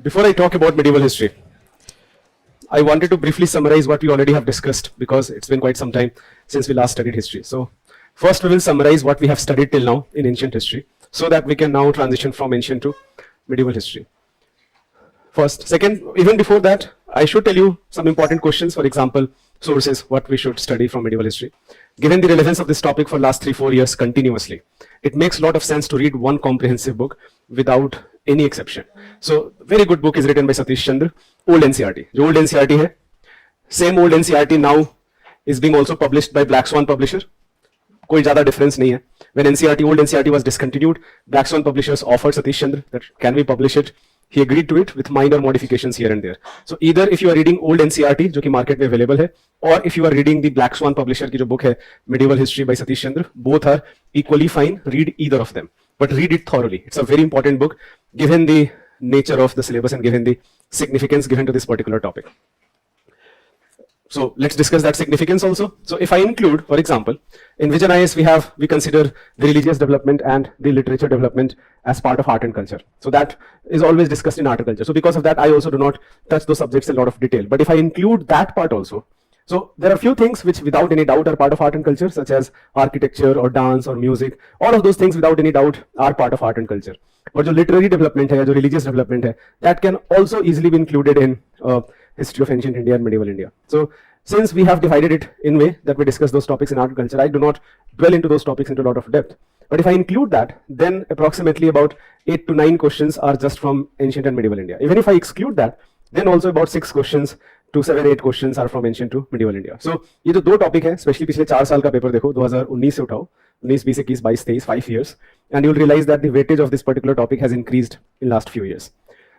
Before I talk about medieval history, I wanted to briefly summarize what we already have discussed because it's been quite some time since we last studied history. So first we will summarize what we have studied till now in ancient history so that we can now transition from ancient to medieval history. First. Second, even before that, I should tell you some important questions. For example, sources, what we should study from medieval history. Given the relevance of this topic for last 3-4 years continuously, it makes a lot of sense to read one comprehensive book without any exception. So, very good book is written by Satish Chandra, Old NCERT. जो Old NCERT है, same Old NCERT now is being also published by Black Swan Publisher. कोई ज़्यादा difference नहीं है. When Old NCERT was discontinued, Black Swan Publishers offered Satish Chandra that can we publish it. He agreed to it with minor modifications here and there. So either if you are reading old NCERT जो कि market में available है, or if you are reading the Black Swan Publisher की जो book है Medieval History by Satish Chandra, both are equally fine. Read either of them, but read it thoroughly. It's a very important book given the nature of the syllabus and given the significance given to this particular topic. So let's discuss that significance also. So if I include, for example, in Vision IAS we consider the religious development and the literature development as part of art and culture. So that is always discussed in art and culture. So because of that, I also do not touch those subjects in a lot of detail. But if I include that part also, so there are few things which without any doubt are part of art and culture, such as architecture or dance or music. All of those things without any doubt are part of art and culture. But जो literary development है, जो religious development है, that can also easily be included in history of ancient India and medieval India. So since we have divided it in way that we discuss those topics in art and culture, I do not dwell into those topics into a lot of depth. But if I include that, then approximately about 8 to 9 questions are just from ancient and medieval India. Even if I exclude that, then also about 6 questions to 7-8 questions are from ancient to medieval India. So ये जो दो topic है, specially पिछले 4 साल का paper देखो, 2019 से उठाओ, 19, 20, 21, 22, 23, 5 years, and you'll realize that the weightage of this particular topic has increased in last few years.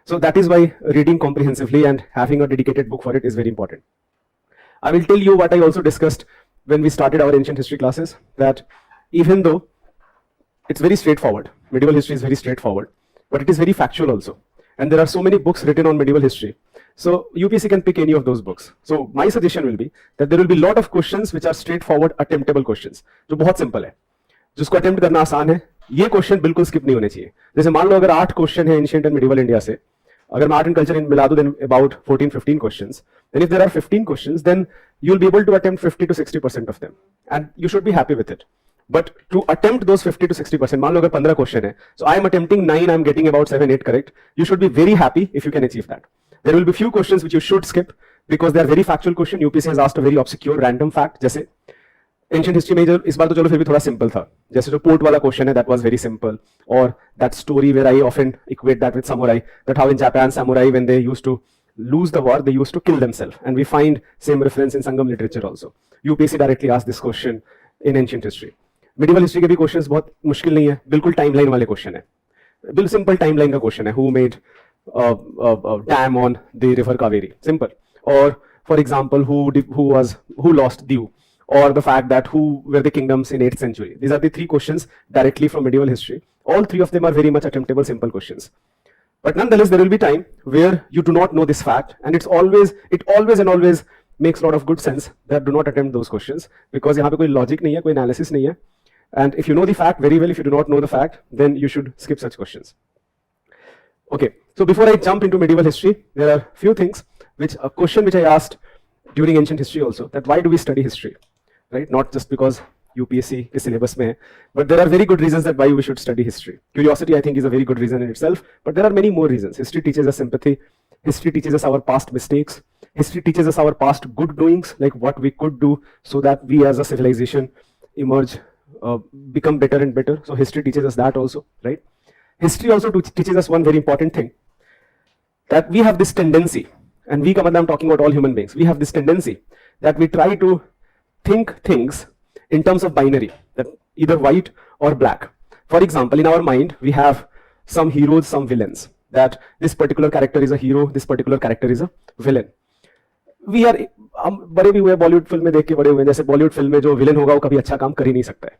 So that is why reading comprehensively and having a dedicated book for it is very important. I will tell you what I also discussed when we started our ancient history classes, that even though it's very straightforward, medieval history is very straightforward, but it is very factual also. And there are so many books written on medieval history. So UPSC can pick any of those books. So my suggestion will be that there will be a lot of questions which are straightforward, attemptable questions, जो बहुत simple है, जिसको attempt करना आसान है. ये question बिल्कुल skip नहीं होने चाहिए. जैसे मान लो अगर 8 question है ancient and medieval India से, अगर मैं art and culture मिला दूं, then about 14-15 questions. Then if there are 15 questions, then you'll be able to attempt 50 to 60% of them, and you should be happy with it. But to attempt those 50 to 60%, मान लो अगर 15 question है, so I am attempting 9, I am getting about 7-8 correct. You should be very happy if you can achieve that. There will be few questions which you should skip because they are very factual question. UPSC has asked a very obscure random fact. जैसे ancient history में जो इस बार तो चलो फिर भी थोड़ा simple था. जैसे जो port वाला question है, that was very simple. Or that story where I often equate that with samurai, that how in Japan samurai when they used to lose the war, they used to kill themselves, and we find same reference in Sangam literature also. UPSC directly asked this question in ancient history. Medieval history के भी questions बहुत मुश्किल नहीं है, बिल्कुल timeline वाले question है, बिल्कुल simple timeline का question है. Who made dam on the river Kaveri? Simple. Or for example, who lost Diu, or the fact that who were the kingdoms in 8th century. These are the 3 questions directly from medieval history. All 3 of them are very much attemptable, simple questions. But nonetheless, there will be time where you do not know this fact, and it always makes a lot of good sense that do not attempt those questions, because यहाँ पे कोई logic नहीं है, कोई analysis नहीं है. And if you know the fact very well, if you do not know the fact, then you should skip such questions. Okay, so before I jump into medieval history, there are few things a question which I asked during ancient history also, that why do we study history, right? Not just because UPSC के syllabus में है, but there are very good reasons that why we should study history. Curiosity, I think, is a very good reason in itself, but there are many more reasons. History teaches us sympathy. History teaches us our past mistakes. History teaches us our past good doings, like what we could do so that we as a civilization emerge, become better and better. So history teaches us that also, right? History also teaches us one very important thing, that we have this tendency, and we, I'm talking about all human beings, we have this tendency that we try to think things in terms of binary, that either white or black. For example, in our mind, we have some heroes, some villains, that this particular character is a hero, this particular character is a villain. We are, हम बड़े भी हुए Bollywood film में देख के बड़े हुए, जैसे बॉलीवुड फिल्म में जो विलेन होगा वो कभी अच्छा काम कर ही नहीं सकता है,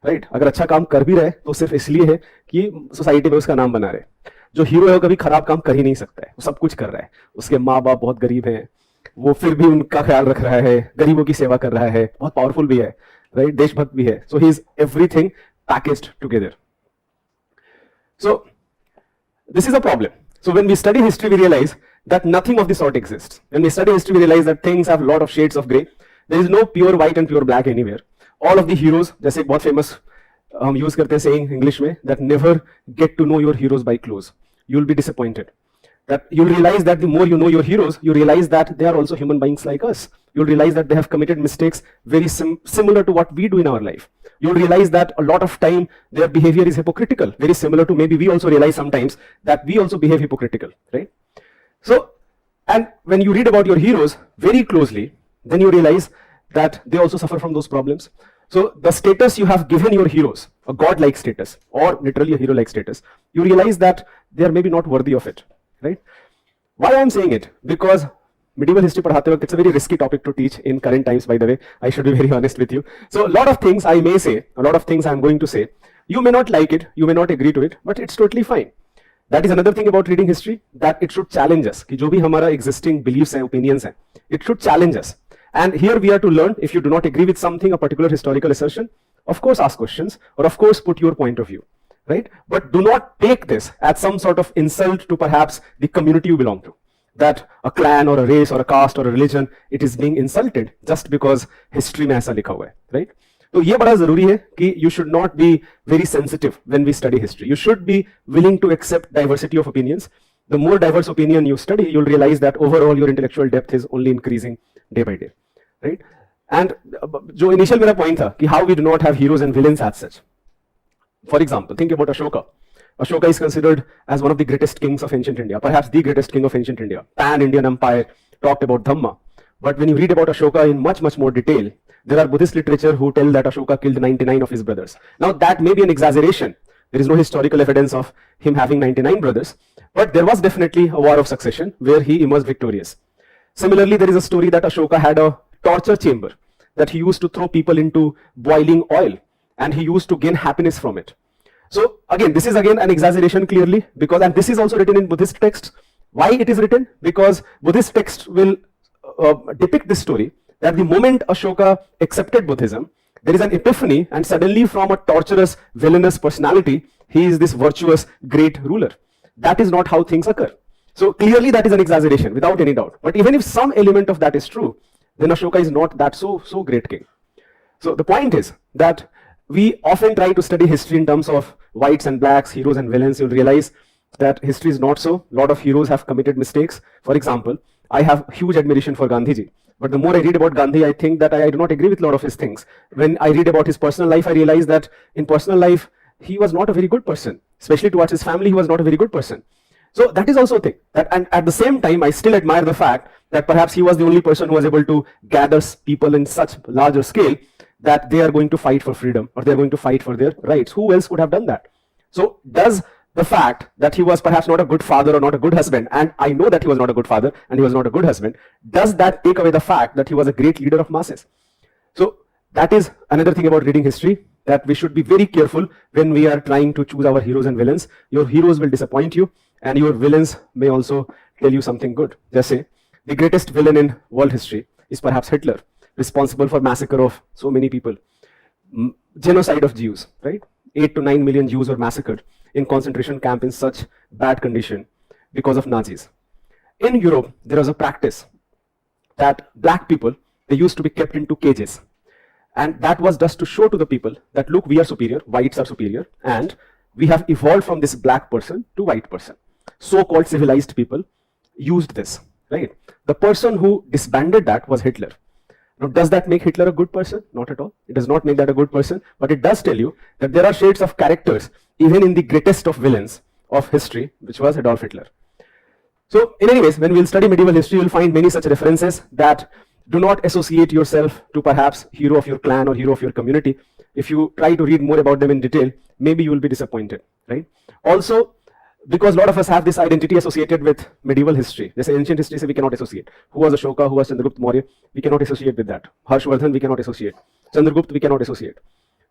राइट? अगर अच्छा काम कर भी रहे तो सिर्फ इसलिए है कि सोसाइटी में उसका नाम बना रहे. जो हीरो है वो कभी खराब काम कर ही नहीं सकता है, वो सब कुछ कर रहा है. उसके माँ बाप बहुत गरीब हैं, वो फिर भी उनका ख्याल रख रहा है, गरीबों की सेवा कर रहा है, बहुत पावरफुल भी है, right? Deshbhakt bhi hai. So he's everything packaged together. So this is a problem. So when we study history, we realize that nothing of the sort exists. When we study history, we realize that things have a lot of shades of grey. There is no pure white and pure black anywhere. All of the heroes, जैसे एक बहुत famous हम use करते हैं saying English में, that never get to know your heroes by close. You will be disappointed. That you'll realize that the more you know your heroes, you realize that they are also human beings like us. You'll realize that they have committed mistakes very similar to what we do in our life. You'll realize that a lot of time their behavior is hypocritical, very similar to maybe we also realize sometimes that we also behave hypocritical, right? So, and when you read about your heroes very closely, then you realize that they also suffer from those problems. So the status you have given your heroes, a god-like status or literally a hero-like status, you realize that they are maybe not worthy of it, right? Why I am saying it? Because medieval history padhate waqt, it's a very risky topic to teach in current times, by the way. I should be very honest with you. So a lot of things I may say, a lot of things I'm going to say, you may not like it, you may not agree to it, but it's totally fine. That is another thing about reading history, that it should challenge us. कि जो भी हमारा existing beliefs and opinions हैं, it should challenge us. And here we are to learn, if you do not agree with something, a particular historical assertion, of course ask questions, or of course put your point of view, right? But do not take this as some sort of insult to perhaps the community you belong to. That a clan or a race or a caste or a religion, it is being insulted just because history में ऐसा लिखा हुआ है, right? तो ये बड़ा जरूरी है कि you should not be very sensitive when we study history. You should be willing to accept diversity of opinions. The more diverse opinion you study, you'll realize that overall your intellectual depth is only increasing day by day, right? And जो initial मेरा point था कि how we do not have heroes and villains as such. For example, think about Ashoka. Ashoka is considered as one of the greatest kings of ancient India, perhaps the greatest king of ancient India. Pan-Indian empire, talked about Dhamma. But when you read about Ashoka in much, much more detail, there are Buddhist literature who tell that Ashoka killed 99 of his brothers. Now that may be an exaggeration. There is no historical evidence of him having 99 brothers, but there was definitely a war of succession where he emerged victorious. Similarly, there is a story that Ashoka had a torture chamber that he used to throw people into boiling oil, and he used to gain happiness from it. So again, this is again an exaggeration clearly, because, and this is also written in Buddhist texts. Why it is written? Because Buddhist texts will depict this story that the moment Ashoka accepted Buddhism, there is an epiphany, and suddenly from a torturous, villainous personality, he is this virtuous, great ruler. That is not how things occur. So clearly that is an exaggeration, without any doubt. But even if some element of that is true, then Ashoka is not that so great king. So the point is that we often try to study history in terms of whites and blacks, heroes and villains. You'll realize that history is not so. A lot of heroes have committed mistakes. For example, I have huge admiration for Gandhiji. But the more I read about Gandhi, I think that I do not agree with a lot of his things. When I read about his personal life, I realize that in personal life, he was not a very good person. Especially towards his family, he was not a very good person. So that is also a thing. That, and at the same time, I still admire the fact that perhaps he was the only person who was able to gather people in such larger scale that they are going to fight for freedom, or they are going to fight for their rights. Who else could have done that? So does the fact that he was perhaps not a good father or not a good husband, and I know that he was not a good father and he was not a good husband, does that take away the fact that he was a great leader of masses? So that is another thing about reading history, that we should be very careful when we are trying to choose our heroes and villains. Your heroes will disappoint you, and your villains may also tell you something good. Just say, the greatest villain in world history is perhaps Hitler, responsible for massacre of so many people, genocide of Jews, right? 8 to 9 million Jews were massacred in concentration camp in such bad condition because of Nazis. In Europe, there was a practice that black people, they used to be kept into cages. And that was just to show to the people that, look, we are superior, whites are superior, and we have evolved from this black person to white person. So-called civilized people used this, right? The person who disbanded that was Hitler. Now, does that make Hitler a good person? Not at all. It does not make that a good person, but it does tell you that there are shades of characters even in the greatest of villains of history, which was Adolf Hitler. So, in any case, when we'll study medieval history, you'll find many such references that do not associate yourself to perhaps hero of your clan or hero of your community. If you try to read more about them in detail, maybe you will be disappointed, right? Also, because a lot of us have this identity associated with medieval history. They say ancient history, so we cannot associate. Who was Ashoka, who was Chandragupta Maurya? We cannot associate with that. Harshvardhan, we cannot associate. Chandragupta, we cannot associate,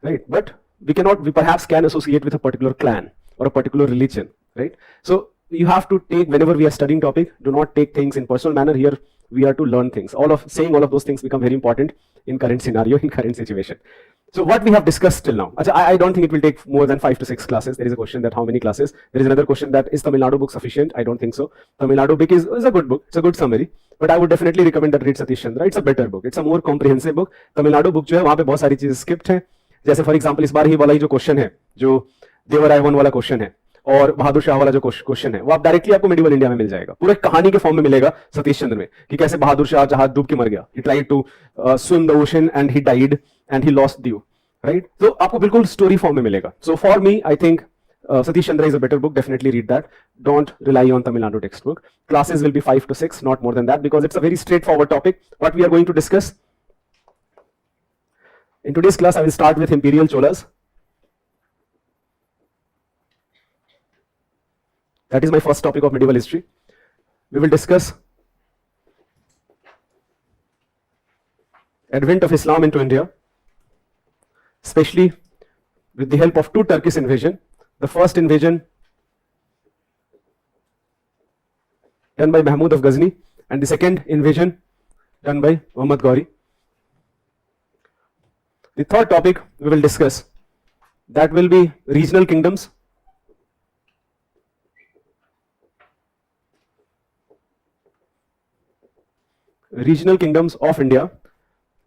right? But we perhaps can associate with a particular clan or a particular religion, right? So you have to take, whenever we are studying topic, do not take things in personal manner. Here, we are to learn things. Saying all of those things become very important in current scenario, in current situation. So what we have discussed till now, I don't think it will take more than 5 to 6 classes. There is a question that how many classes. There is another question that is Tamil Nadu book sufficient? I don't think so. Tamil Nadu book is a good book. It's a good summary. But I would definitely recommend that read Satish Chandra. It's a better book. It's a more comprehensive book. Tamil Nadu book जो है वहाँ पे बहुत सारी चीजें script है. जैसे for example इस बार ही वाला ही जो क्वेश्चन है, जो देवराय वन वाला क्वेश्चन है और बहादुर शाह वाला जो क्वेश्चन है, वो आप डायरेक्टली आपको मेडिवल इंडिया में मिल जाएगा. पूरे कहानी के फॉर्म में मिलेगा सतीश चंद्र में कि कैसे बहादुर शाह जहाज डूब के मर गया. He tried to swim the ocean and he died and he lost the view. Right? तो आपको बिल्कुल स्टोरी फॉर्म में मिलेगा. So for me, I think Satish Chandra is a better book. Definitely read that. Don't rely on Tamil Nadu textbook. Classes will be 5 to 6, not more than that, because it's a very straightforward topic. What we are going to discuss in today's class, I will start with Imperial Cholas. That is my first topic of medieval history. We will discuss advent of Islam into India, especially with the help of two Turkish invasion. The first invasion done by Mahmud of Ghazni and the second invasion done by Muhammad Ghori. The third topic we will discuss, that will be regional kingdoms. Regional kingdoms of India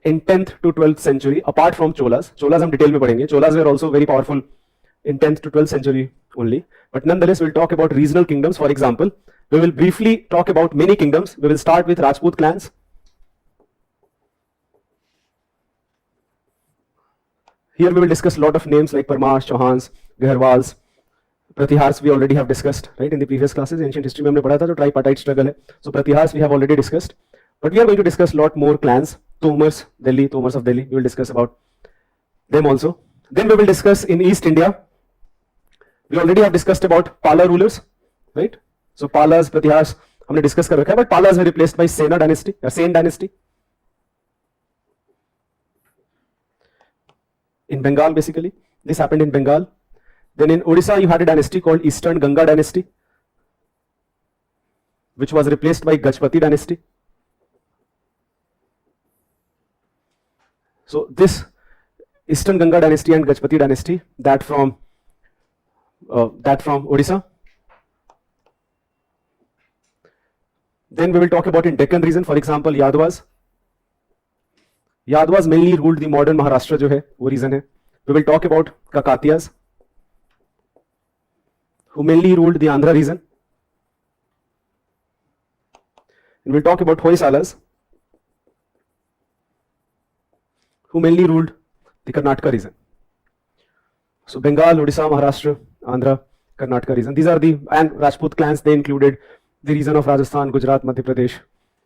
in 10th to 12th century, apart from Cholas. Cholas हम detail में पढ़ेंगे. Cholas were also very powerful in 10th to 12th century only. But nonetheless, we'll talk about regional kingdoms. For example, we will briefly talk about many kingdoms. We will start with Rajput clans. Here we will discuss a lot of names like Parmars, Chauhans, Gharwals, Pratihars we already have discussed, right, in the previous classes. Ancient history में हमने पढ़ा था जो tripartite struggle है. So Pratihars we have already discussed. But we are going to discuss a lot more clans. Tomars of Delhi, we will discuss about them also. Then we will discuss in East India. We already have discussed about Pala rulers, right? So Palas, Pratihars, हमने discuss कर रखा है, but Palas were replaced by Sena dynasty, or Sen dynasty. In Bengal, basically, this happened in Bengal. Then in Odisha, you had a dynasty called Eastern Ganga dynasty, which was replaced by Gajpati dynasty. So this Eastern Ganga dynasty and Gajpati dynasty, that from Odisha. Then we will talk about in Deccan region, for example, Yadavas. Yadavas mainly ruled the modern Maharashtra जो है वो region है. We will talk about Kakatiyas, who mainly ruled the Andhra region. And we'll talk about Hoysalas, who mainly ruled the Karnataka region. So Bengal, Odisha, Maharashtra, Andhra, Karnataka region. These are and Rajput clans, they included the region of Rajasthan, Gujarat, Madhya Pradesh,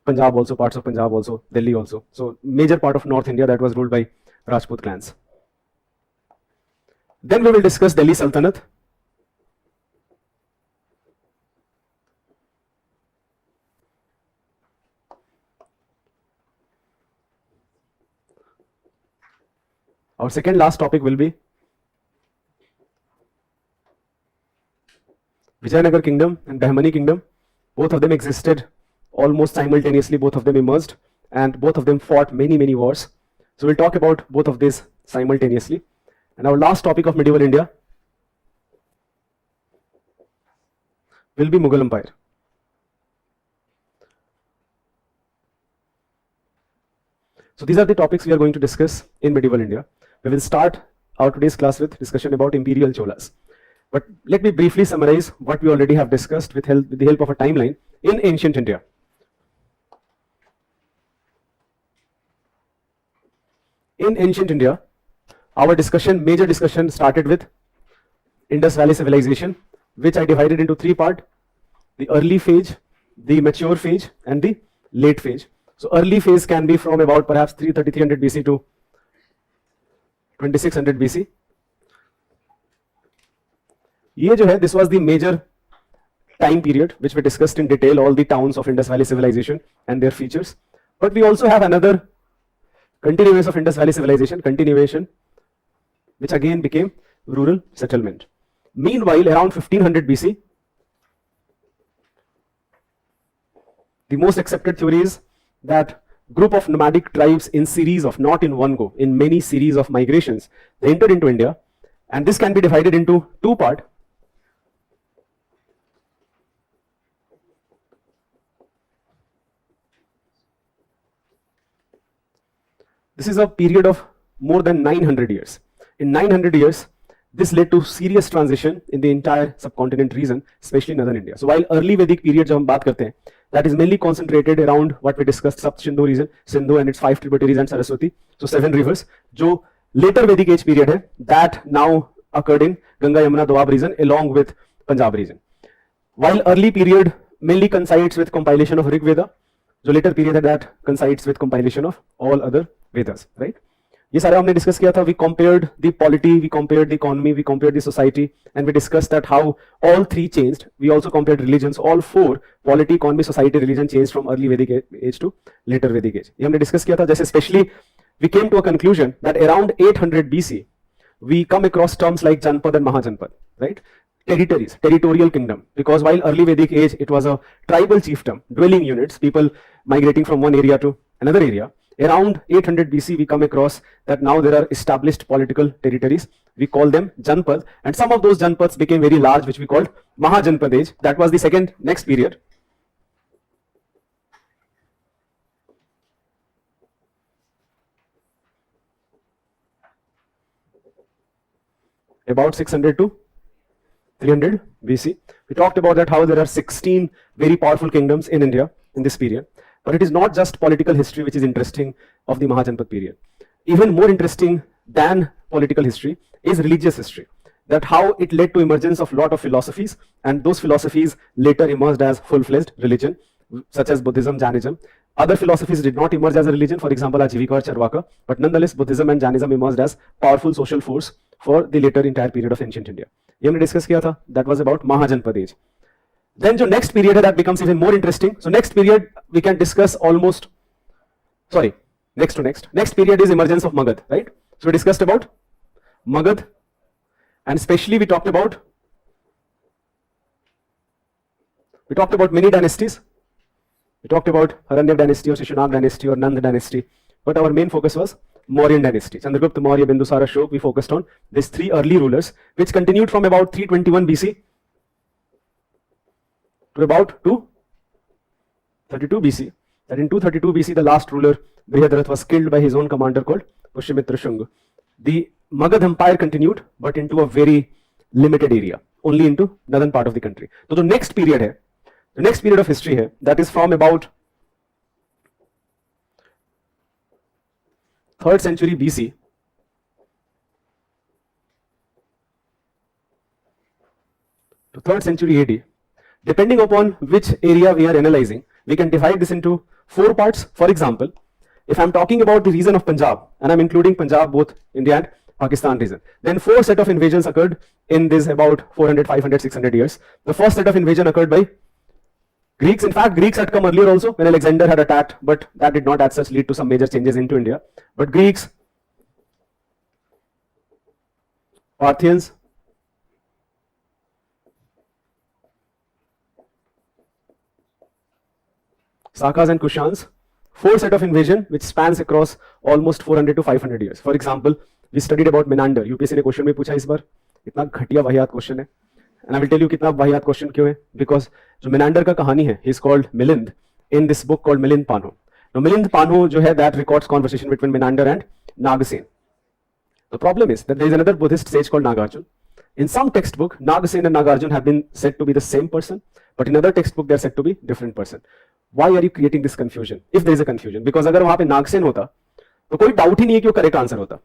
Punjab also, parts of Punjab also, Delhi also. So major part of North India that was ruled by Rajput clans. Then we will discuss Delhi Sultanate. Our second last topic will be Vijayanagar kingdom and Bahmani kingdom. Both of them existed almost simultaneously, both of them emerged, and both of them fought many wars. So we'll talk about both of these simultaneously. And our last topic of medieval India will be Mughal Empire. So these are the topics we are going to discuss in medieval India. We will start our today's class with discussion about Imperial Cholas. But let me briefly summarize what we already have discussed with the help of a timeline in ancient India. In ancient India, our major discussion started with Indus Valley civilization, which I divided into 3 parts: the early phase, the mature phase, and the late phase. So early phase can be from about perhaps 300 BC to 2600 BC. ये जो है, this was the major time period which we discussed in detail, all the towns of Indus Valley civilization and their features. But we also have another continuation of Indus Valley civilization, which again became rural settlement. Meanwhile, around 1500 BC, the most accepted theory is that group of nomadic tribes in series of, not in one go, in many series of migrations, they entered into India, and this can be divided into two parts. This is a period of more than 900 years. In 900 years, this led to serious transition in the entire subcontinent region, especially northern India. So while early Vedic period जो हम बात करते हैं, that is mainly concentrated around what we discussed, Sub-Sindhu region, Sindhu and its 5 tributaries and Saraswati, so 7 rivers. जो later Vedic age period है, that now occurred in Ganga, Yamuna, Doab region along with Punjab region. While early period mainly coincides with compilation of Rig Veda, जो later period है that coincides with compilation of all other Vedas, right? ये सारा हमने discuss किया था. We compared the polity, we compared the economy, we compared the society, and we discussed that how all three changed. We also compared religions. All four, polity, economy, society, religion, changed from early Vedic age to later Vedic age. ये हमने discuss किया था. जैसे especially we came to a conclusion that around 800 BC we come across terms like Janpad and Mahajanpad, right? Territories, territorial kingdom. Because while early Vedic age it was a tribal chiefdom, dwelling units, people migrating from one area to another area. Around 800 BC, we come across that now there are established political territories. We call them Janpad, and some of those Janpads became very large, which we called Mahajanpad age. That was the second next period. About 600 to 300 BC. We talked about that how there are 16 very powerful kingdoms in India in this period. But it is not just political history which is interesting of the Mahajanpad period. Even more interesting than political history is religious history. That how it led to emergence of lot of philosophies, and those philosophies later emerged as full-fledged religion, such as Buddhism, Jainism. Other philosophies did not emerge as a religion, for example, Ajivika or Charvaka, but nonetheless Buddhism and Jainism emerged as powerful social force for the later entire period of ancient India. ये हमने discuss किया था. That was about Mahajanpad age. Then the next period that becomes even more interesting. So next period we can discuss almost, sorry, next period is emergence of Magad, right? So we discussed about Magad, and especially we talked about many dynasties. We talked about Haranyav dynasty or Shishunag dynasty or Nand dynasty, but our main focus was Mauryan dynasty. Chandragupta Maurya, Bindusara, Ashok. We focused on these three early rulers, which continued from about 321 BC to about 232 BC. That in 232 BC, the last ruler, Brihadarath, was killed by his own commander called Pushyamitra Shunga. The Magad Empire continued, but into a very limited area, only into northern part of the country. So the next period of history here, that is from about 3rd century BC to 3rd century AD. Depending upon which area we are analyzing, we can divide this into 4 parts. For example, if I'm talking about the region of Punjab, and I'm including Punjab, both India and Pakistan region, then 4 set of invasions occurred in this about 400, 500, 600 years. The first set of invasion occurred by Greeks. In fact, Greeks had come earlier also when Alexander had attacked, but that did not as such lead to some major changes into India. But Greeks, Parthians, Sakas and Kushans, 4 set of invasion which spans across almost 400 to 500 years. For example, we studied about Menander. UPSC ने question में पूछा इस बार, इतना घटिया वाहियात question है. And I will tell you कितना वाहियात क्वेश्चन क्यों है. Because जो Menander का कहानी है, he is called Milind in this book called Milind Panho. Now Milind Panho जो है, that records conversation between Menander and Nagasen. The problem is that there is another Buddhist sage called Nagarjuna. In some textbook, Nagasen and Nagarjuna have been said to be the same person, but in other textbook they are said to be different person. Why are you creating this confusion? If there is a confusion, because अगर वहां पे नागसेन होता तो कोई doubt ही नहीं है कि वो करेक्ट आंसर होता,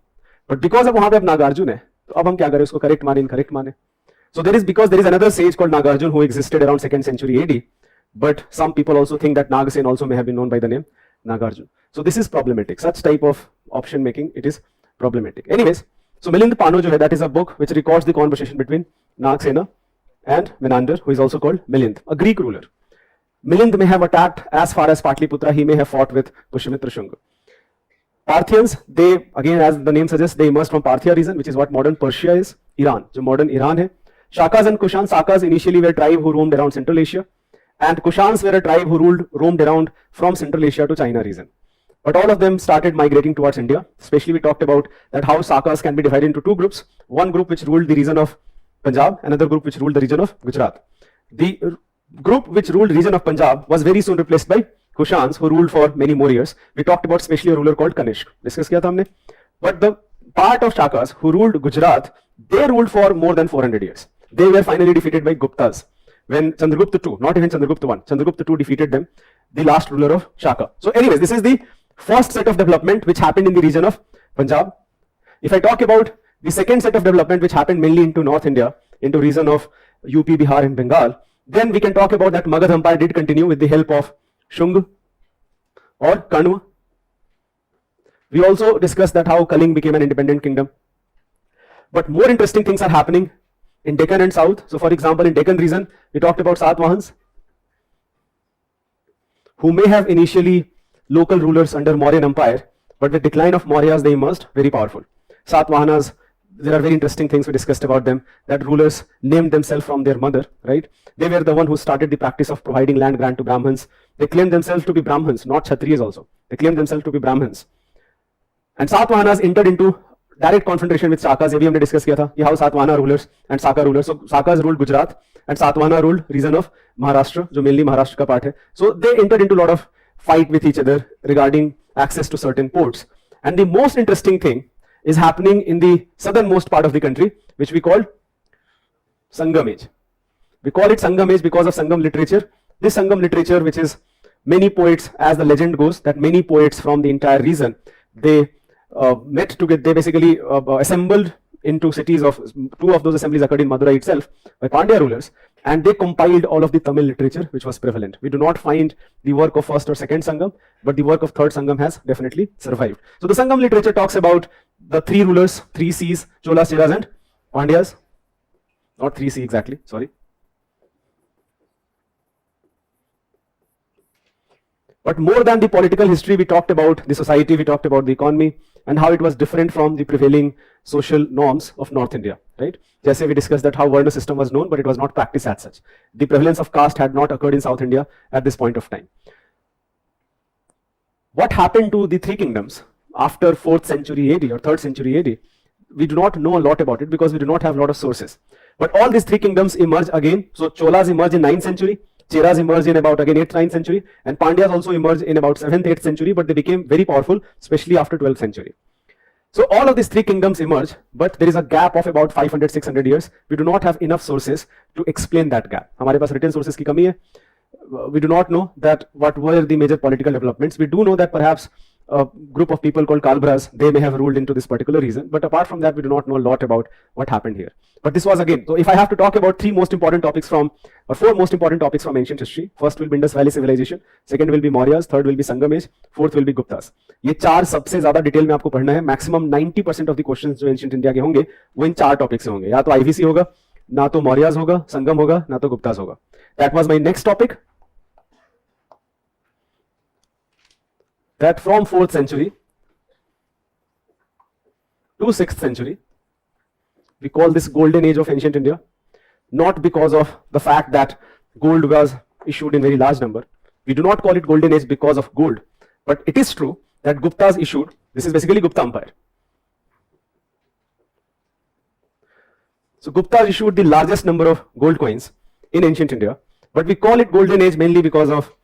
बट बिकॉज अब वहां पे अब नागार्जुन है, तो अब हम क्या करें, उसको करेक्ट माने, इनकरेक्ट माने. So there is, because there is another sage called Nagarjuna who existed around 2nd century AD, but some people also think that Nagasen also may have been known by the name Nagarjuna. So this is problematic. Such type of option making, it is problematic. Anyways, so Milind Panho jo hai, that is a book which records the conversation between Nagsena and Menander, who is also called Milind, a Greek ruler. Milind may have attacked as far as Patliputra. He may have fought with Pushyamitra Shunga. Parthians, they, again as the name suggests, they emerged from Parthia region, which is what modern Persia is, Iran, जो modern Iran है. Shakas and Kushan, Sakas initially were tribe who roamed around Central Asia, And Kushans were a tribe who roamed around from Central Asia to China region. But all of them started migrating towards India. Especially we talked about that how Sakas can be divided into two groups. One group which ruled the region of Punjab, another group which ruled the region of Gujarat. The group which ruled region of Punjab was very soon replaced by Kushans, who ruled for many more years. We talked about especially a ruler called Kanishk. Discuss kiya tha humne. But the part of Shakas who ruled Gujarat, they ruled for more than 400 years. They were finally defeated by Guptas. When Chandragupta II, not even Chandragupta I, Chandragupta II defeated them, the last ruler of Shaka. So anyways, this is the first set of development which happened in the region of Punjab. If I talk about the second set of development which happened mainly into North India, into region of UP, Bihar and Bengal, then we can talk about that Magad Empire did continue with the help of Shung or Kanva. We also discussed that how Kaling became an independent kingdom. But more interesting things are happening in Deccan and South. So for example, in Deccan region, we talked about Satvahans, who may have initially local rulers under Mauryan Empire, but with decline of Mauryas, they emerged very powerful. Satavahanas, there are very interesting things we discussed about them, that rulers named themselves from their mother, right? They were the one who started the practice of providing land grant to Brahmins. They claimed themselves to be Brahmins, not Kshatriyas also. They claimed themselves to be Brahmins. And Satavahanas entered into direct confrontation with Shakas. ये भी हमने discuss किया था, ये how Satvahana rulers and Shaka rulers. So Shakas ruled Gujarat and Satvahana ruled region of Maharashtra, जो mainly Maharashtra का part है. So they entered into a lot of fight with each other regarding access to certain ports. And the most interesting thing is happening in the southernmost part of the country, which we call Sangam Age. We call it Sangam Age because of Sangam literature. This Sangam literature, which is many poets, as the legend goes, that many poets from the entire region, they met together, they basically assembled into cities of, two of those assemblies occurred in Madurai itself by Pandya rulers, and they compiled all of the Tamil literature which was prevalent. We do not find the work of first or second Sangam, but the work of third Sangam has definitely survived. So the Sangam literature talks about the three rulers, three C's, Cholas, Cheras and Pandyas. Not 3C exactly, sorry. But more than the political history, we talked about the society, we talked about the economy, and how it was different from the prevailing social norms of North India, right? Just we discussed that how Varna system was known, but it was not practiced as such. The prevalence of caste had not occurred in South India at this point of time. What happened to the three kingdoms after 4th century AD or 3rd century AD? We do not know a lot about it because we do not have a lot of sources. But all these three kingdoms emerged again. So Cholas emerged in 9th century, Cheras emerged in about again 8th, 9th century, and Pandyas also emerged in about 7th, 8th century, but they became very powerful, especially after 12th century. So all of these three kingdoms emerge, but there is a gap of about 500, 600 years. We do not have enough sources to explain that gap. हमारे पास written sources की कमी है. We do not know that what were the major political developments. We do know that perhaps a group of people called Kalbras, they may have ruled into this particular region, but apart from that, we do not know a lot about what happened here. But this was again, so if I have to talk about three most important topics from, or four most important topics from ancient history, first will be Indus Valley civilization, second will be Mauryas, third will be Sangam age, fourth will be Guptas. ये चार सबसे ज्यादा detail में आपको पढ़ना है. Maximum 90% of the questions जो ancient India के होंगे वो इन चार टॉपिक से होंगे. या तो आईवीसी होगा, ना तो मौर्यास होगा, संगम होगा, ना तो गुप्तास होगा. That was my next topic. That from 4th century to 6th century, we call this golden age of ancient India, not because of the fact that gold was issued in very large number. We do not call it golden age because of gold, but it is true that Guptas issued, this is basically Gupta Empire. So Guptas issued the largest number of gold coins in ancient India, but we call it golden age mainly because of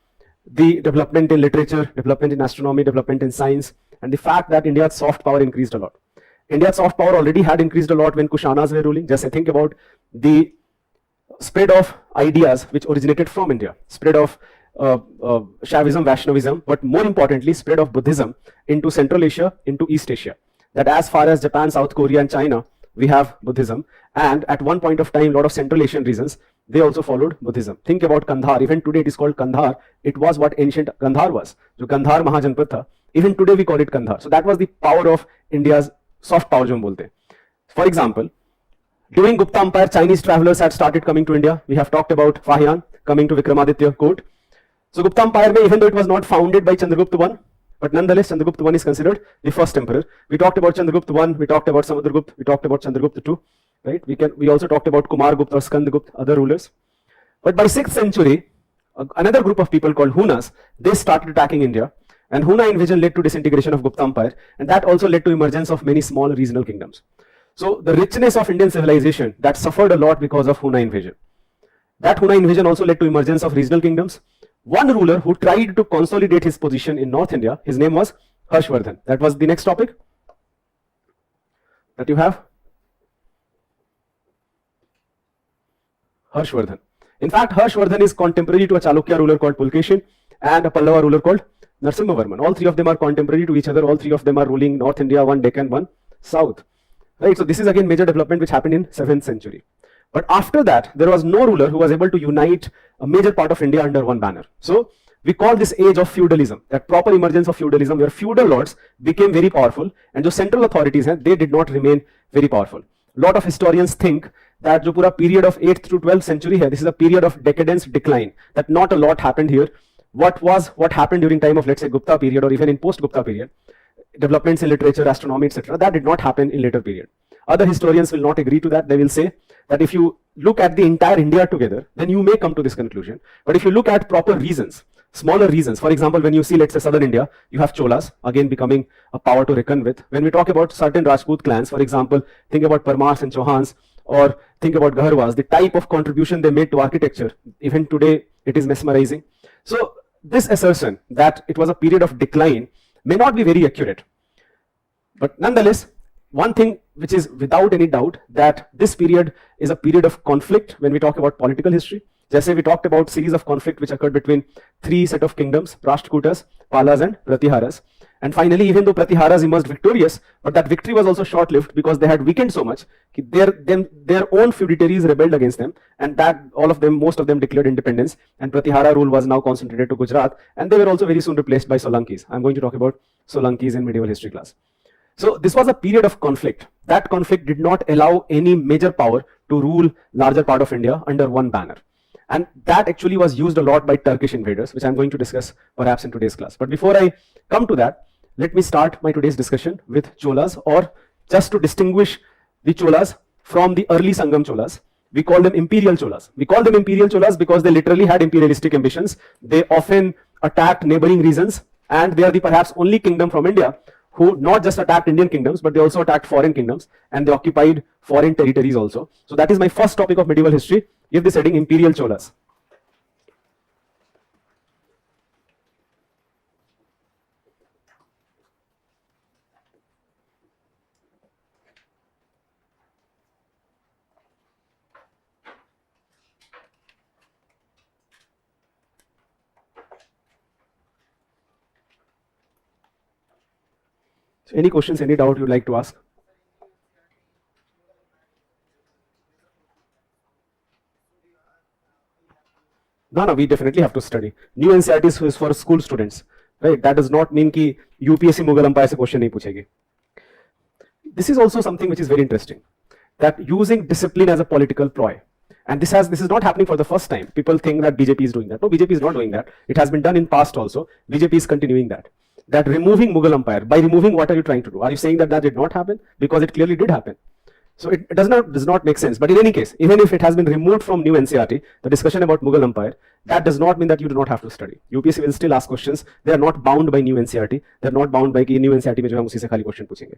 the development in literature, development in astronomy, development in science, and the fact that India's soft power increased a lot. India's soft power already had increased a lot when Kushanas were ruling. Just think about the spread of ideas which originated from India, spread of Shaivism, Vaishnavism, but more importantly, spread of Buddhism into Central Asia, into East Asia. That as far as Japan, South Korea and China, we have Buddhism, and at one point of time, a lot of Central Asian regions, they also followed Buddhism. Think about Kandhar. Even today it is called Kandhar. It was what ancient Gandhar was. So Gandhar Mahajanpad tha. Even today we call it Kandhar. So that was the power of India's soft power jo hum bolte. For example, during Gupta Empire, Chinese travelers had started coming to India. We have talked about Fahian coming to Vikramaditya court. So Gupta Empire, even though it was not founded by Chandragupta I, but nonetheless Chandragupta I is considered the first emperor. We talked about Chandragupta I, we talked about Samudragupta, we talked about Chandragupta II. Right? We also talked about Kumargupta or Skandagupta, other rulers. But by 6th century, another group of people called Hunas, they started attacking India. And Huna invasion led to disintegration of Gupta Empire, and that also led to emergence of many small regional kingdoms. So the richness of Indian civilization that suffered a lot because of Huna invasion. That Huna invasion also led to emergence of regional kingdoms. One ruler who tried to consolidate his position in North India, his name was Harshvardhan. That was the next topic that you have. Harshvardhan. In fact, Harshvardhan is contemporary to a Chalukya ruler called Pulkeshin and a Pallava ruler called Narasimhavarman. All three of them are contemporary to each other. All three of them are ruling North India, one Deccan, one South. Right. So this is again major development which happened in 7th century. But after that, there was no ruler who was able to unite a major part of India under one banner. So we call this age of feudalism, that proper emergence of feudalism, where feudal lords became very powerful, and the central authorities, they did not remain very powerful. A lot of historians think that the pura period of 8th to 12th century here, this is a period of decadence, decline, that not a lot happened here. What happened during time of, let's say, Gupta period or even in post-Gupta period, developments in literature, astronomy, etc., that did not happen in later period. Other historians will not agree to that. They will say that if you look at the entire India together, then you may come to this conclusion. But if you look at proper reasons, smaller reasons, for example, when you see, let's say, southern India, you have Cholas, again becoming a power to reckon with. When we talk about certain Rajput clans, for example, think about Parmars and Chauhans, or think about Gaharwas, the type of contribution they made to architecture, even today, it is mesmerizing. So this assertion that it was a period of decline may not be very accurate. But nonetheless, one thing which is without any doubt that this period is a period of conflict when we talk about political history. Just say we talked about series of conflict which occurred between three set of kingdoms, Rashtrakutas, Palas and Pratiharas. And finally, even though Pratiharas emerged victorious, but that victory was also short-lived because they had weakened so much, their own feudatories rebelled against them, and that most of them declared independence, and Pratihara rule was now concentrated to Gujarat, and they were also very soon replaced by Solankis. I'm going to talk about Solankis in medieval history class. So this was a period of conflict. That conflict did not allow any major power to rule larger part of India under one banner. And that actually was used a lot by Turkish invaders, which I'm going to discuss perhaps in today's class. But before I come to that, let me start my today's discussion with Cholas, or just to distinguish the Cholas from the early Sangam Cholas. We call them imperial Cholas. We call them imperial Cholas because they literally had imperialistic ambitions. They often attacked neighboring regions, and they are the perhaps only kingdom from India who not just attacked Indian kingdoms, but they also attacked foreign kingdoms, and they occupied foreign territories also. So that is my first topic of medieval history. Give this heading Imperial Cholas. So any questions, any doubt you'd like to ask? No, we definitely have to study. New NCERT is for school students, right? That does not mean कि UPSC Mughal Empire से question नहीं पूछेगी. This is also something which is very interesting, that using discipline as a political ploy. And this is not happening for the first time. People think that BJP is doing that. No, BJP is not doing that. It has been done in past also. BJP is continuing that. That removing Mughal Empire, by removing, what are you trying to do? Are you saying that that did not happen? Because it clearly did happen. So it does not make sense. But in any case, even if it has been removed from new NCERT, the discussion about Mughal Empire, that does not mean that you do not have to study. UPSC will still ask questions. They are not bound by new NCERT. They are not bound by कि new NCERT में जो हम उसी से खाली question पूछेंगे.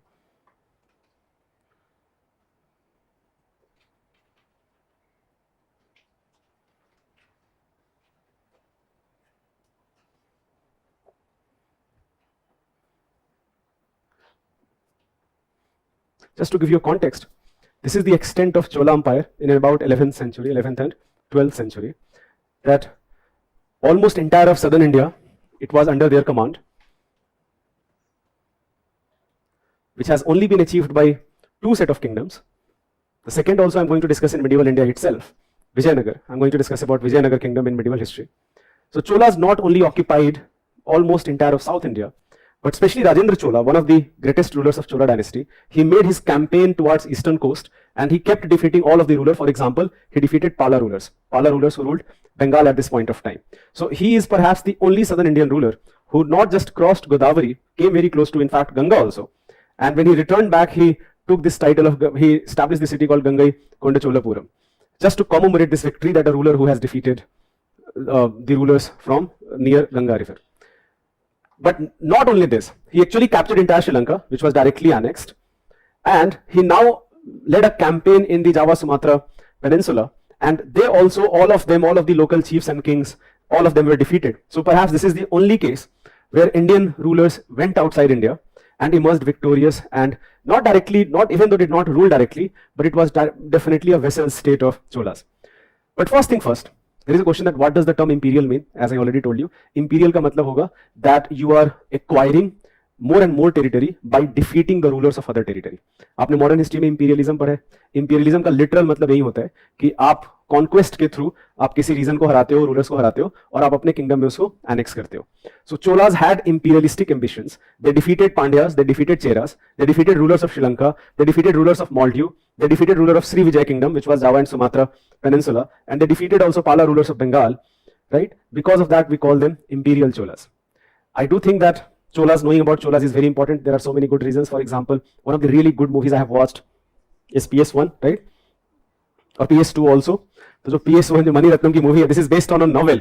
Just to give you a context, this is the extent of Chola Empire in about 11th century, 11th and 12th century, that almost entire of southern India, it was under their command, which has only been achieved by two set of kingdoms. The second also I'm going to discuss in medieval India itself, Vijayanagar. I'm going to discuss about Vijayanagar kingdom in medieval history. So Cholas not only occupied almost entire of South India, but especially Rajendra Chola, one of the greatest rulers of Chola dynasty, he made his campaign towards eastern coast, and he kept defeating all of the rulers. For example, he defeated Pala rulers who ruled Bengal at this point of time. So he is perhaps the only southern Indian ruler who not just crossed Godavari, came very close to, in fact, Ganga also. And when he returned back, he took this title of, he established the city called Gangai Konda Cholapuram, just to commemorate this victory that a ruler who has defeated the rulers from near Ganga river. But not only this, he actually captured entire Sri Lanka, which was directly annexed, and he now led a campaign in the Java Sumatra peninsula, and they also, all of the local chiefs and kings, all of them were defeated. So perhaps this is the only case where Indian rulers went outside India and emerged victorious, and not directly, not even though did not rule directly, but it was definitely a vassal state of Cholas. But first thing first, there is a question that what does the term imperial mean? As I already told you, imperial का मतलब होगा that you are acquiring more and more territory by defeating the rulers of other territory. आपने modern history में imperialism पढ़ा है. Imperialism का literal मतलब यही होता है कि आप conquest के through आप किसी region को हराते हो, rulers को हराते हो, और आप अपने kingdom में उसको annex करते हो. So Cholas had imperialistic ambitions. They defeated Pandyas, they defeated Cheras, they defeated rulers of Sri Lanka, they defeated rulers of Maldives, they defeated ruler of Sri Vijay kingdom, which was Java and Sumatra peninsula, and they defeated also Pala rulers of Bengal, right? Because of that, we call them imperial Cholas. I do think that Cholas, knowing about Cholas is very important. There are so many good reasons. For example, one of the really good movies I have watched is PS1, right? Or PS2 also. So PS1, the Mani Ratnam ki movie, this is based on a novel.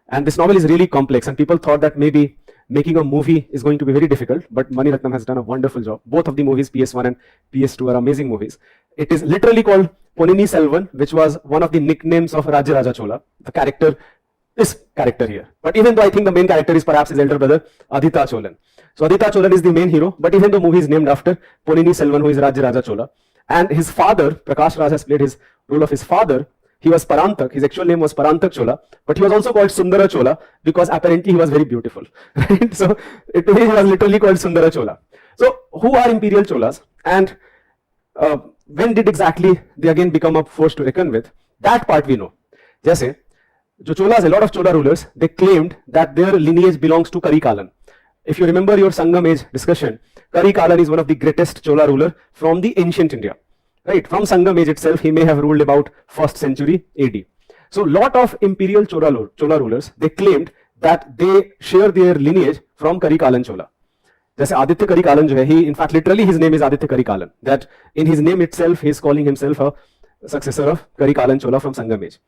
And this novel is really complex, and people thought that maybe making a movie is going to be very difficult, but Mani Ratnam has done a wonderful job. Both of the movies, PS1 and PS2, are amazing movies. It is literally called Ponini Selvan, which was one of the nicknames of Raja Raja Chola. The character, this character here. But even though I think the main character is perhaps his elder brother, Aditya Cholan. So Aditya Cholan is the main hero, but even the movie is named after Ponini Selvan, who is Raja Raja Chola. And his father, Prakash Raj, has played his role of his father. He was Parantak, his actual name was Parantak Chola, but he was also called Sundara Chola because apparently he was very beautiful, right? So he was literally called Sundara Chola. So who are imperial Cholas, and when did exactly they again become a force to reckon with? That part we know. Jaise, jo Cholas, a lot of Chola rulers, they claimed that their lineage belongs to Karikalan. If you remember your Sangam age discussion, Karikalan is one of the greatest Chola ruler from the ancient India. Right, from Sangam age itself, he may have ruled about 1st century AD. So lot of imperial Chola rulers, they claimed that they share their lineage from Karikalan Chola. Jaise Aditya Karikalan jo hai, he, in fact, literally his name is Aditya Karikalan. That in his name itself, he is calling himself a successor of Karikalan Chola from Sangam age.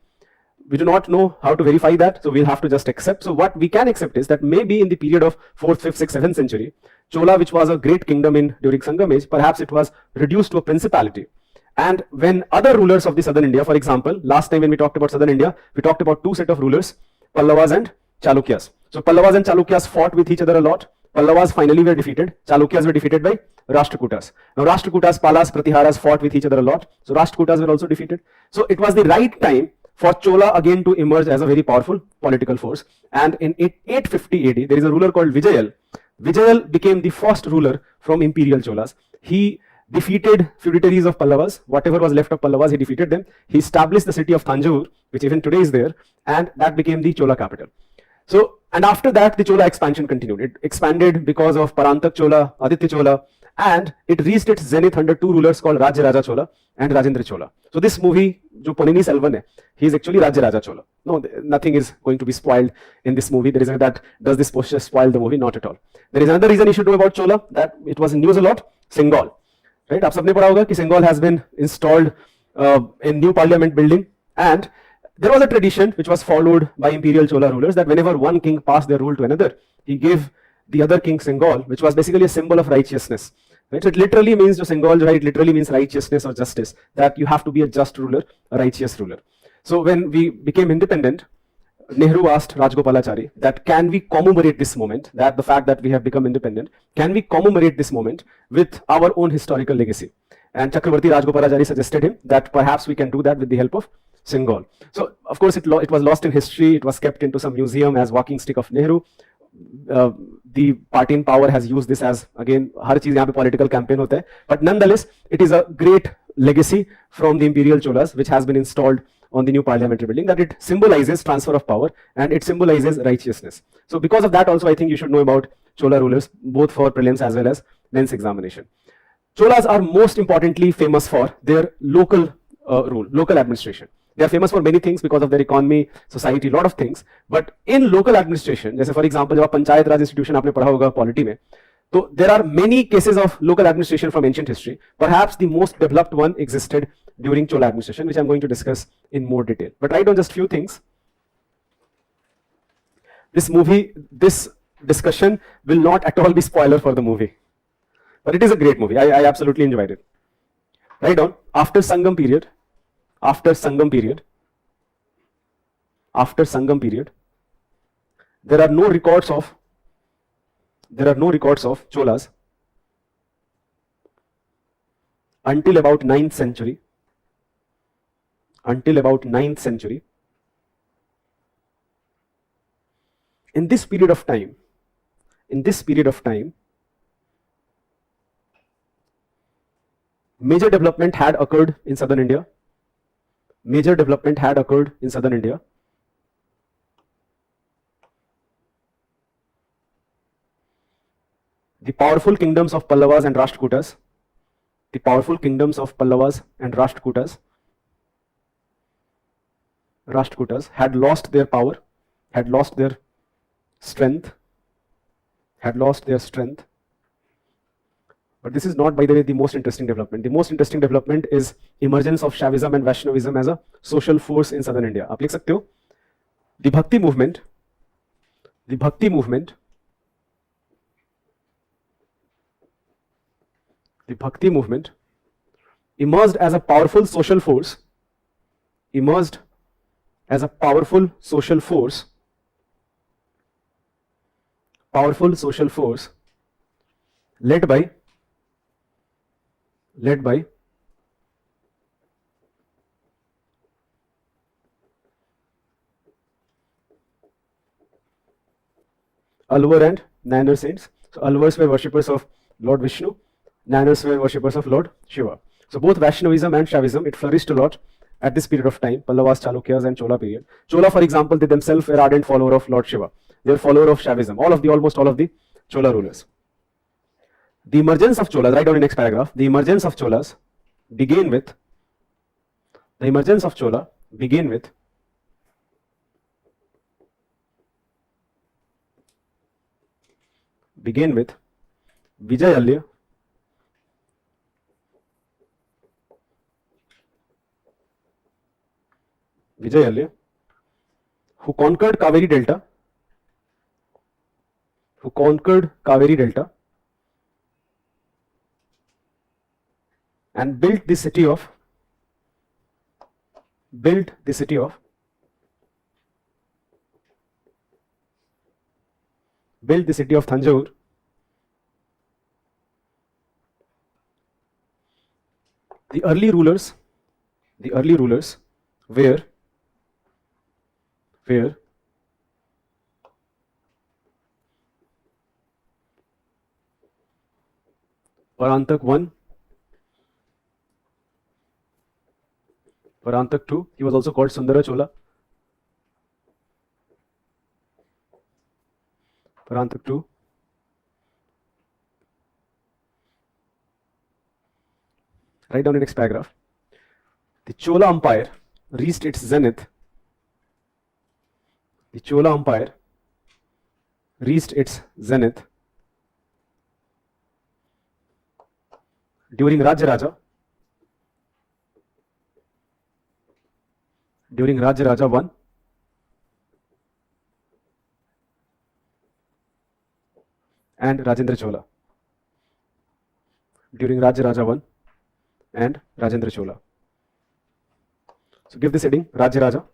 We do not know how to verify that, so we'll have to just accept. So what we can accept is that maybe in the period of 4th, 5th, 6th, 7th century, Chola, which was a great kingdom during Sangam age, perhaps it was reduced to a principality. And when other rulers of the southern India, for example, last time when we talked about southern India, we talked about two set of rulers, Pallavas and Chalukyas. So Pallavas and Chalukyas fought with each other a lot. Pallavas finally were defeated. Chalukyas were defeated by Rashtrakutas. Now Rashtrakutas, Palas, Pratiharas fought with each other a lot. So Rashtrakutas were also defeated. So it was the right time for Chola again to emerge as a very powerful political force. And in 850 AD, there is a ruler called Vijayal. Vijayal became the first ruler from imperial Cholas. He defeated feudatories of Pallavas, whatever was left of Pallavas, he defeated them. He established the city of Tanjore, which even today is there, and that became the Chola capital. So, and after that, the Chola expansion continued. It expanded because of Parantak Chola, Aditya Chola, and it reached its zenith under two rulers called Raja Raja Chola and Rajendra Chola. So this movie, jo Ponini Selvan hai, he is actually Raja Raja Chola. No, nothing is going to be spoiled in this movie. There is that, does this poster spoil the movie? Not at all. There is another reason you should know about Chola, that it was in news a lot, Singal. Right? आप सबने पढ़ा होगा कि Singal has been installed in new parliament building, and there was a tradition which was followed by imperial Chola rulers that whenever one king passed their rule to another, he gave the other king Singal, which was basically a symbol of righteousness. Right? So it literally means, jo Singal, right, it literally means righteousness or justice, that you have to be a just ruler, a righteous ruler. So when we became independent, Nehru asked Rajgopalachari that can we commemorate this moment, that the fact that we have become independent, can we commemorate this moment with our own historical legacy? And Chakravarti Rajgopalachari suggested him that perhaps we can do that with the help of Singal. So of course it was lost in history, it was kept into some museum as walking stick of Nehru. The party in power has used this as, again, har cheez yahan pe political campaign hota hai, but nonetheless it is a great legacy from the imperial Cholas which has been installed on the new parliamentary building, that it symbolizes transfer of power and it symbolizes righteousness. So because of that also I think you should know about Chola rulers, both for prelims as well as mains examination. Cholas are most importantly famous for their local rule, local administration. They are famous for many things because of their economy, society, lot of things. But in local administration, जैसे for example जब आप पंचायत राज institution आपने पढ़ा होगा polity में, so there are many cases of local administration from ancient history. Perhaps the most developed one existed during Chola administration, which I'm going to discuss in more detail. But write down just few things. this discussion will not at all be spoiler for the movie. But it is a great movie. I absolutely enjoyed it. Write down, after Sangam period, there are no records of Cholas until about 9th century. In this period of time, major development had occurred in southern India. The powerful kingdoms of Pallavas and Rashtrakutas had lost their power, had lost their strength. But this is not, by the way, the most interesting development. The most interesting development is emergence of Shaivism and Vaishnavism as a social force in southern India. आप लिख सकते हो, the Bhakti movement emerged as a powerful social force, led by Alvar and Nayanar saints. So Alvars were worshippers of Lord Vishnu, Nayanars were worshippers of Lord Shiva. So both Vaishnavism and Shaivism, it flourished a lot at this period of time, Pallavas, Chalukyas and Chola period. Chola, for example, they themselves were ardent follower of Lord Shiva. They were follower of Shaivism, almost all of the Chola rulers. The emergence of Cholas, write down in next paragraph, the emergence of Chola began with Vijayalya, who conquered Kaveri Delta, and built the city of Thanjavur. The early rulers were Parantak I, Parantak II, he was also called Sundara Chola. Parantak II. Write down the next paragraph. The Chola Empire reached its zenith. During Rajaraja I and Rajendra Chola. So give this heading, Rajaraja.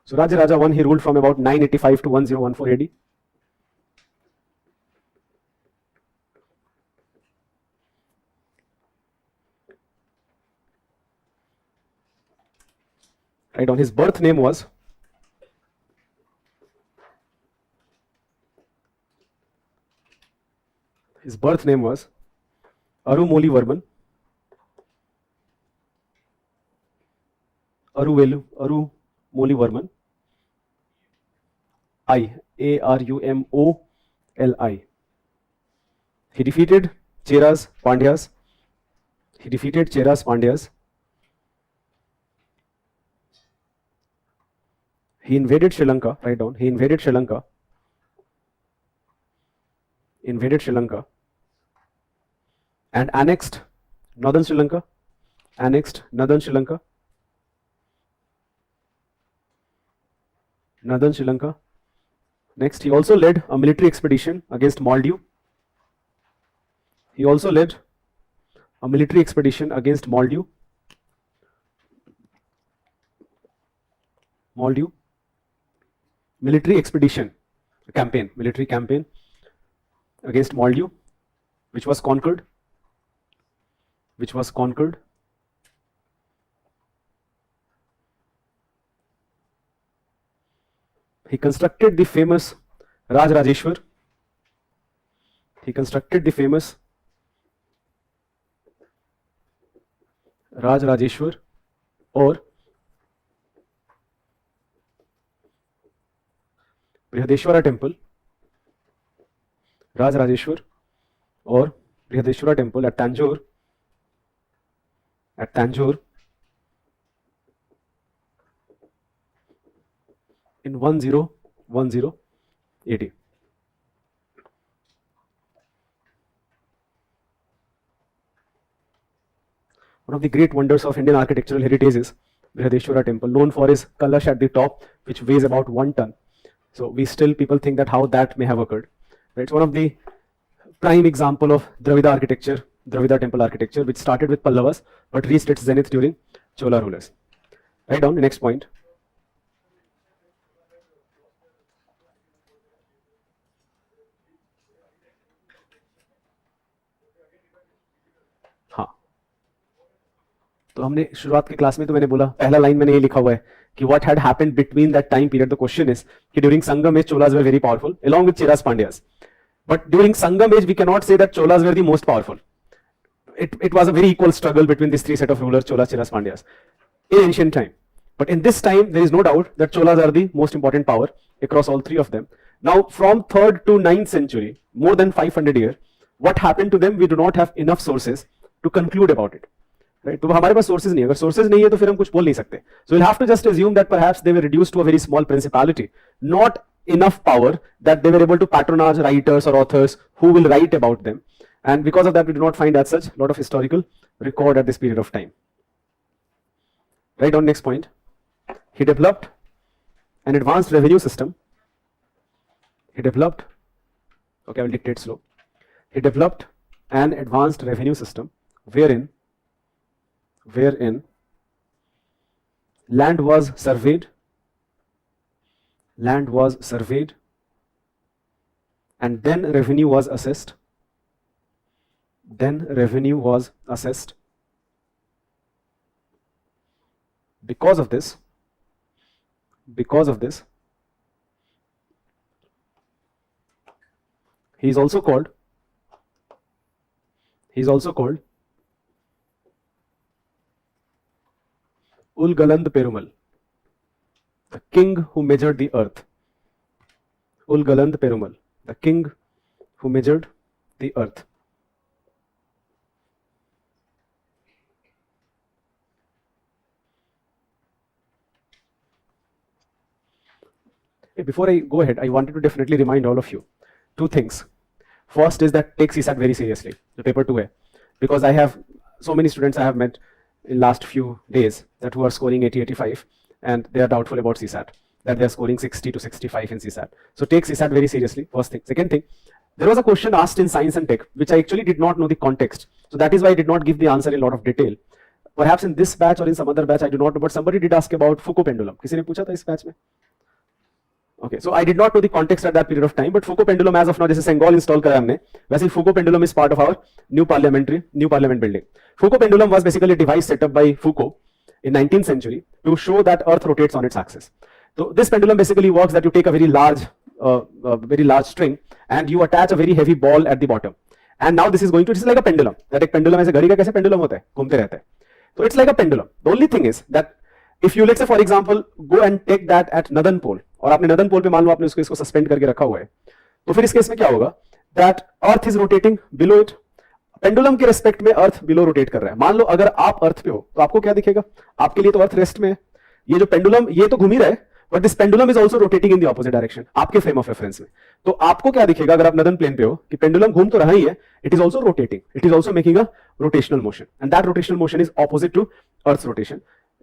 So Rajaraja I, he ruled from about 985 to 1014 AD. Write down, his birth name was Arumoli Varman. Arumoli Varman. Arumoli. He defeated Cheras Pandyas. He invaded Sri Lanka. Write down. He invaded Sri Lanka. And annexed northern Sri Lanka. northern Sri Lanka. Next, he also led a military expedition against Maldives. He also led a military expedition against Maldives. Maldives. Military expedition, campaign, military campaign against Maldives, which was conquered. He constructed the famous Rajrajeshwar. He constructed the famous Rajrajeshwar or Brihadeshwara temple, Rajrajeshwar or Brihadeshwara temple at Tanjore, in 1010 AD. One of the great wonders of Indian architectural heritage is Brihadeshwara temple, known for his kalash at the top, which weighs about 1 ton. So people think that how that may have occurred. It's one of the prime example of Dravida architecture, Dravida temple architecture, which started with Pallavas but reached its zenith during Chola rulers. Write down the next point. हाँ, तो हमने शुरुआत की class में तो मैंने बोला, पहला लाइन मैंने ये लिखा हुआ है कि what had happened between that time period. The question is कि during Sangam age Cholas were very powerful along with Cheras Pandyas. But during Sangam age we cannot say that Cholas were the most powerful. It was a very equal struggle between these three set of rulers, Cholas, Cheras, Pandyas, in ancient time. But in this time there is no doubt that Cholas are the most important power across all three of them. Now from 3rd to 9th century, more than 500 years, what happened to them we do not have enough sources to conclude about it. Right? तो हमारे पास sources नहीं है, अगर sources नहीं है तो फिर हम कुछ बोल नहीं सकते. So we'll have to just assume that perhaps they were reduced to a very small principality, not enough power that they were able to patronage writers or authors who will write about them. And because of that, we do not find as such a lot of historical record at this period of time. Right on next point. He developed an advanced revenue system. Okay, I will dictate slow. He developed an advanced revenue system wherein land was surveyed and then revenue was assessed. Because of this, he is also called Ulgaland Perumal, the king who measured the earth. Ulgaland Perumal, the king who measured the earth. Before I go ahead, I wanted to definitely remind all of you two things. First is that take CSAT very seriously, the paper 2A, because I have so many students I have met in last few days that who are scoring 80, 85 and they are doubtful about CSAT, that they are scoring 60 to 65 in CSAT. So take CSAT very seriously, first thing. Second thing, there was a question asked in science and tech which I actually did not know the context. So that is why I did not give the answer in a lot of detail. Perhaps in this batch or in some other batch, I do not know, but somebody did ask about Foucault pendulum. किसी ने पूछा था इस batch में? Okay, so I did not know the context at that period of time, but Foucault pendulum as of now, जैसे Sengol install करा हमने, वैसे Foucault pendulum is part of our new parliament building. Foucault pendulum was basically a device set up by Foucault in 19th century to show that Earth rotates on its axis. So this pendulum basically works that you take a very large string and you attach a very heavy ball at the bottom. And now this is like a pendulum. That एक pendulum ऐसे घड़ी का कैसे pendulum होता है, घूमते रहता है. So it's like a pendulum. The only thing is that if you, let's say for example, go and take that at northern pole, और आपने northern pole पे मान लो आपने इसको सस्पेंड करके रखा हुआ है, तो फिर इस केस में क्या होगा, that earth is rotating below it. Pendulum के रेस्पेक्ट में अर्थ बिलो रोटेट कर रहा है. मान लो अगर आप अर्थ पे हो तो आपको क्या दिखेगा, आपके लिए तो अर्थ रेस्ट में है, ये जो पेंडुलम ये तो घूम ही रहा है, but this pendulum is also rotating in the opposite direction आपके फ्रेम ऑफ रेफरेंस में. तो आपको क्या दिखेगा अगर आप नदन प्लेन पे हो कि पेंडुलम घूम तो रहा ही है, it is also rotating, it is also making a rotational motion, and that rotational motion is opposite to earth's rotation.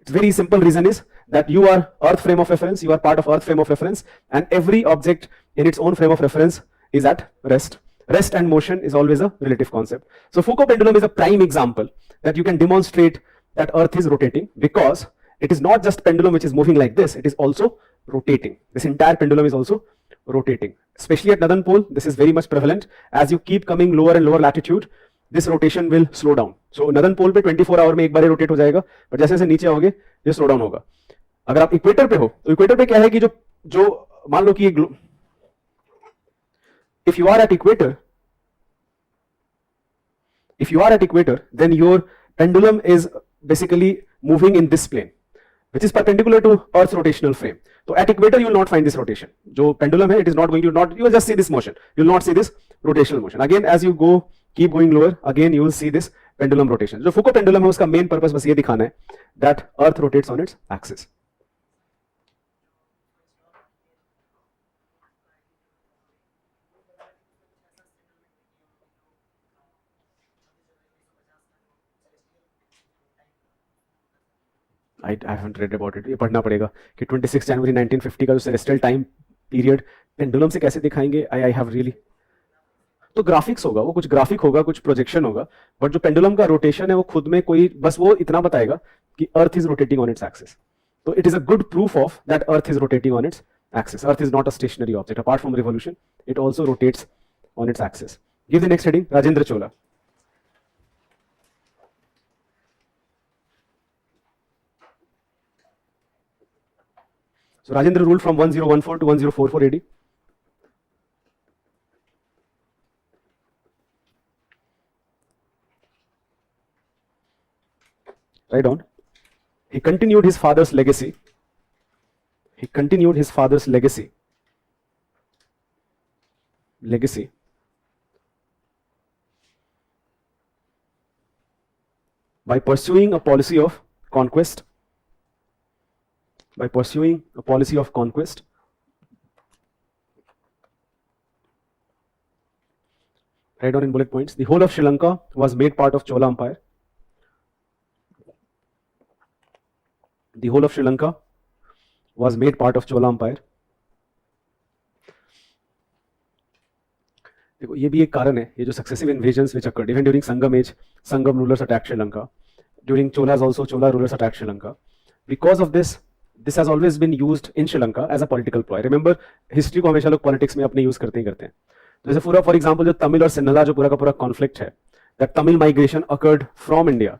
very simple reason is that you are earth frame of reference, you are part of earth frame of reference, and every object in its own frame of reference is at rest. Rest and motion is always a relative concept. So Foucault pendulum is a prime example that you can demonstrate that earth is rotating, because it is not just pendulum which is moving like this, it is also rotating. This entire pendulum is also rotating. Especially at northern pole, this is very much prevalent. As you keep coming lower and lower latitude, this rotation will slow down. So northern pole पे 24 our में एक बार ही rotate हो जाएगा, but जैसे जैसे नीचे आओगे ये स्लो डाउन होगा. अगर आप इक्वेटर पे हो तो इक्वेटर पे क्या है कि जो मान लो कि if you are at equator, then your pendulum is basically moving in this plane, which is perpendicular to Earth's rotational frame. So at equator you will not find this rotation. जो pendulum है, it is not going to you will just see this motion. You will not see this rotational motion. Again, as you keep going lower, again you will see this pendulum rotation. जो Foucault pendulum है, उसका main purpose बस ये दिखाना है that Earth rotates on its axis. I haven't read about it. ये पढ़ना पड़ेगा कि 26 जनवरी 1950 का जो सेलेस्टियल टाइम पीरियड पेंडुलम से कैसे दिखाएंगे. I have really तो ग्राफिक्स होगा, वो कुछ ग्राफिक होगा, कुछ प्रोजेक्शन होगा, बट जो पेंडुलम का रोटेशन है वो खुद में कोई बस वो इतना बताएगा कि earth is rotating on its axis. तो it is a good proof of that earth is rotating on its axis. Earth is not a stationary object. Apart from revolution, it also rotates on its axis. Give the next heading, Rajendra Chola. So Rajendra ruled from 1014 to 1044 AD. Right on. He continued his father's legacy. By pursuing a policy of conquest. Write down in bullet points. The whole of Sri Lanka was made part of Chola Empire. देखो ये भी एक कारण है, ये जो successive invasions which occurred even during Sangam age, Sangam rulers attacked Sri Lanka. During Cholas also, Chola rulers attacked Sri Lanka. Because of this has always been used in Sri Lanka as a political ploy. Remember, history को हमेशा लोग politics में अपने use करते हैं. जैसे पूरा for example जो तमिल और सिन्हला जो पूरा का पूरा conflict है, that Tamil migration occurred from India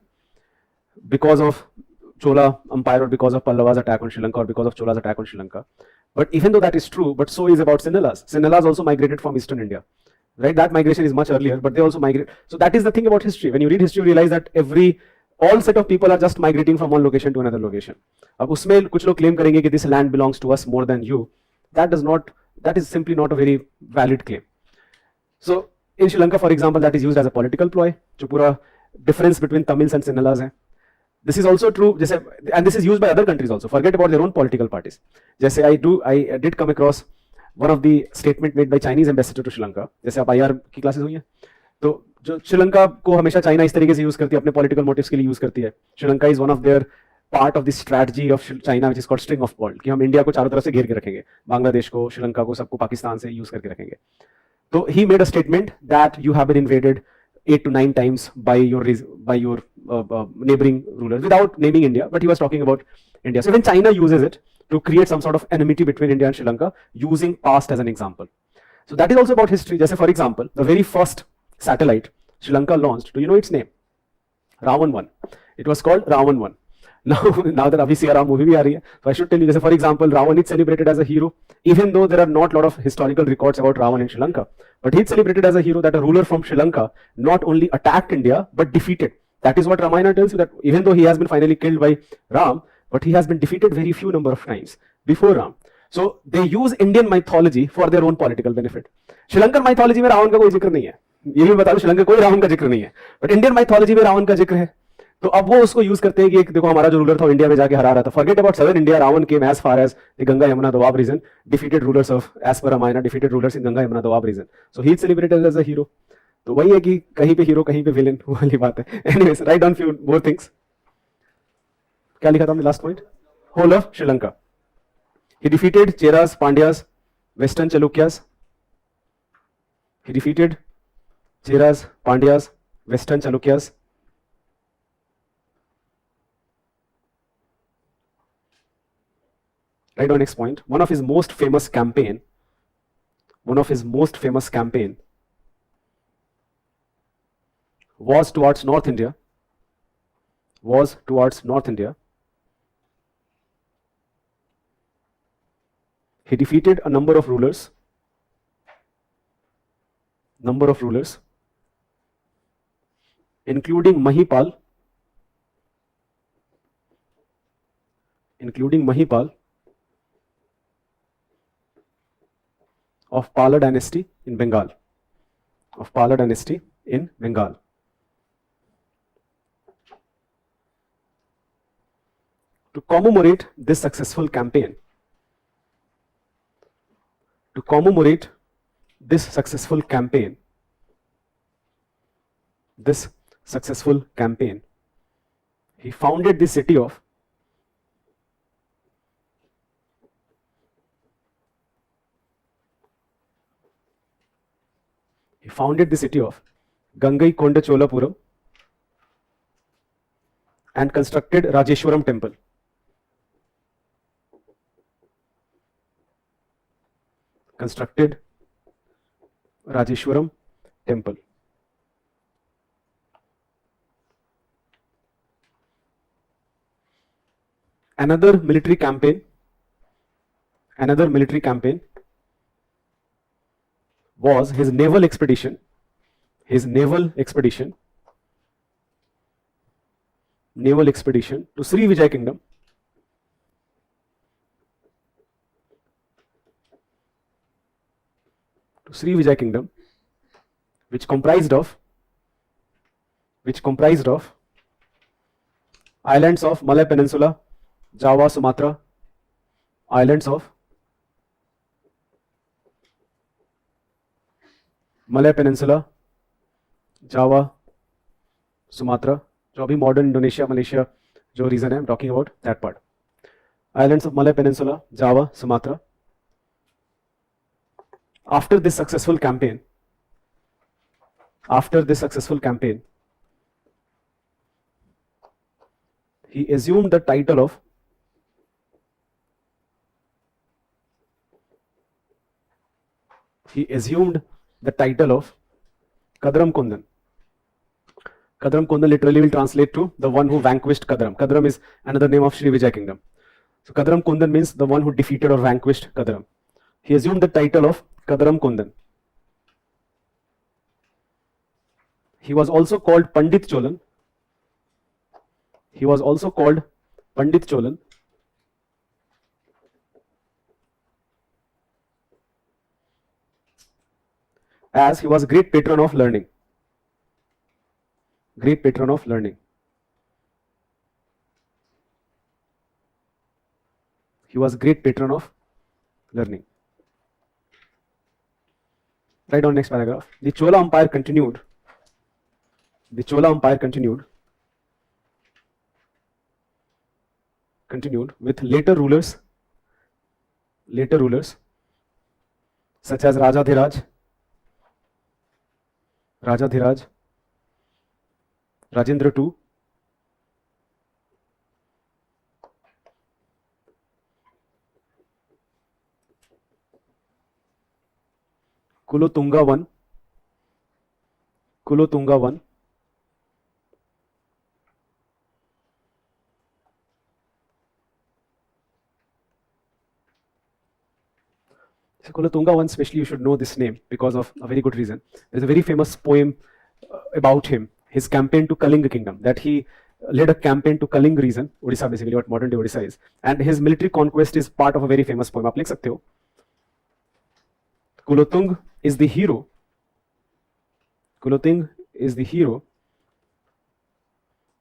because of Chola Empire or because of Pallavas attack on Sri Lanka or because of Chola's attack on Sri Lanka. But even though that is true, but so is about Sinhalas. Sinhalas also migrated from Eastern India. Right? That migration is much earlier, but they also migrate. So that is the thing about history. When you read history, you realize that all set of people are just migrating from one location to another location. अब उसमें कुछ लोग claim करेंगे कि this land belongs to us more than you. That is simply not a very valid claim. So in Sri Lanka, for example, that is used as a political ploy. जो पूरा difference between Tamils and Sinhalas है. This is also true, and this is used by other countries also. Forget about their own political parties. जैसे I did come across one of the statement made by Chinese ambassador to Sri Lanka. जैसे आप IR की classes हुई हैं, तो जो श्रीलंका को हमेशा चाइना इस तरीके से यूज करती है, अपने पॉलिटिकल मोटिव्स के लिए यूज करती है. Sri Lanka is one of their part of the strategy of China which is called string of world, कि हम इंडिया को चारों तरफ से घेर के रखेंगे, बांग्लादेश को, श्रीलंका को, सबको पाकिस्तान से यूज करके रखेंगे. तो he made a statement that you have been invaded 8 to 9 times by your neighboring rulers without naming India, but he was talking about India. So when China uses it to create some sort of enmity between India and Sri Lanka, using past as an example. So that is also about history. Just for example, the very first satellite Sri Lanka launched, do you know its name? Ravan 1. It was called Ravan 1. Now that abhi Ram movie bhi aa rahi hai, so I should tell you, just for example, Ravan is celebrated as a hero, even though there are not a lot of historical records about Ravan in Sri Lanka. But he is celebrated as a hero, that a ruler from Sri Lanka not only attacked India, but defeated. That is what Ramayana tells you, that even though he has been finally killed by Ram, but he has been defeated very few number of times before Ram. So they use Indian mythology for their own political benefit. Sri Lankan mythology में रावण का कोई जिक्र नहीं है, ये भी बता दो, श्रीलंका कोई रावण का जिक्र नहीं है, बट इंडियन माइथोलॉजी में रावण का जिक्र है. तो अब वो उसको यूज करते हैं कि देखो हमारा जो रूलर था इंडिया में जाके हरा रहा था. Forget about southern India, Ravana came as far as the Ganga Yamuna Doab region, defeated rulers of, as per Ramayana, defeated rulers in Ganga Yamuna Doab region. So he is celebrated as a hero. तो वही है कि कहीं पे हीरो कहीं पे विलेन वाली बात है. Anyways, right down few more things. क्या लिखा था हमने last point? Whole of Sri Lanka. He defeated Cheras, Pandyas, Western Chalukyas. He defeated Cheras, Pandyas, Western Chalukyas. Right on next point. One of his most famous campaign was towards North India. He defeated a number of rulers, including Mahipal, of Pala dynasty in Bengal. To commemorate this successful campaign, he founded the city of Gangai Konda Cholapuram and constructed Rajeshwaram temple. Another military campaign was his naval expedition to Sri Vijay Kingdom, which comprised of islands of Malay Peninsula, Java, Sumatra, जो अभी modern Indonesia, Malaysia जो reason है, I'm talking about that part. Islands of Malay Peninsula, Java, Sumatra. After this successful campaign, he assumed the title of Kadram Kundan. Kadram Kundan literally will translate to the one who vanquished Kadram. Kadram is another name of Sri Vijay Kingdom. So Kadram Kundan means the one who defeated or vanquished Kadram. He assumed the title of Kadram Kundan. He was also called Pandit Cholan. As he was great patron of learning. Right on next paragraph. The Chola Empire continued with later rulers such as Rajadhiraj, Rajendra II, Kulotunga I, So Kulotunga I, especially you should know this name because of a very good reason. There is a very famous poem about him, his campaign to Kalinga kingdom, that he led a campaign to Kalinga region, Odisha basically, what modern day Odisha is, and his military conquest is part of a very famous poem. आप लिख सकते हो. Kulotung is the hero.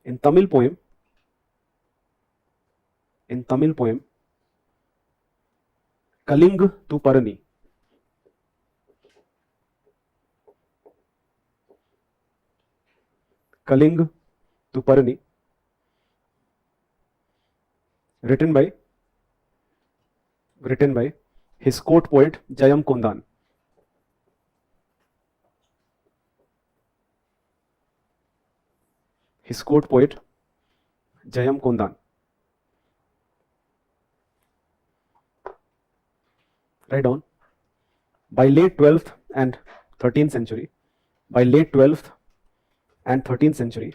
In Tamil poem. Kaling tu Parani. written by his court poet Jayam Kondan. His court poet Jayam Kondan. Write down. By late 12th and 13th century, by late 12th and 13th century,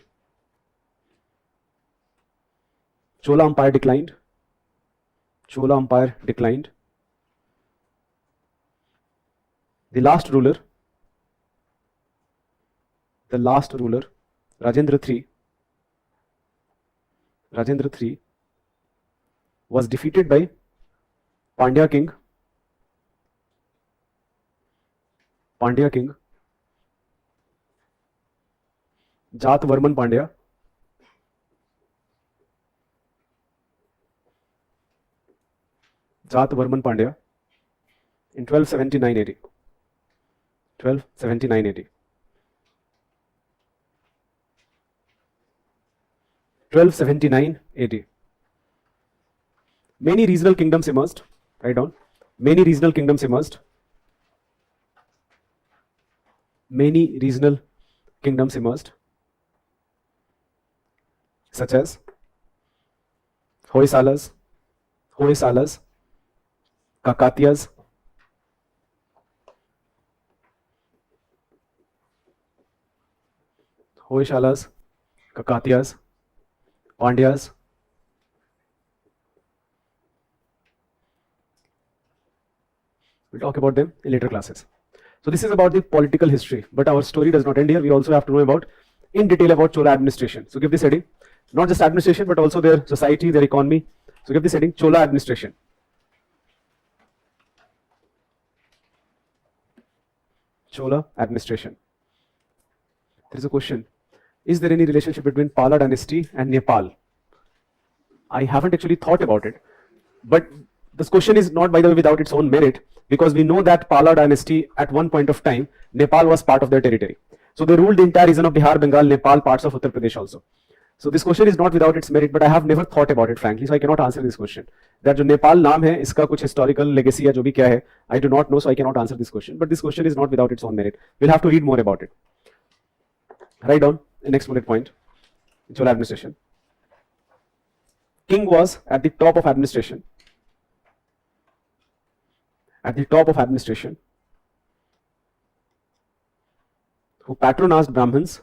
Chola Empire declined. Chola Empire declined. The last ruler, Rajendra III, was defeated by Pandya king, Jatvarman Pandya, in 1279 AD. 1279 AD. 1279 AD. Many regional kingdoms emerged. Write down. Many regional kingdoms emerged. Many regional kingdoms emerged, such as Hoysalas, Kakatiyas, Pandyas. We'll talk about them in later classes. So this is about the political history, but our story does not end here. We also have to know about in detail about Chola administration. So give this heading, not just administration, but also their society, their economy. So give this heading, Chola administration. Chola administration. There is a question. Is there any relationship between Pala dynasty and Nepal? I haven't actually thought about it, but this question is not, by the way, without its own merit, because we know that Pala dynasty at one point of time, Nepal was part of their territory. So they ruled the entire region of Bihar, Bengal, Nepal, parts of Uttar Pradesh also. So this question is not without its merit, but I have never thought about it, frankly, so I cannot answer this question. That जो नेपाल नाम है, इसका कुछ historical legacy या जो भी क्या है, I do not know, so I cannot answer this question. But this question is not without its own merit. We'll have to read more about it. Write down the next bullet point. Chola administration. King was at the top of administration. At the top of administration, who patronized Brahmins,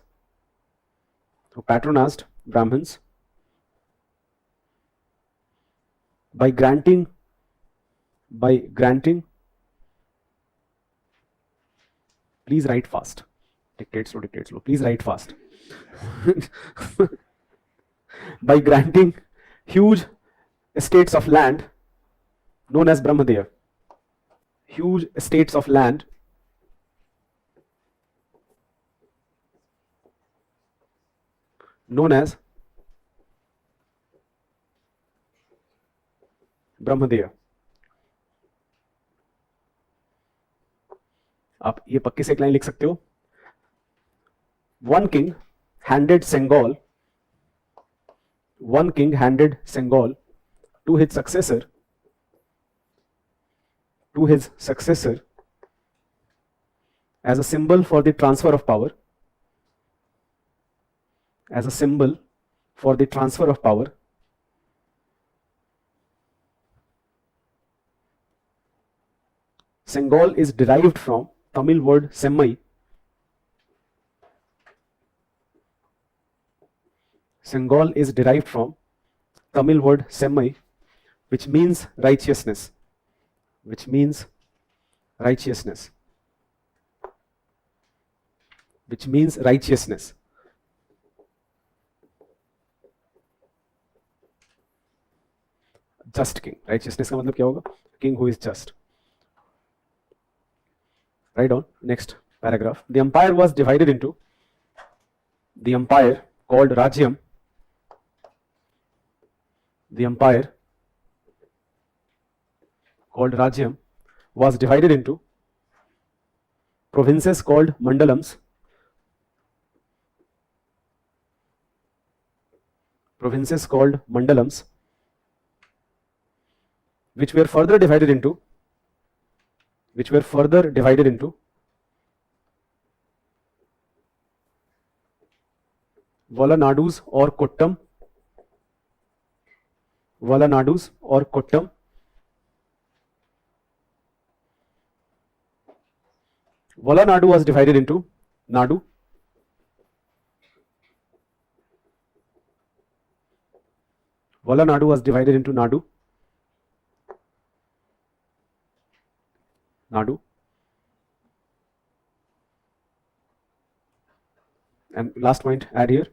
by granting, please write fast. Dictate slow, please write fast. By granting huge estates of land known as Brahmadeya. Huge estates of land known as ब्रह्मदेय. आप ये पक्के से एक line लिख सकते हो. One king handed Sengal to his successor, as a symbol for the transfer of power. Sengal is derived from Tamil word semmai. Which means righteousness. Just king. Righteousness का मतलब क्या होगा? King who is just. Write down next paragraph. The empire was divided into, the empire called Rajyam, was divided into provinces called mandalams, which were further divided into Valanadus or Kottam. Valanadus or Kottam. Valanadu was divided into Nadu. Valanadu was divided into Nadu. Nadu. And last point, add here.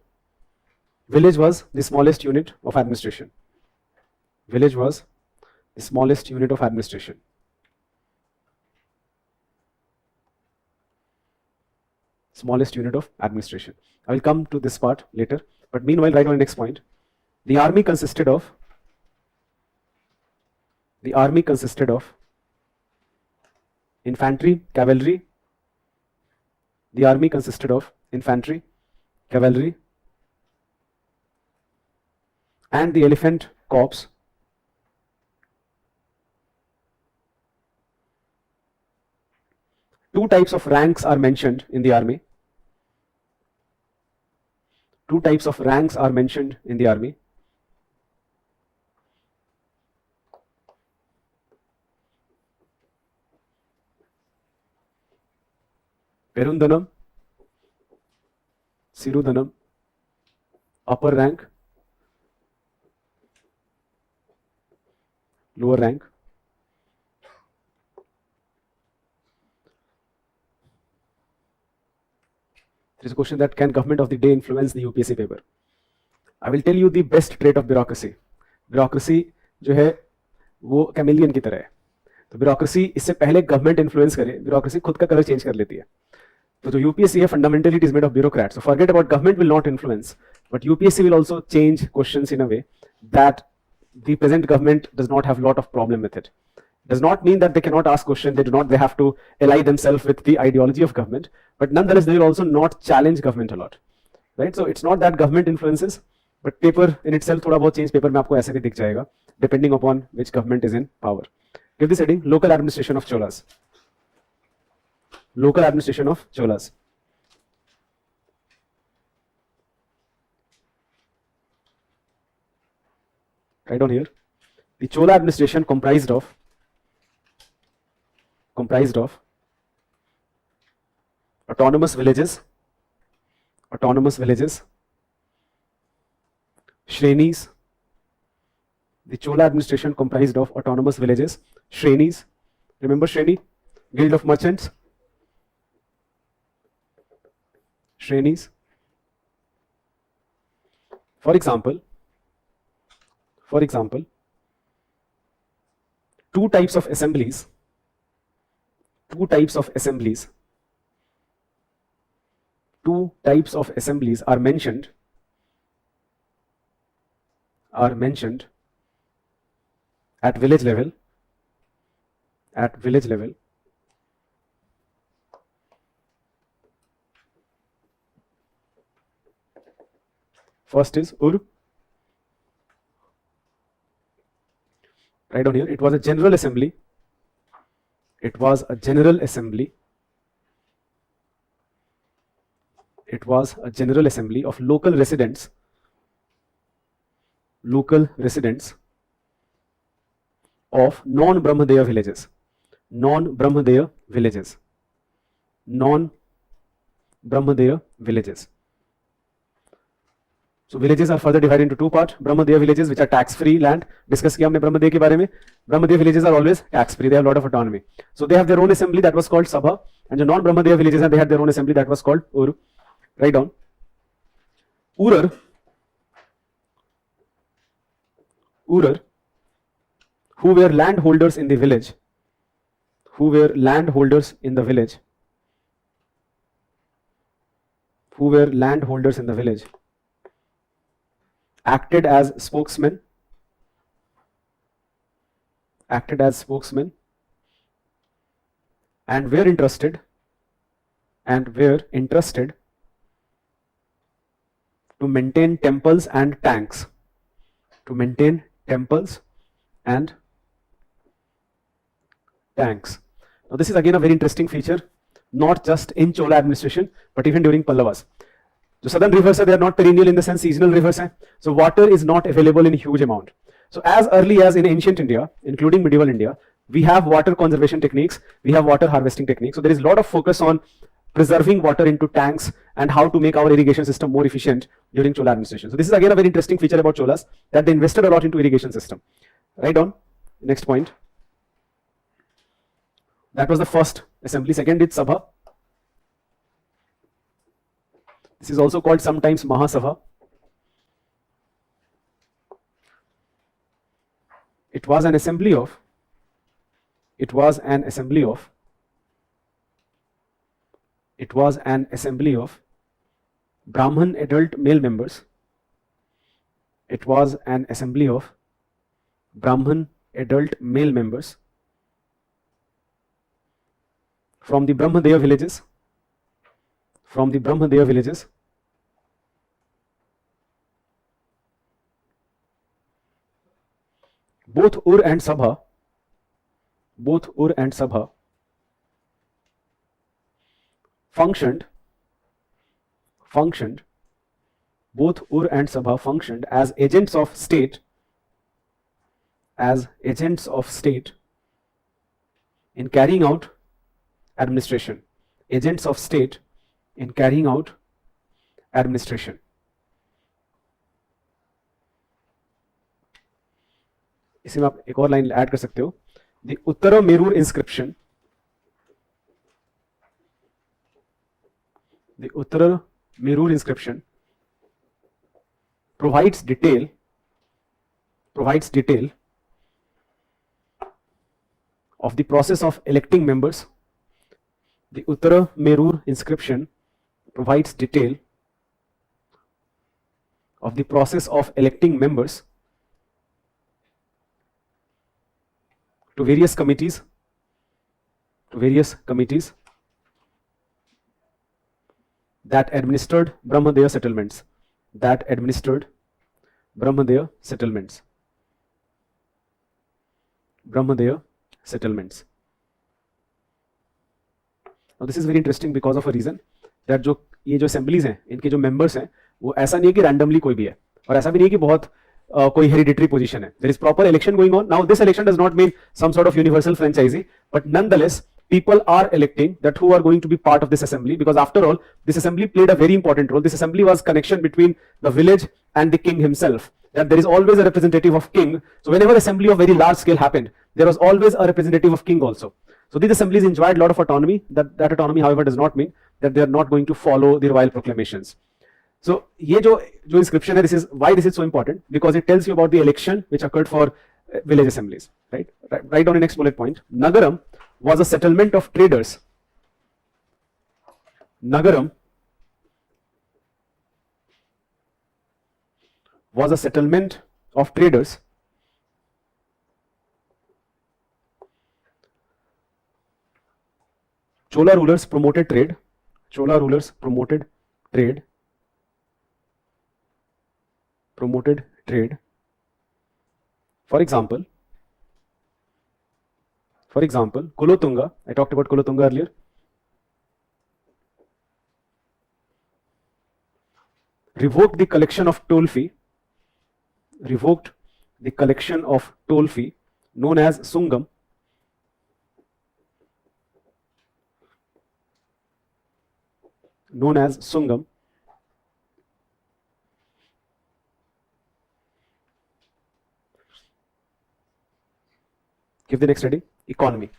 Village was the smallest unit of administration. Village was the smallest unit of administration. Smallest unit of administration. I will come to this part later. But meanwhile, write on the next point. The army consisted of infantry, cavalry. The army consisted of infantry, cavalry, and the elephant corps. Two types of ranks are mentioned in the army. Two types of ranks are mentioned in the army. Perundanam, Sirudanam, upper rank, lower rank. There is a question that can government of the day influence the UPSC paper? I will tell you the best trait of bureaucracy. Bureaucracy जो है वो chameleon की तरह है. तो bureaucracy इससे पहले government influence करे, bureaucracy खुद का कलर चेंज कर लेती है. तो जो UPSC है fundamentally it is made of bureaucrats. So forget about government will not influence, but UPSC will also change questions in a way that the present government does not have a lot of problem with it. Does not mean that they cannot ask questions. They have to ally themselves with the ideology of government, but nonetheless they will also not challenge government a lot, right? So it's not that government influences, but paper in itself थोड़ा बहुत change paper में आपको ऐसे भी दिख जाएगा, depending upon which government is in power. Give this heading: local administration of Cholas. Local administration of Cholas. Right on here. The Chola administration comprised of autonomous villages, Shrenis. The Chola administration comprised of autonomous villages, Shrenis. Remember Shreni? Guild of Merchants. Shrenis. For example, two types of assemblies are mentioned at village level. First is Ur. Right down here, it was a general assembly. It was a general assembly of local residents of non-Brahmadeya villages. So villages are further divided into two parts. Brahmadeya villages, which are tax-free land. Discuss किया हमने Brahmadeya के बारे में. Brahmadeya villages are always tax-free. They have a lot of autonomy. So they have their own assembly that was called Sabha, and the non-Brahmadeya villages they had their own assembly that was called Ur. Write down. Urar, who were landholders in the village, acted as spokesmen and were entrusted to maintain temples and tanks. tanks. Now this is again a very interesting feature, not just in Chola administration, but even during Pallavas. The southern rivers they are not perennial in the sense seasonal rivers so water is not available in huge amount. So as early as in ancient India, including medieval India, we have water conservation techniques, we have water harvesting techniques. So there is a lot of focus on preserving water into tanks and how to make our irrigation system more efficient during Chola administration. So this is again a very interesting feature about Cholas, that they invested a lot into irrigation system. Right on. Next point. That was the first assembly. Second is Sabha. This is also called sometimes Mahasabha. It was an assembly of Brahman adult male members. It was an assembly of Brahman adult male members from the Brahmadeya villages. Both Ur and Sabha functioned as agents of state in carrying out administration. इसमें आप एक और line add कर सकते हो. The Uttara Merur inscription provides detail of the process of electing members. The Uttara Merur inscription provides detail of the process of electing members to various committees that administered Brahmadeya settlements. Now this is very interesting because of a reason that जो ये जो assemblies हैं इनके जो members हैं वो ऐसा नहीं है कि randomly कोई भी है और ऐसा भी नहीं है कि बहुत कोई hereditary position है. There is proper election going on. Now this election does not mean some sort of universal franchisee, but nonetheless people are electing that who are going to be part of this assembly, because after all this assembly played a very important role. This assembly was connection between the village and the king himself, that there is always a representative of king. So whenever assembly of very large scale happened, there was always a representative of king also. So these assemblies enjoyed a lot of autonomy. That autonomy however does not mean that they are not going to follow the royal proclamations. So ये जो inscription है, this is why this is so important, because it tells you about the election which occurred for village assemblies. Right. Write down the next bullet point. Nagaram was a settlement of traders. Nagaram was a settlement of traders Chola rulers promoted trade. For example, Kulotunga, I talked about Kulotunga earlier. Revoked the collection of toll fee known as Sungam. Give the next heading, economy.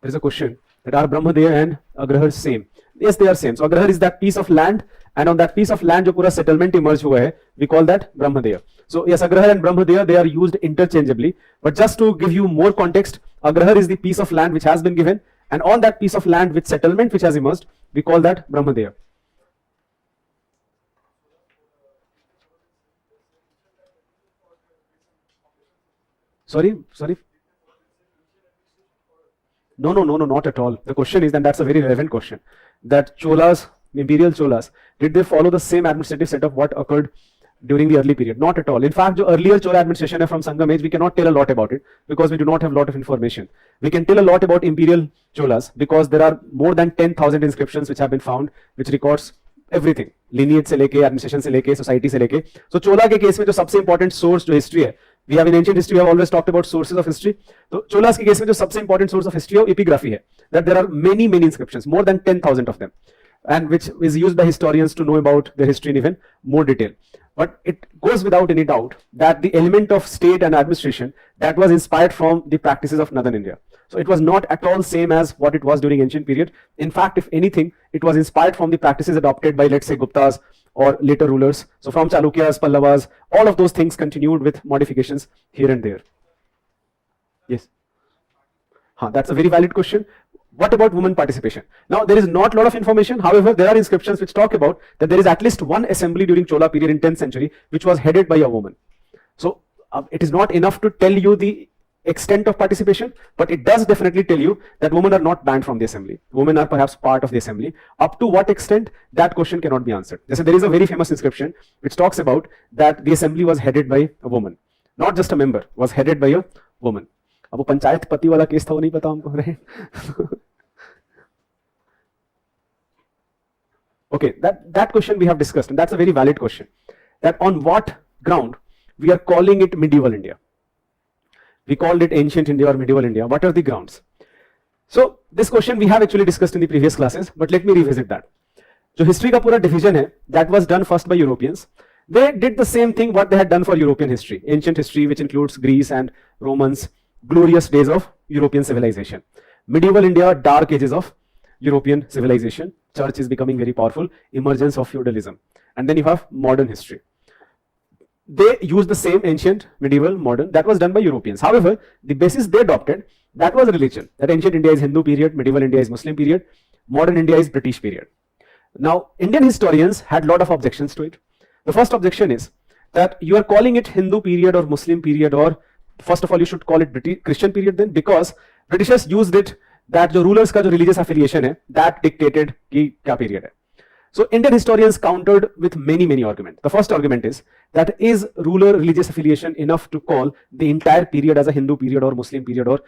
There is a question that are Brahmadeya and Agrahar same? Yes, they are same. So Agrahar is that piece of land, and on that piece of land जो पूरा settlement emerge हुआ है, we call that Brahmadeya. So yes, Agrahar and Brahmadeya, they are used interchangeably, but just to give you more context, Agrahar is the piece of land which has been given, and on that piece of land with settlement which has emerged, we call that Brahmadeya. Sorry. No, not at all. The question is, and that's a very relevant question, that Cholas, imperial Cholas, did they follow the same administrative setup what occurred during the early period. Not at all. In fact, the earlier Chola administration है from Sangam age, we cannot tell a lot about it because we do not have a lot of information. We can tell a lot about imperial Cholas because there are more than 10,000 inscriptions which have been found, which records everything, lineage से लेके, administration से लेके, society से लेके. So Chola के case में जो सबसे important source जो history है, we have in ancient history, we have always talked about sources of history. तो Cholas के case में जो सबसे important source of history है, epigraphy है. That there are many inscriptions, more than 10,000 of them, and which is used by historians to know about their history in even more detail. But it goes without any doubt that the element of state and administration that was inspired from the practices of northern India. So it was not at all same as what it was during ancient period. In fact, if anything, it was inspired from the practices adopted by, let's say, Guptas or later rulers. So from Chalukyas, Pallavas, all of those things continued with modifications here and there. Yes. That's a very valid question. What about women participation? Now, there is not a lot of information. However, there are inscriptions which talk about that there is at least one assembly during Chola period in 10th century, which was headed by a woman. So, it is not enough to tell you the extent of participation, but it does definitely tell you that women are not banned from the assembly. Women are perhaps part of the assembly. Up to what extent, that question cannot be answered. There is a very famous inscription which talks about that the assembly was headed by a woman. Not just a member, was headed by a woman. अब वो पंचायत पति वाला case था, वो नहीं पता हमको, right? Okay, that question we have discussed, and that's a very valid question. That on what ground we are calling it medieval India? We called it ancient India or medieval India. What are the grounds? So this question we have actually discussed in the previous classes, but let me revisit that. So history का पूरा division है, that was done first by Europeans. They did the same thing what they had done for European history, ancient history, which includes Greece and Romans, glorious days of European civilization. Medieval India, dark ages of European civilization. Church is becoming very powerful, emergence of feudalism. And then you have modern history. They use the same ancient, medieval, modern, that was done by Europeans. However, the basis they adopted, that was religion. That ancient India is Hindu period, medieval India is Muslim period, modern India is British period. Now, Indian historians had a lot of objections to it. The first objection is that you are calling it Hindu period or Muslim period, or first of all, you should call it British Christian period then, because Britishers used it that the rulers का जो religious affiliation है, that dictated कि क्या period है. So Indian historians countered with many arguments. The first argument is that is ruler religious affiliation enough to call the entire period as a Hindu period or Muslim period, or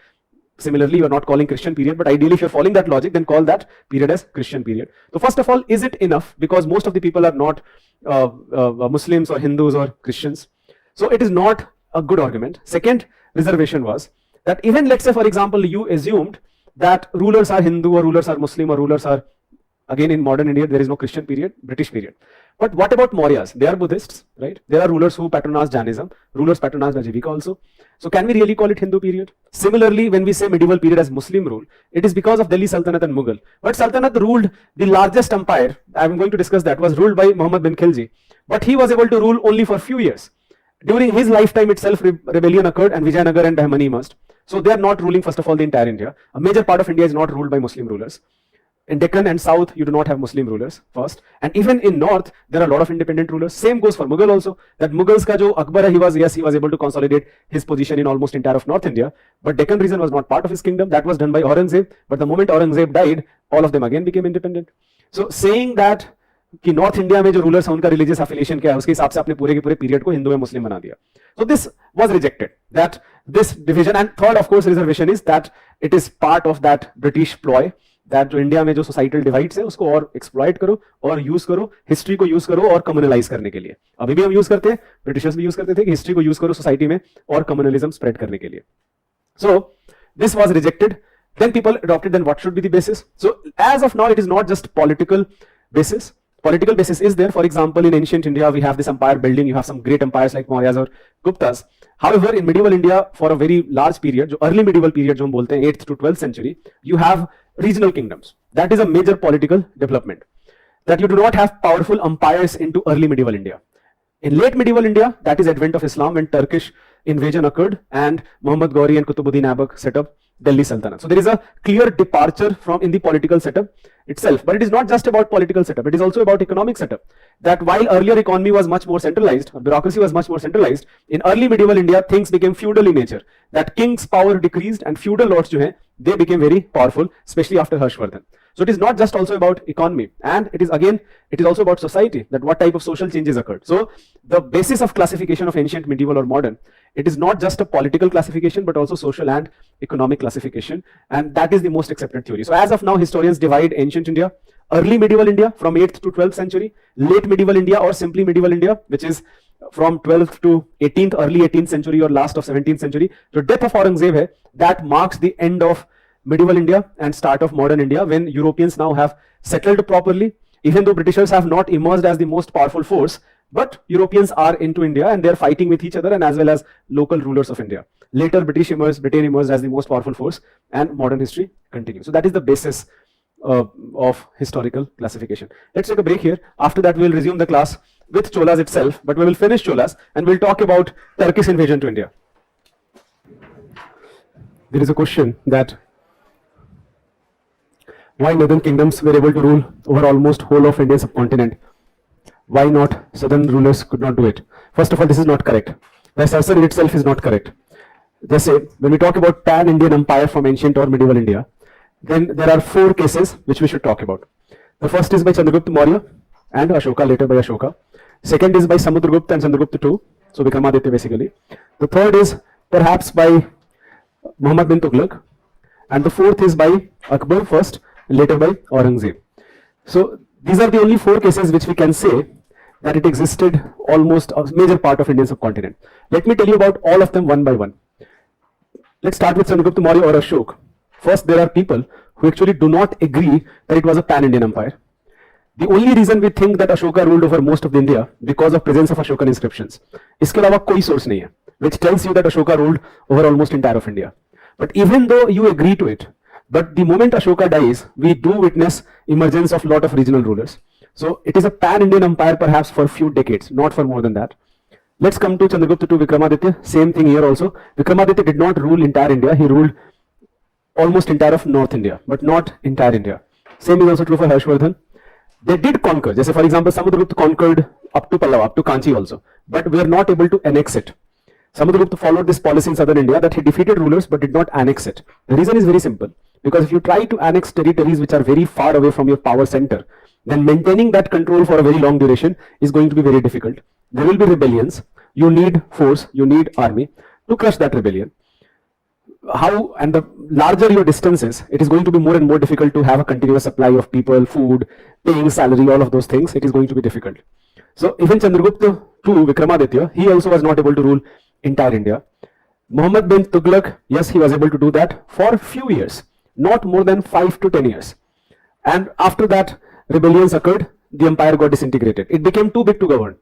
similarly you are not calling Christian period, but ideally if you're following that logic, then call that period as Christian period. So first of all, is it enough? Because most of the people are not Muslims or Hindus or Christians. So it is not a good argument. Second reservation was that even, let's say for example, you assumed that rulers are Hindu or rulers are Muslim or rulers are, again in modern India there is no Christian period, British period. But what about Mauryas? They are Buddhists, right? There are rulers who patronize Jainism, rulers patronize Ajivika also. So can we really call it Hindu period? Similarly, when we say medieval period as Muslim rule, it is because of Delhi Sultanate and Mughal. But Sultanate ruled the largest empire, I am going to discuss that, was ruled by Muhammad bin Khilji. But he was able to rule only for a few years. During his lifetime itself, rebellion occurred and Vijayanagar and Bahmani emerged. So they are not ruling, first of all, the entire India. A major part of India is not ruled by Muslim rulers. In Deccan and South, you do not have Muslim rulers first. And even in North, there are a lot of independent rulers. Same goes for Mughal also. That Mughals ka jo Akbar, he was able to consolidate his position in almost entire of North India. But Deccan region was not part of his kingdom. That was done by Aurangzeb. But the moment Aurangzeb died, all of them again became independent. So saying that कि north India में जो rulers हैं उनका religious affiliation क्या है, उसके हिसाब से आपने पूरे के पूरे पीरियड को हिंदू में मुस्लिम बना दिया. So this was rejected, that this division. And third, of course, reservation is that it is part of that British ploy, that जो इंडिया में जो सोसाइटल डिवाइड्स है उसको और एक्सप्लॉइट करो और यूज करो, हिस्ट्री को यूज करो और कम्युनलाइज करने के लिए. अभी भी हम यूज करते हैं, ब्रिटिशर्स भी यूज करते थे कि हिस्ट्री को यूज करो सोसाइटी में और कम्युनलिज्म स्प्रेड करने के लिए. So this was rejected. Then people adopted, then what should be the basis? So as of now, it is not just political basis. Political basis is there. For example, in ancient India, we have this empire building. You have some great empires like Mauryas or Guptas. However, in medieval India, for a very large period, जो early medieval period जो हम बोलते हैं 8th to 12th century, you have regional kingdoms. That is a major political development. That you do not have powerful empires into early medieval India. In late medieval India, that is advent of Islam, when Turkish invasion occurred and Muhammad Ghori and Qutbuddin Aibak set up Delhi Sultanate. So there is a clear departure from in the political setup itself. But it is not just about political setup, it is also about economic setup. That while earlier economy was much more centralized, or bureaucracy was much more centralized, in early medieval India things became feudal in nature. That king's power decreased and feudal lords जो हैं, they became very powerful, especially after Harshvardhan. So it is not just also about economy, and it is also about society, that what type of social changes occurred. So the basis of classification of ancient, medieval or modern, it is not just a political classification but also social and economic classification, and that is the most accepted theory. So as of now, historians divide ancient India, early medieval India from 8th to 12th century, late medieval India or simply medieval India, which is from 12th to 18th, early 18th century or last of 17th century. So death of Aurangzeb hai, that marks the end of medieval India and start of modern India, when Europeans now have settled properly, even though Britishers have not emerged as the most powerful force, but Europeans are into India and they're fighting with each other and as well as local rulers of India. Later Britain emerged as the most powerful force, and modern history continues. So that is the basis of historical classification. Let's take a break here. After that, we will resume the class with Cholas itself, but we will finish Cholas and we'll talk about Turkish invasion to India. There is a question that why northern kingdoms were able to rule over almost whole of Indian subcontinent. Why not southern rulers could not do it? First of all, this is not correct. The assertion in itself is not correct. Just say, when we talk about pan-Indian empire from ancient or medieval India, then there are 4 cases which we should talk about. The first is by Chandragupta Maurya and Ashoka, later by Ashoka. Second is by Samudragupta and Chandragupta II, so Vikramaditya basically. The third is perhaps by Muhammad bin Tughlaq, and the fourth is by Akbar first, later by Aurangzeb. So these are the only 4 cases which we can say that it existed almost a major part of Indian subcontinent. Let me tell you about all of them one by one. Let's start with Chandragupta Maurya or Ashok. First, there are people who actually do not agree that it was a pan-Indian empire. The only reason we think that Ashoka ruled over most of the India because of presence of Ashokan inscriptions. इसके अलावा कोई source नहीं है, which tells you that Ashoka ruled over almost entire of India. But even though you agree to it, but the moment Ashoka dies, we do witness emergence of lot of regional rulers. So it is a pan-Indian empire perhaps for a few decades, not for more than that. Let's come to Chandragupta II Vikramaditya. Same thing here also. Vikramaditya did not rule entire India. He ruled almost entire of North India, but not entire India. Same is also true for Harshvardhan. They did conquer. Just for example, Samudragupta conquered up to Pallava, up to Kanchi also, but we are not able to annex it. Samudragupta followed this policy in southern India that he defeated rulers but did not annex it. The reason is very simple, because if you try to annex territories which are very far away from your power center, then maintaining that control for a very long duration is going to be very difficult. There will be rebellions. You need force, you need army to crush that rebellion. How, and the larger your distance is, it is going to be more and more difficult to have a continuous supply of people, food, paying salary, all of those things. It is going to be difficult. So even Chandragupta II Vikramaditya, he also was not able to rule entire India. Muhammad bin Tughlaq, yes, he was able to do that for a few years, not more than 5 to 10 years. And after that, rebellions occurred, the empire got disintegrated. It became too big to govern.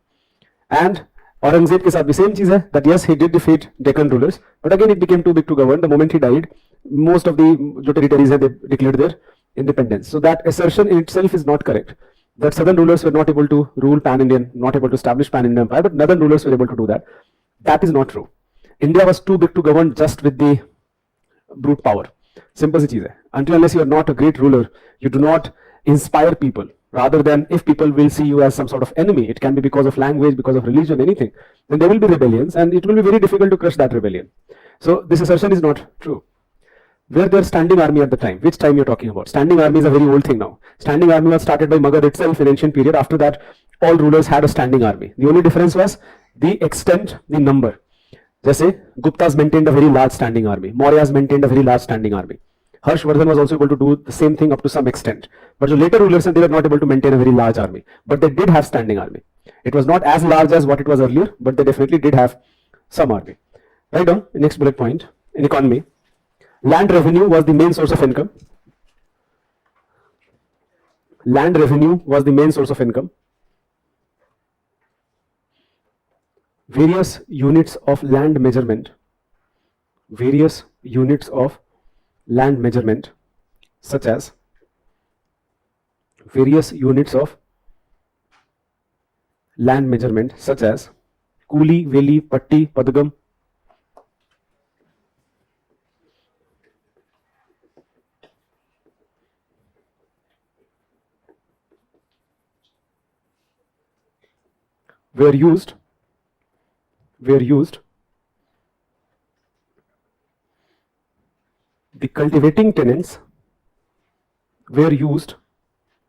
And Aurangzeb के साथ भी same चीज है, that yes, he did defeat Deccan rulers, but again it became too big to govern. The moment he died, most of the जो territories they declared their independence. So that assertion in itself is not correct. That southern rulers were not able to rule pan-Indian, not able to establish pan-Indian empire, but northern rulers were able to do that. That is not true. India was too big to govern just with the brute power. Simple सी चीज है. Until unless you are not a great ruler, you do not inspire people. Rather than if people will see you as some sort of enemy, it can be because of language, because of religion, anything, then there will be rebellions and it will be very difficult to crush that rebellion. So this assertion is not true. Were there standing army at the time? Which time you're talking about? Standing army is a very old thing now. Standing army was started by Magad itself in ancient period. After that, all rulers had a standing army. The only difference was the extent, the number. जैसे Guptas maintained a very large standing army. Mauryas maintained a very large standing army. Harshvardhan was also able to do the same thing up to some extent. But the later rulers, they were not able to maintain a very large army. But they did have standing army. It was not as large as what it was earlier, but they definitely did have some army. Write down, next bullet point, in economy. Land revenue was the main source of income. Land revenue was the main source of income. Various units of land measurement. Various units of land measurement, such as various units of land measurement, such as Kuli, Veli, Patti, Padgam, were used the cultivating tenants were used.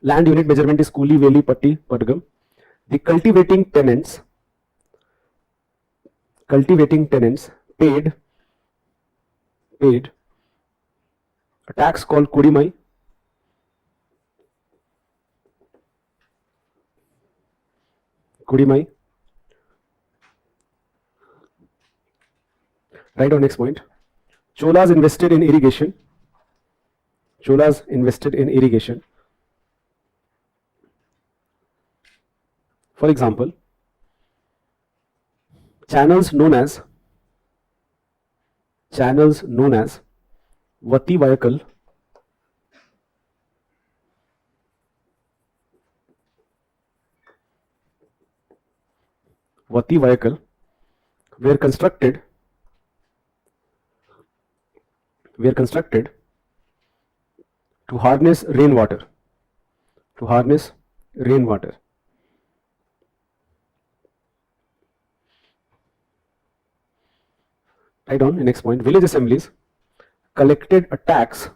Land unit measurement is Kuli, Veli, Patti, Padgam. The cultivating tenants paid a tax called Kudimai. Right on, next point. Cholas invested in irrigation. For example, channels known as Vati Vayakal were constructed to harness rainwater. Right on, next point. Village assemblies collected a tax.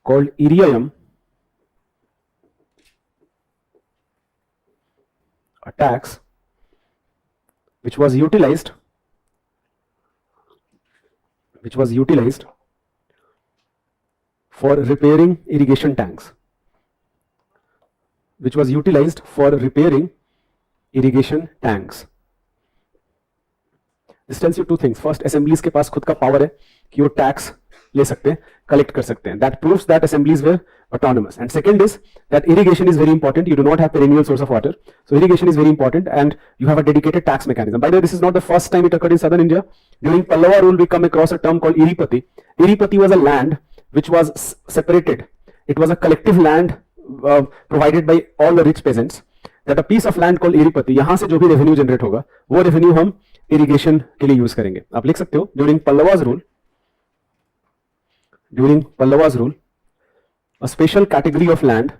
Called Iriayam, a tax which was utilized for repairing irrigation tanks. This tells you two things. First, assemblies के पास खुद का power है कि वो tax ले सकते हैं, collect कर सकते हैं. That proves that assemblies were autonomous. And second is that irrigation is very important. You do not have perennial source of water, so irrigation is very important, and you have a dedicated tax mechanism. By the way, this is not the first time it occurred in southern India. During Pallava rule, we come across a term called Iripati. Iripati was a land which was separated. It was a collective land provided by all the rich peasants. That a piece of land called Iripati, यहाँ से जो भी revenue generate होगा, वो revenue हम irrigation के लिए use करेंगे. आप लिख सकते हो, during Pallava's rule, a special category of land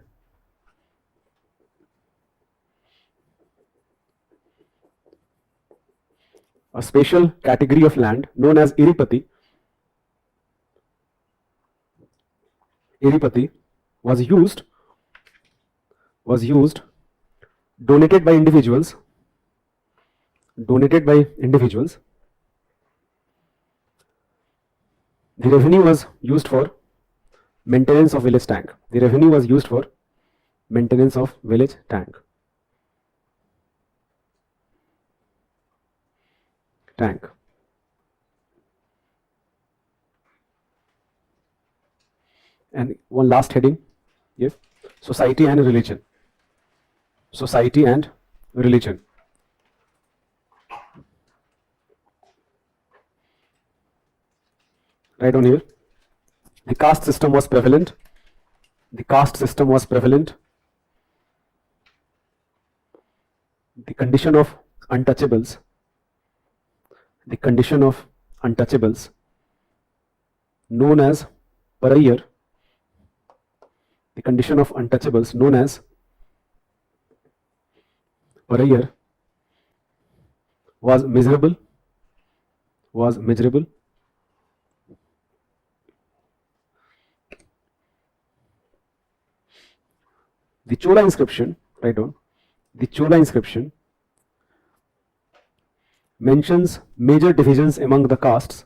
known as Iripati was used, donated by individuals. The revenue was used for maintenance of village tank. And one last heading, yes, society and religion. Right on here. The caste system was prevalent. The condition of untouchables. Known as Parayar. Was miserable. The Chola inscription, right on. The Chola inscription mentions major divisions among the castes.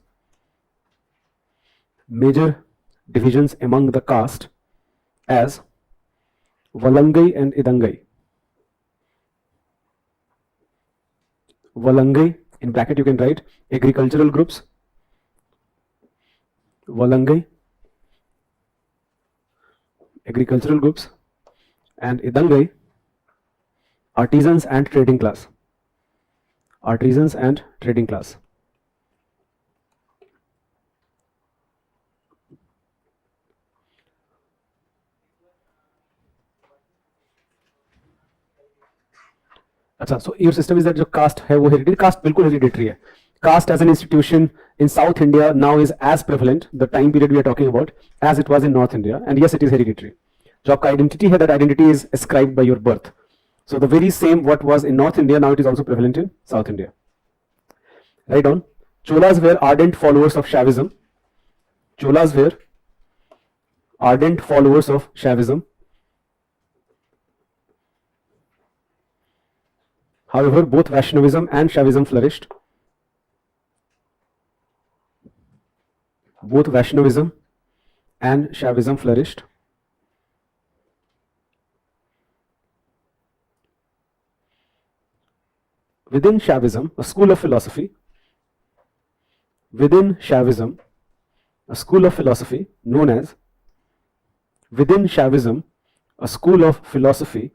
As Valangai and Idangai. Valangai, in bracket you can write agricultural groups. And Idangai, artisans and trading class. अच्छा, so your system is that जो caste है वो hereditary. Caste बिल्कुल hereditary है. Caste as an institution in South India now is as prevalent, the time period we are talking about, as it was in North India, and yes, it is hereditary. जो आपका identity है, that identity is ascribed by your birth. So the very same what was in North India, now it is also prevalent in South India. Right on. Cholas were ardent followers of Shaivism. Cholas were ardent followers of Shaivism. However, both Vaishnavism and Shaivism flourished. Both Vaishnavism and Shaivism flourished. Within Shaivism, a school of philosophy, within Shaivism, a school of philosophy known as, within Shaivism, a school of philosophy,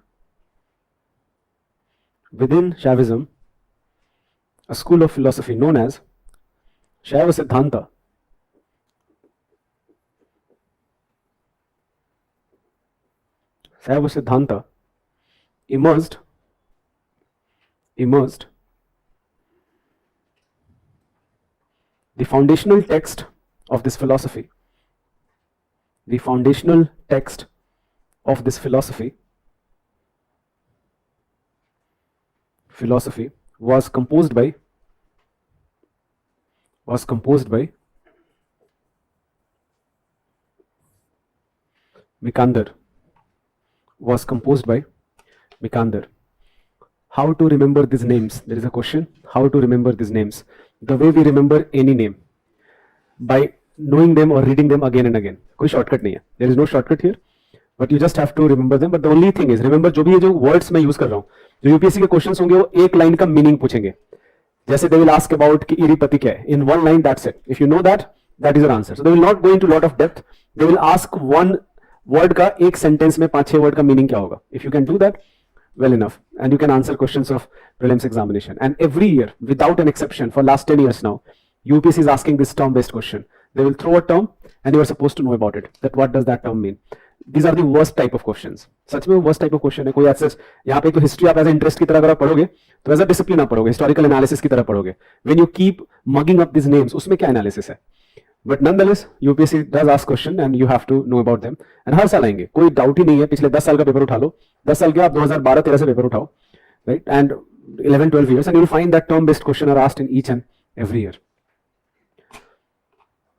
within Shaivism, a school of philosophy known as Shaiva Siddhanta, Shaiva Siddhanta emerged the foundational text of this philosophy. The foundational text of this philosophy was composed by Mikander. How to remember these names? There is a question. How to remember these names? The way we remember any name, by knowing them or reading them again and again. कोई shortcut नहीं है. There is no shortcut here, but you just have to remember them. But the only thing is, remember जो भी ये जो words मैं use कर रहा हूँ, जो UPSC के questions होंगे वो एक line का meaning पूछेंगे. जैसे they will ask about कि इरीपति क्या है. In one line, that's it. If you know that, that is your answer. So they will not go into lot of depth. They will ask one word का एक sentence में 5-6 word का meaning क्या होगा. If you can do that, well enough, and you can answer questions of prelims examination. And every year, without an exception, for last 10 years now, UPSC is asking this term-based question. They will throw a term, and you are supposed to know about it. That what does that term mean? These are the worst type of questions. सच में worst type of question है. कोई ऐसे यहाँ पे तो history आप as interest की तरह अगर आप पढ़ोगे, तो as a discipline आप पढ़ोगे, historical analysis की तरह पढ़ोगे. When you keep mugging up these names, उसमें क्या analysis है? But nonetheless, UPSC does ask question and you have to know about them. And हर साल आएंगे, कोई doubt ही नहीं है. पिछले 10 साल का पेपर उठा लो, 10 साल के आप 2012-13 से पेपर उठाओ, right? And 11-12 years, and you will find that term-based question are asked in each and every year.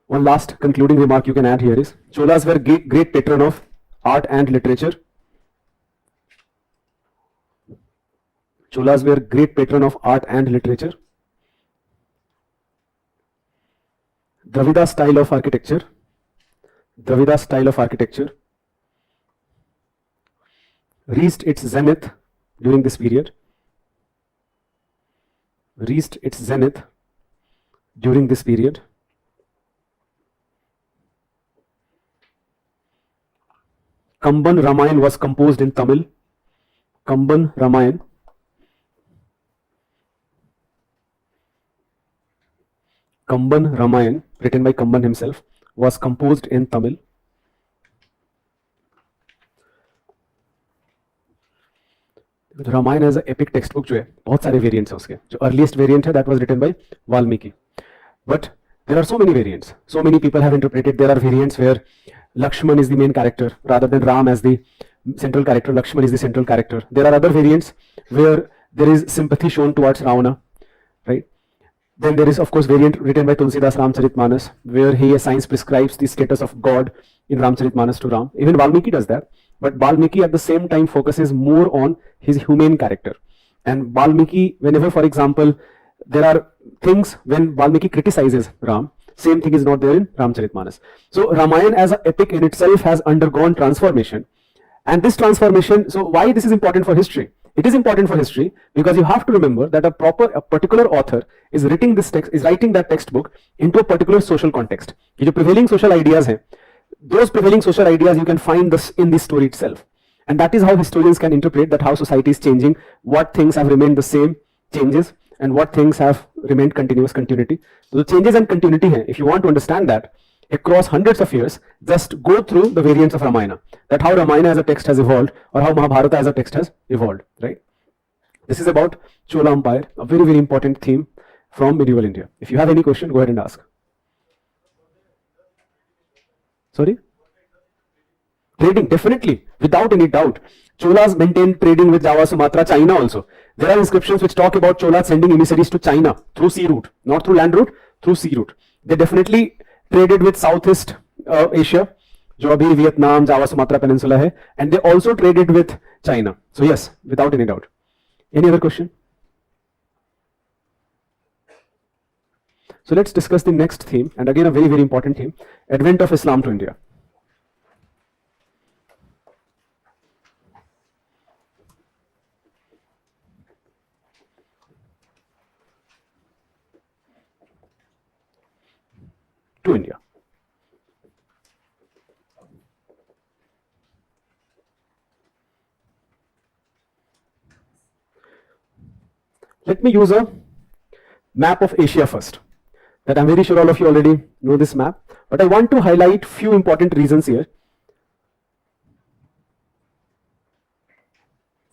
One last concluding remark you can add here is, Cholas were great patron of art and literature. Cholas were great patron of art and literature. Dravida style of architecture reached its zenith during this period. Kamban Ramayana was composed in Tamil. Kamban Ramayana written by Kamban himself was composed in Tamil. Ramayana as an epic textbook जो है बहुत सारे variants है उसके. जो earliest variant है that was written by Valmiki. But there are so many variants. So many people have interpreted. There are variants where Lakshman is the main character rather than Ram as the central character. Lakshman is the central character. There are other variants where there is sympathy shown towards Ravana, right? Then there is of course variant written by Tulsidas Ramcharitmanas where he assigns prescribes the status of God in Ramcharitmanas to Ram. Even Valmiki does that, but Valmiki at the same time focuses more on his humane character. And Valmiki, whenever for example there are things when Valmiki criticizes Ram, same thing is not there in Ramcharitmanas. So Ramayana as an epic in itself has undergone transformation. And this transformation, so why this is important for history? It is important for history because you have to remember that a particular author is writing that textbook into a particular social context. The prevailing social ideas हैं, those prevailing social ideas you can find this in the story itself. And that is how historians can interpret that how society is changing, what things have remained the same, changes, and what things have remained continuity. So the changes and continuity hai, if you want to understand that across hundreds of years, just go through the variants of Ramayana, that how Ramayana as a text has evolved or how Mahabharata as a text has evolved, right? This is about Chola Empire, a very, very important theme from medieval India. If you have any question, go ahead and ask. Sorry? Trading, definitely, without any doubt. Cholas maintained trading with Java, Sumatra, China also. There are inscriptions which talk about Cholas sending emissaries to China through sea route, not through land route, through sea route. They definitely traded with Southeast Asia, जो अभी Vietnam, जावा, Sumatra peninsula है, and they also traded with China. So yes, without any doubt. Any other question? So let's discuss the next theme, and again a very, very important theme, advent of Islam to India. To India. Let me use a map of Asia first. That I'm very sure all of you already know this map, but I want to highlight few important reasons here.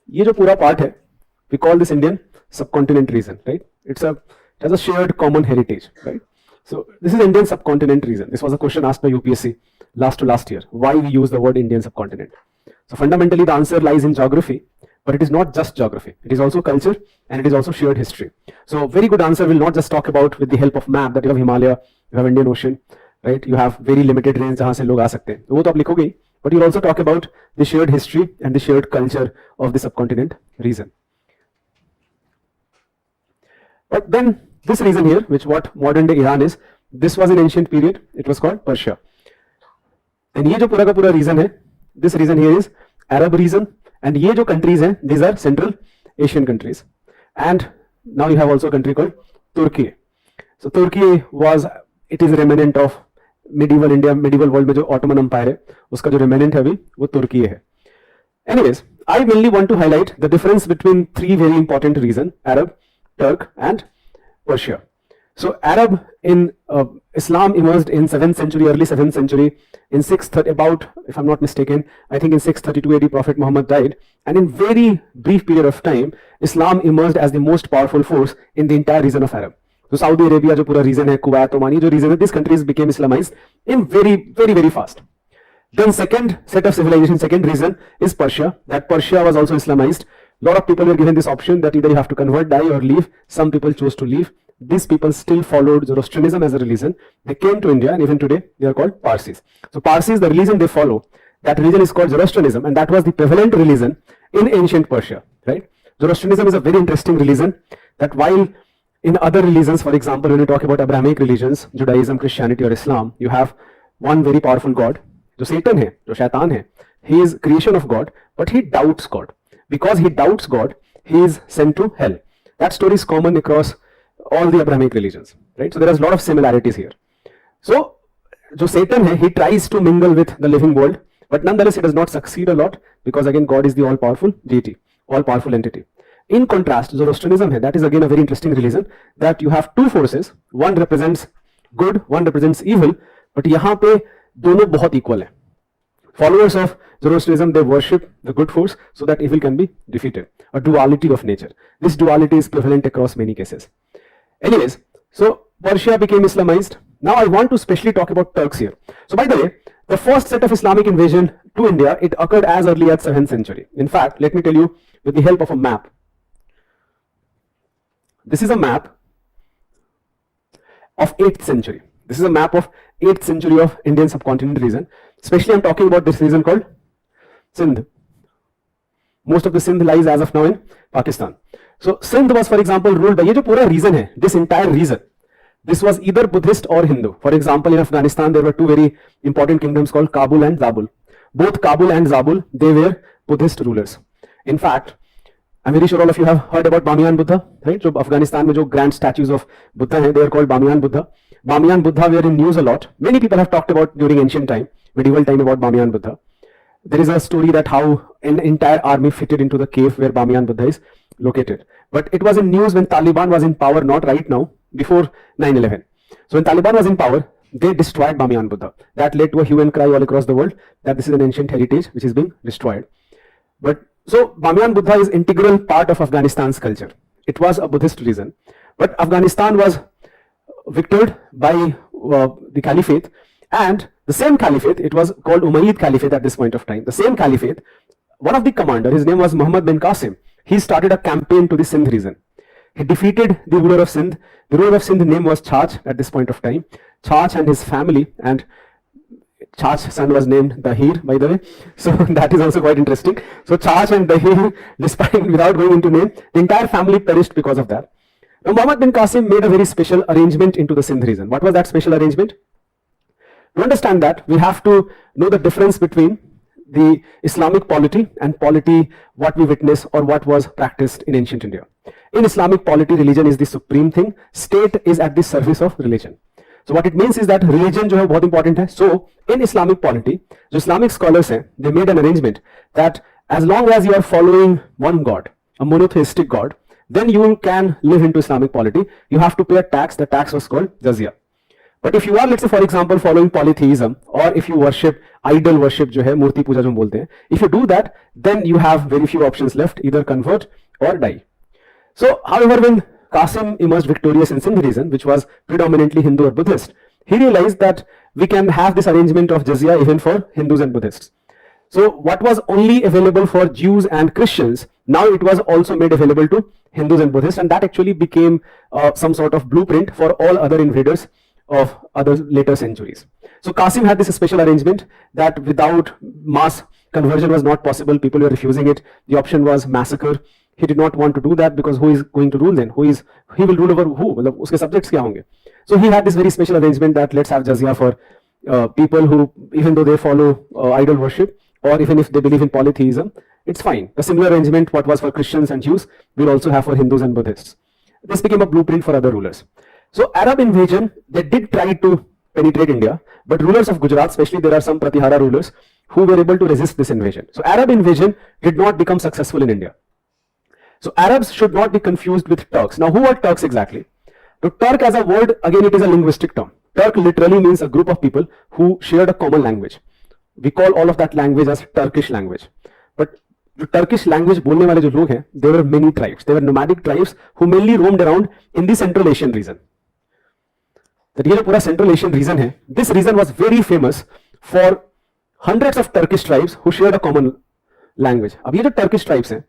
ये जो पूरा part है, we call this Indian subcontinent region, right? It has a shared common heritage, right? So this is Indian subcontinent region. This was a question asked by UPSC last to last year. Why we use the word Indian subcontinent? So fundamentally the answer lies in geography, but it is not just geography. It is also culture and it is also shared history. So very good answer will not just talk about with the help of map that you have Himalaya, you have Indian Ocean, right? You have very limited range जहाँ से लोग आ सकते हैं. वो तो आप लिखोगे, but you'll also talk about the shared history and the shared culture of the subcontinent region. But then this region here, which what modern day Iran is, this was in ancient period, it was called Persia. And ये जो पूरा का पूरा region है, this region here is Arab region, and ये जो countries हैं, these are Central Asian countries. And now you have also a country called Turkey. So Turkey was, it is a remnant of medieval India, medieval world में जो Ottoman Empire है, उसका जो remnant है अभी, वो तुर्की है. Anyways, I mainly want to highlight the difference between three very important regions, Arab, Turk and Persia. So Arab in Islam emerged in 7th century, early 7th century, in 630, about, if I'm not mistaken, I think in 632 AD Prophet Muhammad died, and in very brief period of time, Islam emerged as the most powerful force in the entire region of Arab. So Saudi Arabia जो पूरा region है, Kuwait, Oman, जो region है, these countries became Islamized in very fast. Then second set of civilization, second reason is Persia, that Persia was also Islamized. A lot of people were given this option that either you have to convert, die or leave. Some people chose to leave. These people still followed Zoroastrianism as a religion. They came to India and even today they are called Parsis. So Parsis, the religion they follow, that religion is called Zoroastrianism, and that was the prevalent religion in ancient Persia, right? Zoroastrianism is a very interesting religion that while in other religions, for example, when you talk about Abrahamic religions, Judaism, Christianity or Islam, you have one very powerful God, जो Satan है, जो शैतान है. He is creation of God, but he doubts God. Because he doubts God, he is sent to hell. That story is common across all the Abrahamic religions, right? So there is a lot of similarities here. So, जो Satan है, he tries to mingle with the living world, but nonetheless he does not succeed a lot because again God is the all-powerful deity, all-powerful entity. In contrast, Zoroastrianism है, that is again a very interesting religion that you have two forces, one represents good, one represents evil, but यहाँ पे दोनों बहुत equal है. Followers of Zoroastrianism, they worship the good force so that evil can be defeated. A duality of nature. This duality is prevalent across many cases. Anyways, so Persia became Islamized. Now I want to specially talk about Turks here. So by the way, the first set of Islamic invasion to India, it occurred as early as 7th century. In fact, let me tell you with the help of a map. This is a map of 8th century. This is a map of 8th century of Indian subcontinent region. Especially I'm talking about this region called Sindh. Most of the Sindh lies as of now in Pakistan. So Sindh was, for example, ruled by, ये जो पूरा region है, this entire region, this was either Buddhist or Hindu. For example, in Afghanistan, there were two very important kingdoms called Kabul and Zabul. Both Kabul and Zabul, they were Buddhist rulers. In fact, I'm very sure all of you have heard about Bamiyan Buddha, right? So Afghanistan में जो grand statues of Buddha हैं, they are called Bamiyan Buddha. Bamiyan Buddha were in news a lot. Many people have talked about during ancient time, medieval time about Bamiyan Buddha. There is a story that how an entire army fitted into the cave where Bamiyan Buddha is located. But it was in news when Taliban was in power, not right now, before 9/11. So when Taliban was in power, they destroyed Bamiyan Buddha. That led to a hue and cry all across the world that this is an ancient heritage which is being destroyed. But so Bamiyan Buddha is integral part of Afghanistan's culture. It was a Buddhist religion, but Afghanistan was victored by the Caliphate, and the same Caliphate, it was called Umayyad Caliphate at this point of time. The same Caliphate, one of the commander, his name was Muhammad bin Qasim, he started a campaign to the Sindh region. He defeated the ruler of Sindh. The ruler of Sindh name was Chach at this point of time. Chach and his family, and Chach's son was named Dahir, by the way. So that is also quite interesting. So Chach and Dahir, despite without going into name, the entire family perished because of that. Now Muhammad bin Qasim made a very special arrangement into the Sindh region. What was that special arrangement? To understand that, we have to know the difference between the Islamic polity and polity what we witness or what was practiced in ancient India. In Islamic polity, religion is the supreme thing. State is at the service of religion. So what it means is that religion जो है बहुत important है. So in Islamic polity, जो Islamic scholars हैं, they made an arrangement that as long as you are following one God, a monotheistic God, then you can live into Islamic polity. You have to pay a tax. The tax was called jizya. But if you are, let's say for example, following polytheism, or if you worship idol worship जो है मूर्ति पूजा जो हम बोलते हैं, if you do that, then you have very few options left, either convert or die. So however, when Qasim emerged victorious in Sindh region, which was predominantly Hindu or Buddhist, he realized that we can have this arrangement of jizya even for Hindus and Buddhists. So what was only available for Jews and Christians, now it was also made available to Hindus and Buddhists, and that actually became some sort of blueprint for all other invaders of other later centuries. So Qasim had this special arrangement that without mass conversion was not possible. People were refusing it. The option was massacre. He did not want to do that because who is going to rule then? He will rule over who? मतलब उसके subjects क्या होंगे? So he had this very special arrangement that let's have jizya for people who, even though they follow idol worship, or even if they believe in polytheism, it's fine. A similar arrangement what was for Christians and Jews will also have for Hindus and Buddhists. This became a blueprint for other rulers. So Arab invasion, they did try to penetrate India, but rulers of Gujarat, especially there are some Pratihara rulers who were able to resist this invasion. So Arab invasion did not become successful in India. So Arabs should not be confused with Turks. Now who are Turks exactly? So Turk as a word, again it is a linguistic term. Turk literally means a group of people who shared a common language. We call all of that language as Turkish language. But the Turkish language बोलने वाले जो लोग हैं, there were many tribes. They were nomadic tribes who mainly roamed around in the Central Asian region. That ये जो पूरा Central Asian region है, this region was very famous for hundreds of Turkish tribes who shared a common language. अब ये जो Turkish tribes हैं,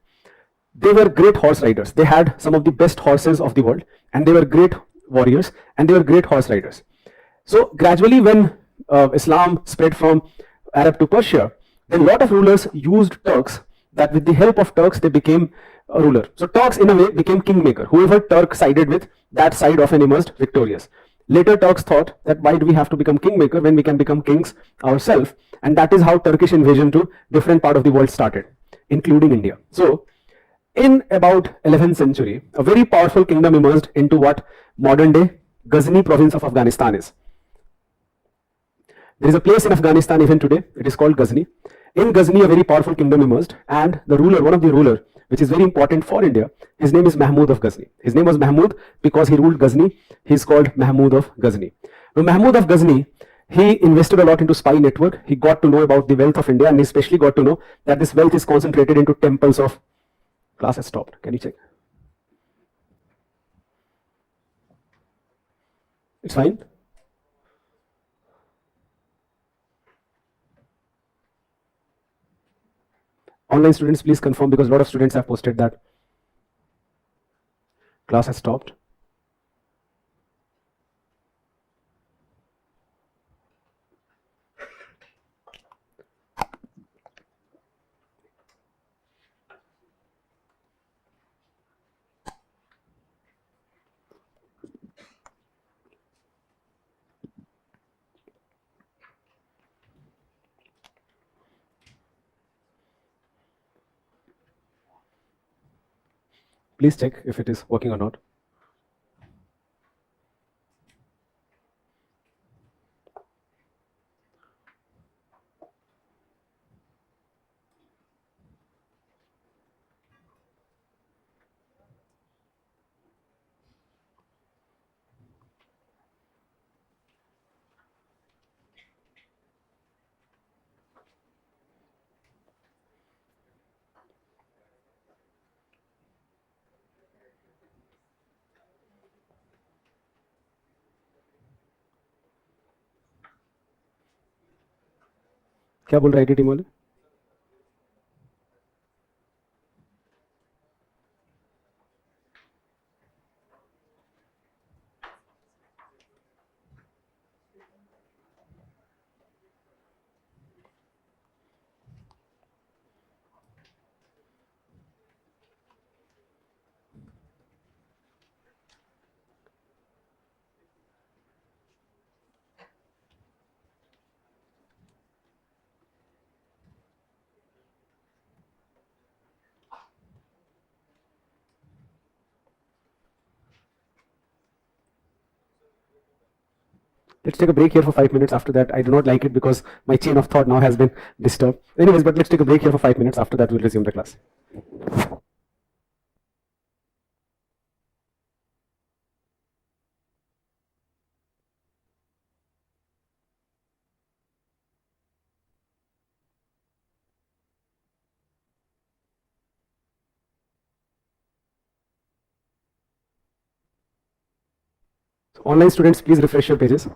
they were great horse riders. They had some of the best horses of the world, and they were great warriors, and they were great horse riders. So gradually when Islam spread from Arab to Persia, then a lot of rulers used Turks, that with the help of Turks they became a ruler. So Turks in a way became kingmaker. Whoever Turk sided with, that side often emerged victorious. Later Turks thought that why do we have to become kingmaker when we can become kings ourselves, and that is how Turkish invasion to different part of the world started, including India. So in about 11th century, a very powerful kingdom emerged into what modern day Ghazni province of Afghanistan is. There is a place in Afghanistan even today, it is called Ghazni. In Ghazni, a very powerful kingdom emerged, and the ruler, one of the ruler, which is very important for India, his name is Mahmud of Ghazni. His name was Mahmud because he ruled Ghazni. He is called Mahmud of Ghazni. Now Mahmud of Ghazni, he invested a lot into spy network. He got to know about the wealth of India, and he especially got to know that this wealth is concentrated into temples of... Class has stopped. Can you check? It's fine. Online students, please confirm, because a lot of students have posted that class has stopped. Please check if it is working or not. क्या बोल रहा है team वाले? Let's take a break here for 5 minutes. After that, I do not like it because my chain of thought now has been disturbed. Anyways, but let's take a break here for 5 minutes. After that, we'll resume the class. So online students, please refresh your pages.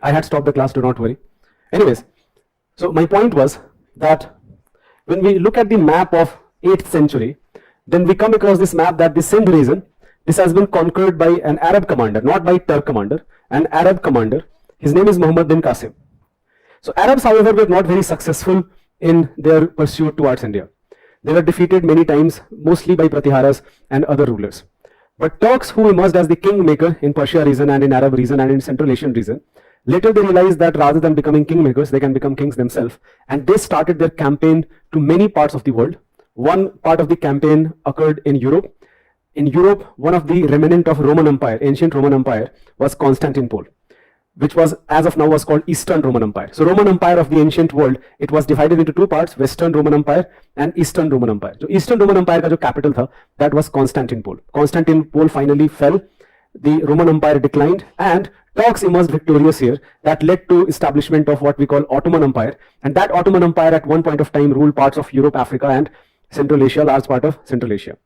I had stopped the class, do not worry. Anyways, so my point was that when we look at the map of 8th century, then we come across this map that the Sindh region, this has been conquered by an Arab commander, not by Turk commander, an Arab commander. His name is Muhammad bin Qasim. So Arabs, however, were not very successful in their pursuit towards India. They were defeated many times, mostly by Pratiharas and other rulers. But Turks, who emerged as the kingmaker in Persia region and in Arab region and in Central Asian region, later they realized that rather than becoming kingmakers, they can become kings themselves. And they started their campaign to many parts of the world. One part of the campaign occurred in Europe. In Europe, one of the remnant of Roman Empire, ancient Roman Empire, was Constantinople, which was, as of now, was called Eastern Roman Empire. So Roman Empire of the ancient world, it was divided into two parts, Western Roman Empire and Eastern Roman Empire. So Eastern Roman Empire ka jo capital tha, that was Constantinople. Constantinople finally fell, the Roman Empire declined, and Turks emerged victorious here. That led to establishment of what we call Ottoman Empire, and that Ottoman Empire at one point of time ruled parts of Europe, Africa and Central Asia, large part of Central Asia.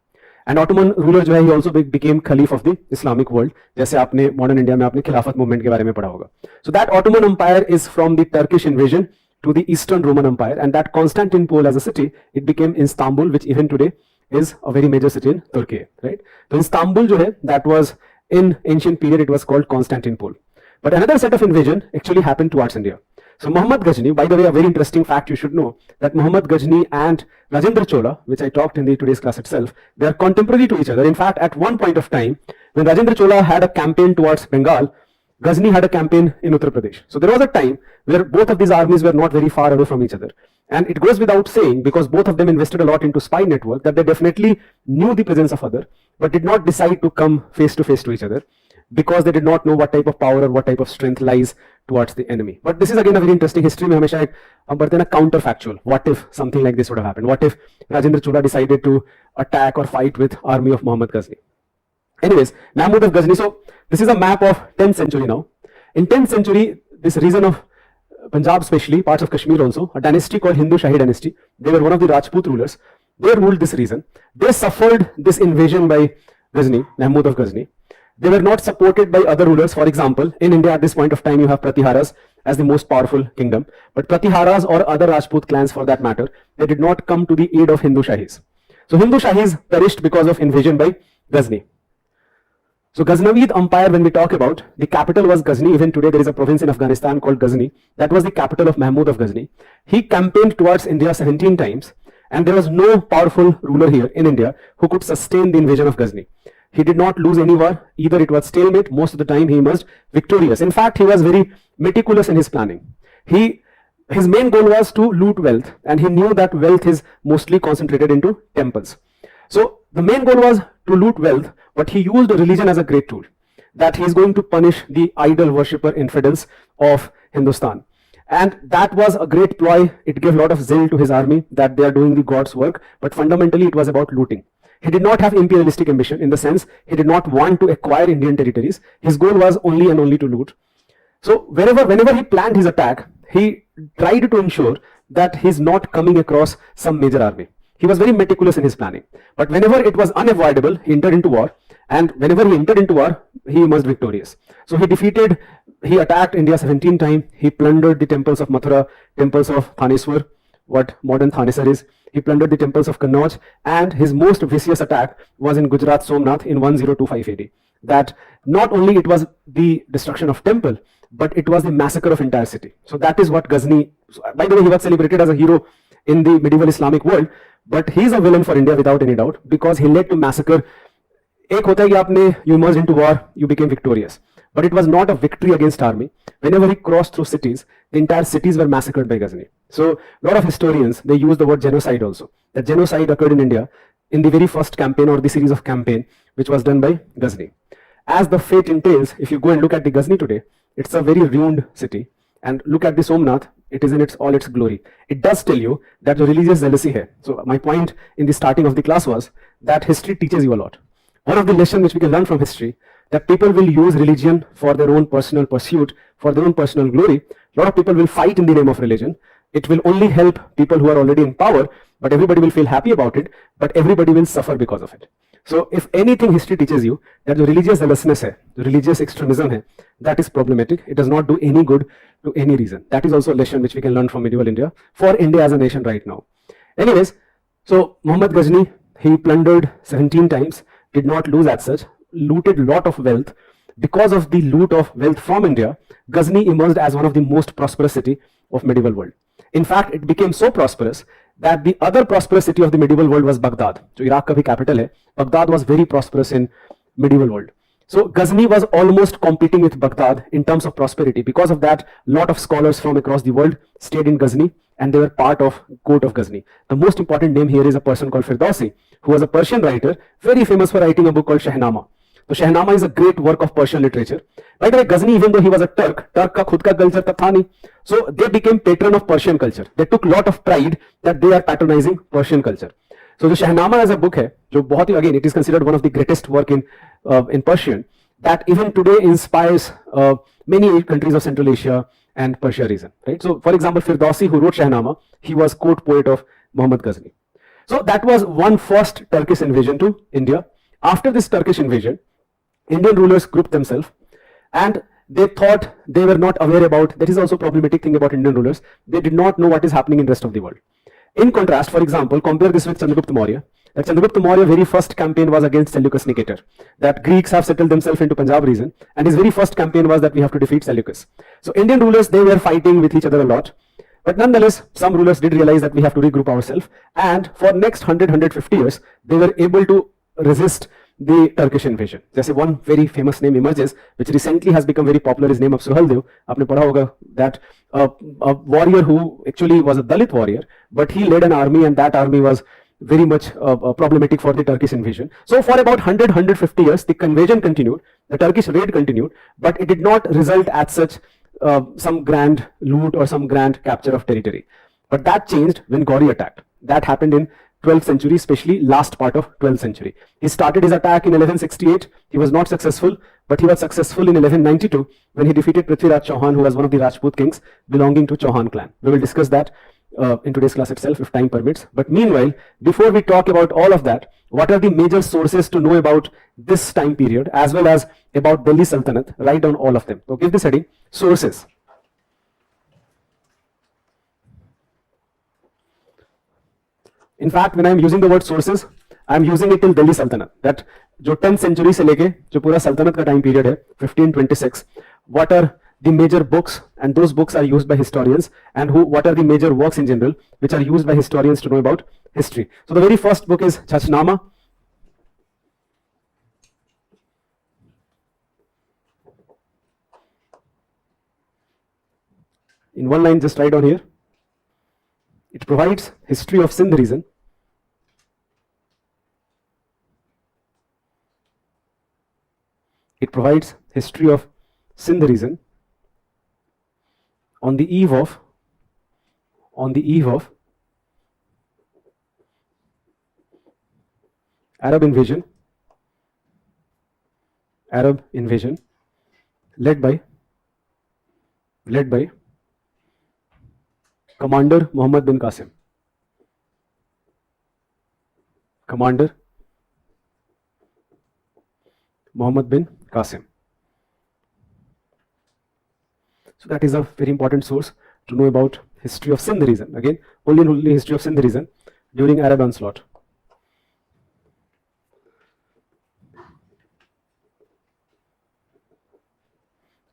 And Ottoman ruler जो है, he also became Caliph of the Islamic world. जैसे आपने modern India में आपने खिलाफत movement के बारे में पढ़ा होगा. So that Ottoman Empire is from the Turkish invasion to the Eastern Roman Empire, and that Constantinople as a city, it became Istanbul, which even today is a very major city in Turkey, right? So Istanbul जो है, that was in ancient period, it was called Constantinople. But another set of invasion actually happened towards India. So Muhammad Ghazni, by the way, a very interesting fact you should know, that Muhammad Ghazni and Rajendra Chola, which I talked in the today's class itself, they are contemporary to each other. In fact, at one point of time, when Rajendra Chola had a campaign towards Bengal, Ghazni had a campaign in Uttar Pradesh. So there was a time where both of these armies were not very far away from each other. And it goes without saying, because both of them invested a lot into spy network, that they definitely knew the presence of other, but did not decide to come face to face to each other, because they did not know what type of power or what type of strength lies towards the enemy. But this is again a very interesting history में हमेशा एक बढ़ते ना counterfactual. What if something like this would have happened? What if Rajendra Chola decided to attack or fight with army of Muhammad Ghazni? Anyways, Mahmud of Ghazni. So this is a map of 10th century now. In 10th century, this region of Punjab, especially parts of Kashmir also, a dynasty called Hindu Shahi dynasty. They were one of the Rajput rulers. They ruled this region. They suffered this invasion by Ghazni, Mahmud of Ghazni. They were not supported by other rulers. For example, in India at this point of time, you have Pratiharas as the most powerful kingdom. But Pratiharas or other Rajput clans for that matter, they did not come to the aid of Hindu Shahis. So Hindu Shahis perished because of invasion by Ghazni. So Ghaznavid Empire, when we talk about, the capital was Ghazni. Even today there is a province in Afghanistan called Ghazni. That was the capital of Mahmud of Ghazni. He campaigned towards India 17 times, and there was no powerful ruler here in India who could sustain the invasion of Ghazni. He did not lose any war, either it was stalemate, most of the time he emerged victorious. In fact, he was very meticulous in his planning. His main goal was to loot wealth, and he knew that wealth is mostly concentrated into temples. So the main goal was to loot wealth, but he used religion as a great tool, that he is going to punish the idol worshipper infidels of Hindustan. And that was a great ploy. It gave a lot of zeal to his army that they are doing the God's work, but fundamentally it was about looting. He did not have imperialistic ambition, in the sense he did not want to acquire Indian territories. His goal was only and only to loot. So whenever he planned his attack, he tried to ensure that he is not coming across some major army. He was very meticulous in his planning. But whenever it was unavoidable, he entered into war. And whenever he entered into war, he emerged victorious. So he attacked India 17 times. He plundered the temples of Mathura, temples of Thaneswar, what modern Thanesar is. He plundered the temples of Kannauj, and his most vicious attack was in Gujarat Somnath in 1025 AD. That not only it was the destruction of temple, but it was the massacre of entire city. So that is what Ghazni, by the way, he was celebrated as a hero in the medieval Islamic world, but he is a villain for India without any doubt, because he led to massacre. एक होता है कि आपने you emerged into war, you became victorious. But it was not a victory against army. Whenever he crossed through cities, the entire cities were massacred by Ghazni. So a lot of historians, they use the word genocide also. That genocide occurred in India in the very first campaign or the series of campaign which was done by Ghazni. As the fate entails, if you go and look at the Ghazni today, it's a very ruined city. And look at the Somnath, it is in all its glory. It does tell you that the religious jealousy here. So my point in the starting of the class was that history teaches you a lot. One of the lessons which we can learn from history, that people will use religion for their own personal pursuit, for their own personal glory. A lot of people will fight in the name of religion. It will only help people who are already in power, but everybody will feel happy about it, but everybody will suffer because of it. So if anything history teaches you, that the religious zealousness hai, the religious extremism hai, that is problematic. It does not do any good to any reason. That is also a lesson which we can learn from medieval India, for India as a nation right now. Anyways, so Muhammad Ghazni, he plundered 17 times, did not lose as such, looted lot of wealth. Because of the loot of wealth from India, Ghazni emerged as one of the most prosperous city of medieval world. In fact, it became so prosperous that the other prosperous city of the medieval world was Baghdad. So Iraq ka bhi capital hai. Baghdad was very prosperous in medieval world. So Ghazni was almost competing with Baghdad in terms of prosperity. Because of that, lot of scholars from across the world stayed in Ghazni and they were part of court of Ghazni. The most important name here is a person called Firdausi, who was a Persian writer, very famous for writing a book called Shahnama. So Shahnama is a great work of Persian literature. By the way, Ghazni, even though he was a Turk ka khud ka culture ta tha nahi. So they became patron of Persian culture. They took lot of pride that they are patronizing Persian culture. So the Shahnama as a book hai, jo bahut hi, again, it is considered one of the greatest work in Persian, that even today inspires many countries of Central Asia and Persia region. Right? So for example, Firdausi, who wrote Shahnama, he was court poet of Muhammad Ghazni. So that was one first Turkish invasion to India. After this Turkish invasion, Indian rulers grouped themselves and they thought they were not aware about, that is also problematic thing about Indian rulers, they did not know what is happening in the rest of the world. In contrast, for example, compare this with Chandragupta Maurya. That Chandragupta Maurya very first campaign was against Seleucus Nicator. That Greeks have settled themselves into Punjab region, and his very first campaign was that we have to defeat Seleucus. So Indian rulers, they were fighting with each other a lot. But nonetheless, some rulers did realize that we have to regroup ourselves, and for next 100-150 years, they were able to resist the Turkish invasion. Just one very famous name emerges, which recently has become very popular, is name of Suhaldev. Aapne padha hoga that a warrior who actually was a Dalit warrior, but he led an army, and that army was very much problematic for the Turkish invasion. So for about 100-150 years, the invasion continued, the Turkish raid continued, but it did not result as such some grand loot or some grand capture of territory. But that changed when Gauri attacked. That happened in 12th century, especially last part of 12th century. He started his attack in 1168. He was not successful, but he was successful in 1192 when he defeated Prithviraj Chauhan, who was one of the Rajput kings belonging to Chauhan clan. We will discuss that in today's class itself if time permits. But meanwhile, before we talk about all of that, what are the major sources to know about this time period as well as about Delhi Sultanate? Write down all of them. So give this heading, sources. In fact, when I am using the word sources, I am using it till Delhi Sultanate. That जो 10th century से लेके जो पूरा सल्तनत का time period है 1526, what are the major books, and those books are used by historians, and what are the major works in general which are used by historians to know about history. So the very first book is Chachnama. In one line, just write down here. It provides history of Sindh region. It provides history of Sindh region on the eve of Arab invasion led by Commander Muhammad bin Qasim. Commander Muhammad bin Qasim. So that is a very important source to know about history of Sindh region. Again, only history of Sindh region during Arab onslaught.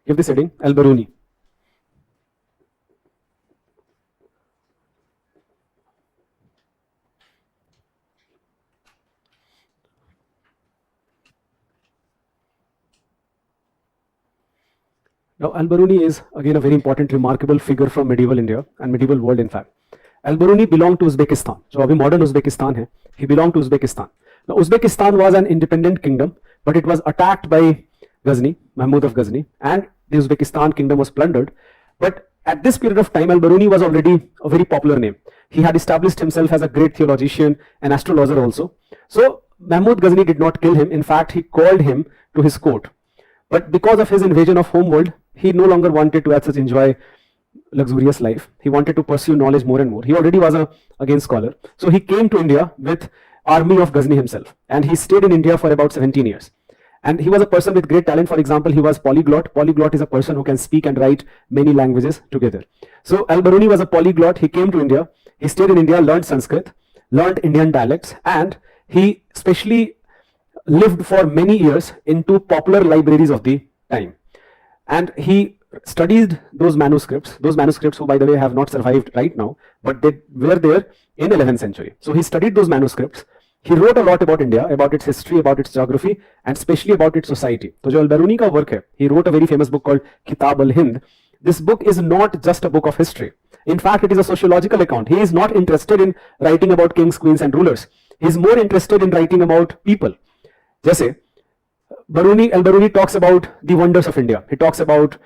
Give this heading, Al-Baruni. Now, Al-Baruni is again a very important, remarkable figure from medieval India and medieval world, in fact. Al-Biruni belonged to Uzbekistan. So अभी modern Uzbekistan है. He belonged to Uzbekistan. Now Uzbekistan was an independent kingdom, but it was attacked by Ghazni, Mahmud of Ghazni, and the Uzbekistan kingdom was plundered. But at this period of time, Al-Biruni was already a very popular name. He had established himself as a great theologian and astrologer also. So Mahmud Ghazni did not kill him. In fact, he called him to his court. But because of his invasion of homeworld, he no longer wanted to as such enjoy luxurious life. He wanted to pursue knowledge more and more. He already was a again scholar. So he came to India with army of Ghazni himself, and he stayed in India for about 17 years. And he was a person with great talent. For example, he was polyglot. Polyglot is a person who can speak and write many languages together. So Al-Biruni was a polyglot. He came to India. He stayed in India, learned Sanskrit, learned Indian dialects, and he especially lived for many years into popular libraries of the time. And he studied those manuscripts who by the way have not survived right now, but they were there in 11th century. So he studied those manuscripts. He wrote a lot about India, about its history, about its geography, and especially about its society. So जो Al-Biruni का work है, he wrote a very famous book called Kitab al-Hind. This book is not just a book of history. In fact, it is a sociological account. He is not interested in writing about kings, queens, and rulers. He is more interested in writing about people. जैसे Al-Biruni talks about the wonders of India. He talks about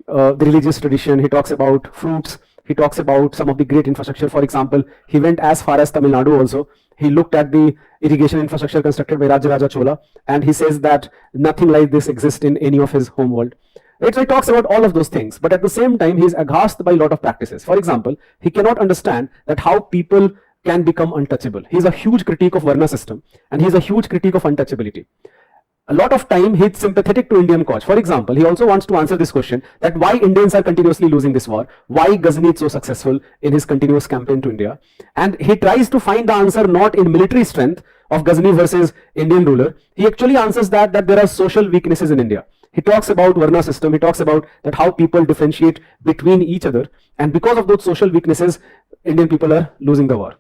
the religious tradition. He talks about fruits. He talks about some of the great infrastructure. For example, he went as far as Tamil Nadu also. He looked at the irrigation infrastructure constructed by Rajaraja Chola, and he says that nothing like this exists in any of his homeworld. Right? So he talks about all of those things, but at the same time, he is aghast by a lot of practices. For example, he cannot understand that how people can become untouchable. He is a huge critique of Varna system, and he is a huge critique of untouchability. A lot of time he's sympathetic to Indian cause. For example, he also wants to answer this question that why Indians are continuously losing this war, why Ghazni is so successful in his continuous campaign to India, and he tries to find the answer not in military strength of Ghazni versus Indian ruler. He actually answers that there are social weaknesses in India. He talks about Varna system, he talks about that how people differentiate between each other, and because of those social weaknesses, Indian people are losing the war.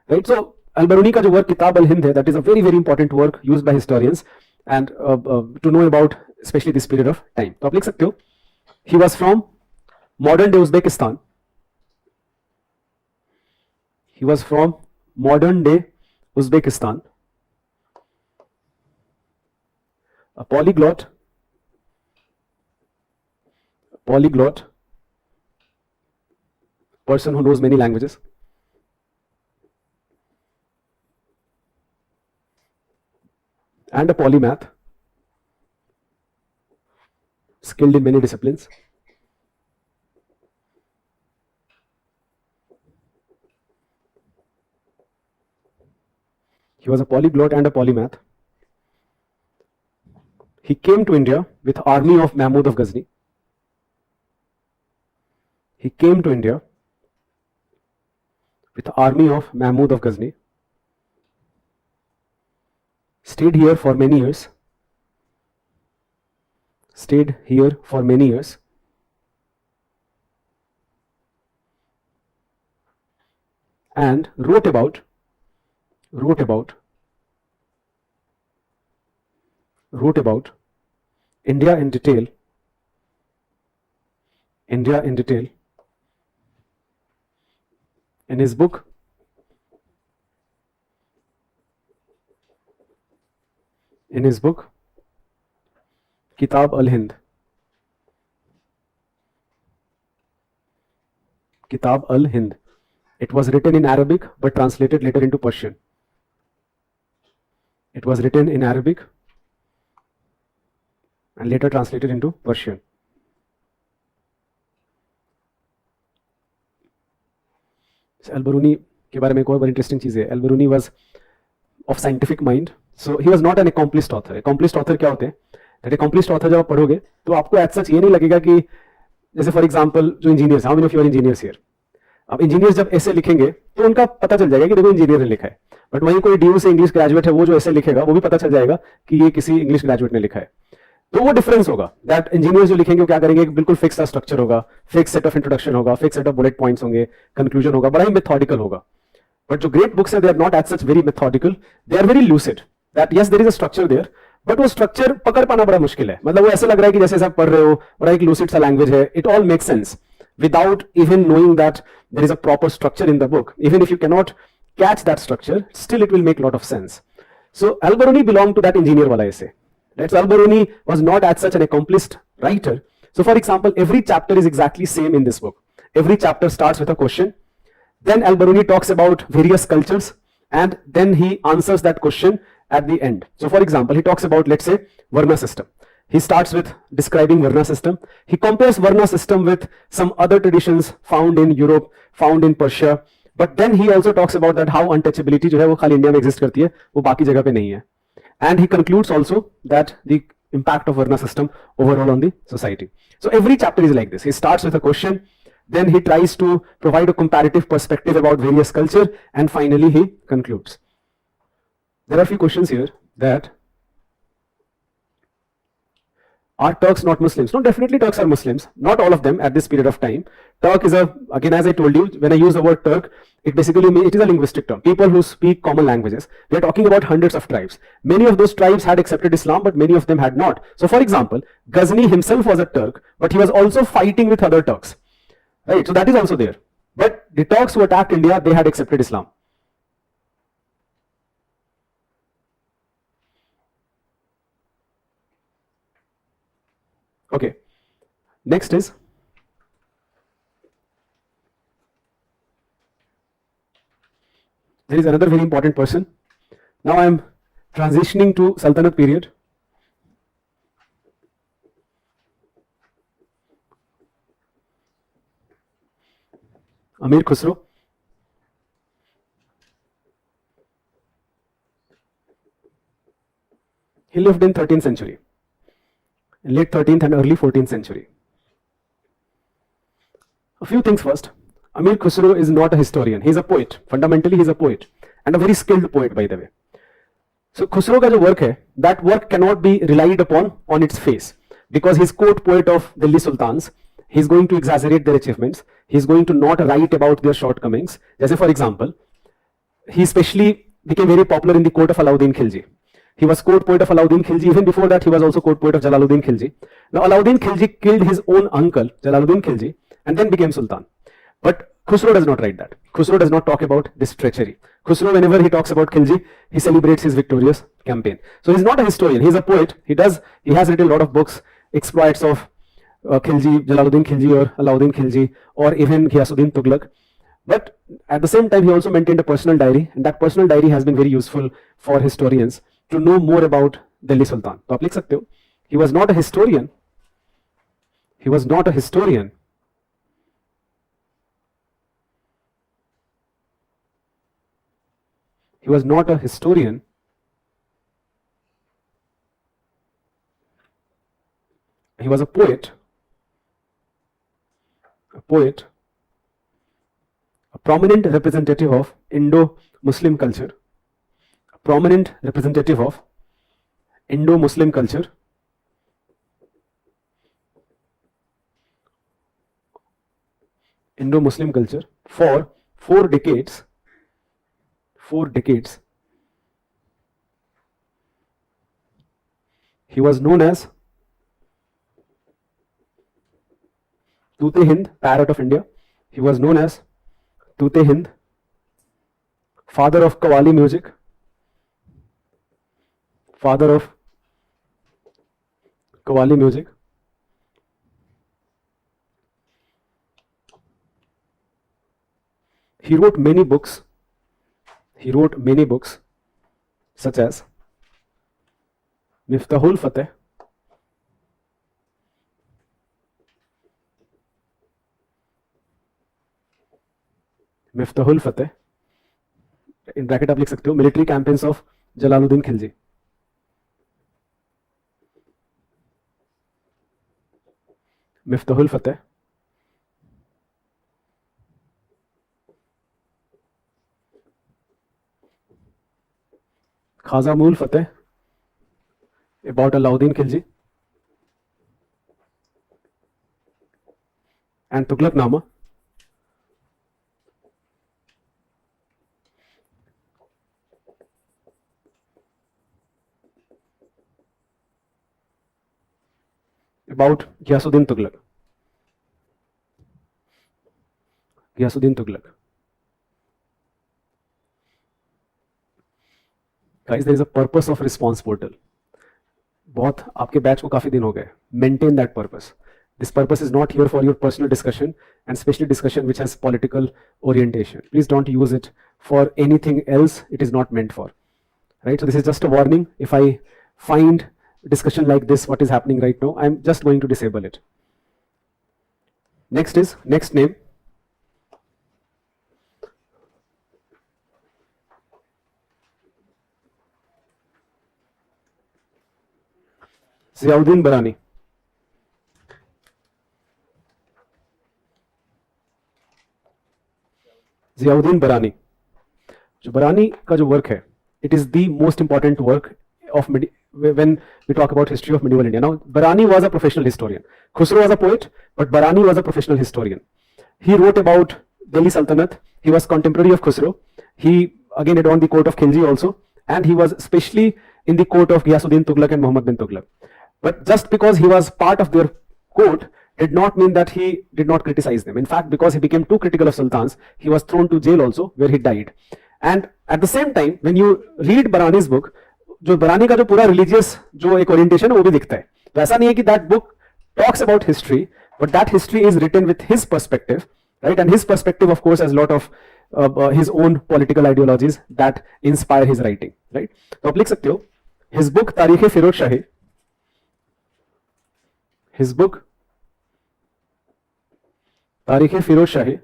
Right? So Al-Biruni का जो work Kitab al-Hind है, that is a very very important work used by historians and to know about especially this period of time. तो आप लिख सकते हो, he was from modern day Uzbekistan. He was from modern day Uzbekistan, a polyglot, person who knows many languages. And a polymath, skilled in many disciplines. He was a polyglot and a polymath. He came to India with army of Mahmud of Ghazni. He came to India with army of Mahmud of Ghazni. Stayed here for many years. And wrote about India in detail. In his book Kitab al-Hind. Kitab al-Hind. It was written in Arabic but translated later into Persian. It was written in Arabic and later translated into Persian. Al-Biruni के बारे में एक और बड़ी interesting चीज़ है. Al-Biruni was of scientific mind. So he was not an accomplished author. Accomplished author क्या होते हैं? That accomplished author जब आप पढ़ोगे तो आपको as such ये नहीं लगेगा कि जैसे फॉर एग्जांपल जो engineers, how many of you are engineers here? अब इंजीनियर्स जब ऐसे लिखेंगे तो उनका पता चल जाएगा कि देखो इंजीनियर ने लिखा है. बट वहीं कोई डीयू से इंग्लिश ग्रेजुएट है, वो जो ऐसे लिखेगा वो भी पता चल जाएगा कि ये किसी इंग्लिश ग्रेजुएट ने लिखा है. तो वो डिफरेंस होगा. दैट इंजीनियर्स जो लिखेंगे वो क्या करेंगे, बिल्कुल फिक्स सा स्ट्रक्चर होगा, फिक्स सेट ऑफ इंट्रोडक्शन होगा, fix set of bullet points होंगे, कंक्लूजन होगा, बड़ा ही मेथोडिकल होगा. बट जो ग्रेट बुक्स है, they are not as such very methodical, they are very lucid. That yes there is a structure there, but वो structure पकड़ पाना बड़ा मुश्किल है. मतलब वो ऐसे लग रहा है कि जैसे आप पढ़ रहे हो, बड़ा एक लूसिड सा लैंग्वेज है, it all make sense. without even knowing that there is a proper structure in the book. Even if you cannot catch that structure, still it will make a lot of sense. So Al-Biruni belonged to that engineer wala essay. That's Al-Biruni was not as such an accomplished writer. So for example, every chapter is exactly same in this book. Every chapter starts with a question. Then Al-Biruni talks about various cultures, and then he answers that question at the end. So for example, he talks about, let's say, Varna system. He starts with describing Varna system. He compares Varna system with some other traditions found in Europe, found in Persia. But then he also talks about that how untouchability जो है वो खाली India में exist करती है, वो बाकी जगह पे नहीं है. And he concludes also that the impact of Varna system overall on the society. So every chapter is like this. He starts with a question, then he tries to provide a comparative perspective about various culture, and finally he concludes. There are a few questions here that are Turks not Muslims? No, definitely Turks are Muslims. Not all of them at this period of time. Turk is again, as I told you, when I use the word Turk, it basically means it is a linguistic term. People who speak common languages. We are talking about hundreds of tribes. Many of those tribes had accepted Islam, but many of them had not. So for example, Ghazni himself was a Turk, but he was also fighting with other Turks. Right? So that is also there. But the Turks who attacked India, they had accepted Islam. Okay. Next is there is another very important person. Now I am transitioning to Sultanate period. Amir Khusro. He lived in 13th century, late 13th and early 14th century. A few things first. Amir Khusro is not a historian. He is a poet. Fundamentally, he is a poet, and a very skilled poet, by the way. So Khusro का जो work है, that work cannot be relied upon on its face, because he is court poet of Delhi Sultans. He is going to exaggerate their achievements. He is going to not write about their shortcomings. जैसे for example, he especially became very popular in the court of Alauddin Khilji. He was court poet of Alauddin Khilji. Even before that, he was also court poet of Jalaluddin Khilji. Now, Alauddin Khilji killed his own uncle, Jalaluddin Khilji, and then became Sultan. But Khusro does not write that. Khusro does not talk about this treachery. Khusro, whenever he talks about Khilji, he celebrates his victorious campaign. So he's not a historian. He's a poet. He has written a lot of books, exploits of Khilji, Jalaluddin Khilji, or Alauddin Khilji, or even Ghiyasuddin Tughlaq. But at the same time, he also maintained a personal diary, and that personal diary has been very useful for historians to know more about Delhi Sultan. तो आप लिख सकते हो, he was not a historian. He was not a historian. He was not a historian. He was a poet. A poet. A prominent representative of Indo-Muslim culture. A prominent representative of Indo-Muslim culture. Indo-Muslim culture for 4 decades. 4 decades. He was known as Toote-Hind, Parrot of India. He was known as Toote-Hind, father of Qawwali music, father of Qawwali music. He wrote many books. He wrote many books such as Miftahul Fateh, Miftahul Fateh, in bracket आप लिख सकते हो military campaigns of Jalaluddin Khilji. Miftahul Fateh, Khazamul Fateh, about Alauddin Khilji, and Tughlaqnama, about Ghiyasuddin Tughlaq. Ghiyasuddin Tughlaq. Guys, there is a purpose of response portal. बहुत आपके batch को काफी दिन हो गए. Maintain that purpose. This purpose is not here for your personal discussion and especially discussion which has political orientation. Please don't use it for anything else it is not meant for. Right? So this is just a warning. If I find discussion like this, what is happening right now, I'm just going to disable it. Next name. Ziauddin Barani. Ziauddin Barani. जो बरानी का जो work है, it is the most important work of when we talk about history of medieval India. Now, Barani was a professional historian. Khusro was a poet, but Barani was a professional historian. He wrote about Delhi Sultanate. He was contemporary of Khusro. He again adorned the court of Khilji also, and he was especially in the court of Ghiyasuddin Tughlaq and Muhammad bin Tughlaq. But just because he was part of their court did not mean that he did not criticize them. In fact, because he became too critical of sultans, he was thrown to jail also, where he died. And at the same time, when you read Barani's book, जो बरानी का जो पूरा religious जो एक orientation है वो भी दिखता है. तो ऐसा नहीं है कि that book talks about history, but that history is written with his perspective, right? And his perspective, of course, has a lot of his own political ideologies that inspire his writing, right? तो आप लिख सकते हो, his book तारीख़ फिरोज शाही, his book तारीख़ फिरोज शाही,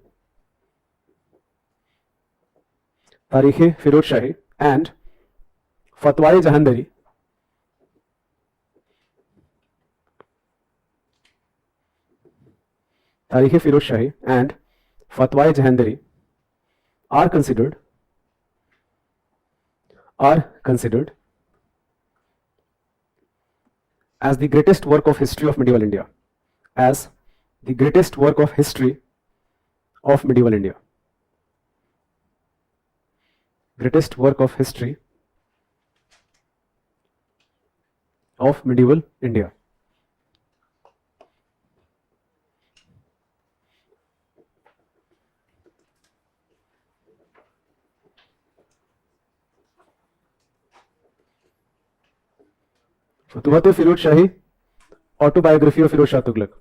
तारीख़ फिरोज शाही and फतवाए जहांदरी, तारीख़ फिरोज शाही and फतवाए जहांदरी are considered as the greatest work of history of medieval India, as the greatest work of history of medieval India, greatest work of history of medieval India. Futuhat Firoz Shahi, autobiography of Firoz Shah Tughlaq.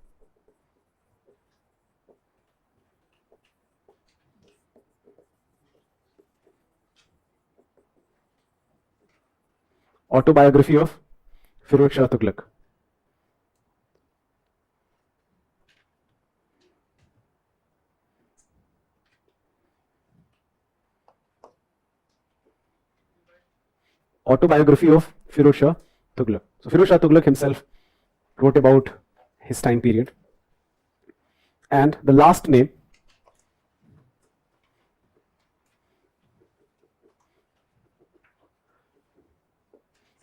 Autobiography of Firoz Shah Tughlaq. Autobiography of Firoz Shah Tughlaq. So Firoz Shah Tughlaq himself wrote about his time period. And the last name,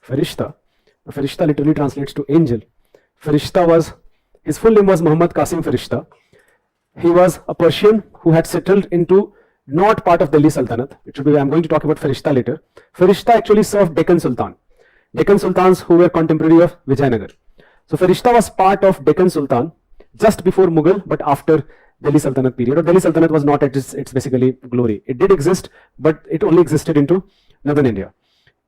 Farishta. Farishta literally translates to angel. Farishta was, his full name was Muhammad Qasim Farishta. He was a Persian who had settled into not part of Delhi Sultanate. It should be, I'm going to talk about Farishta later. Farishta actually served Deccan Sultan. Deccan Sultans who were contemporary of Vijayanagar. So Farishta was part of Deccan Sultan just before Mughal, but after Delhi Sultanate period. Or Delhi Sultanate was not at its basically glory. It did exist, but it only existed into northern India.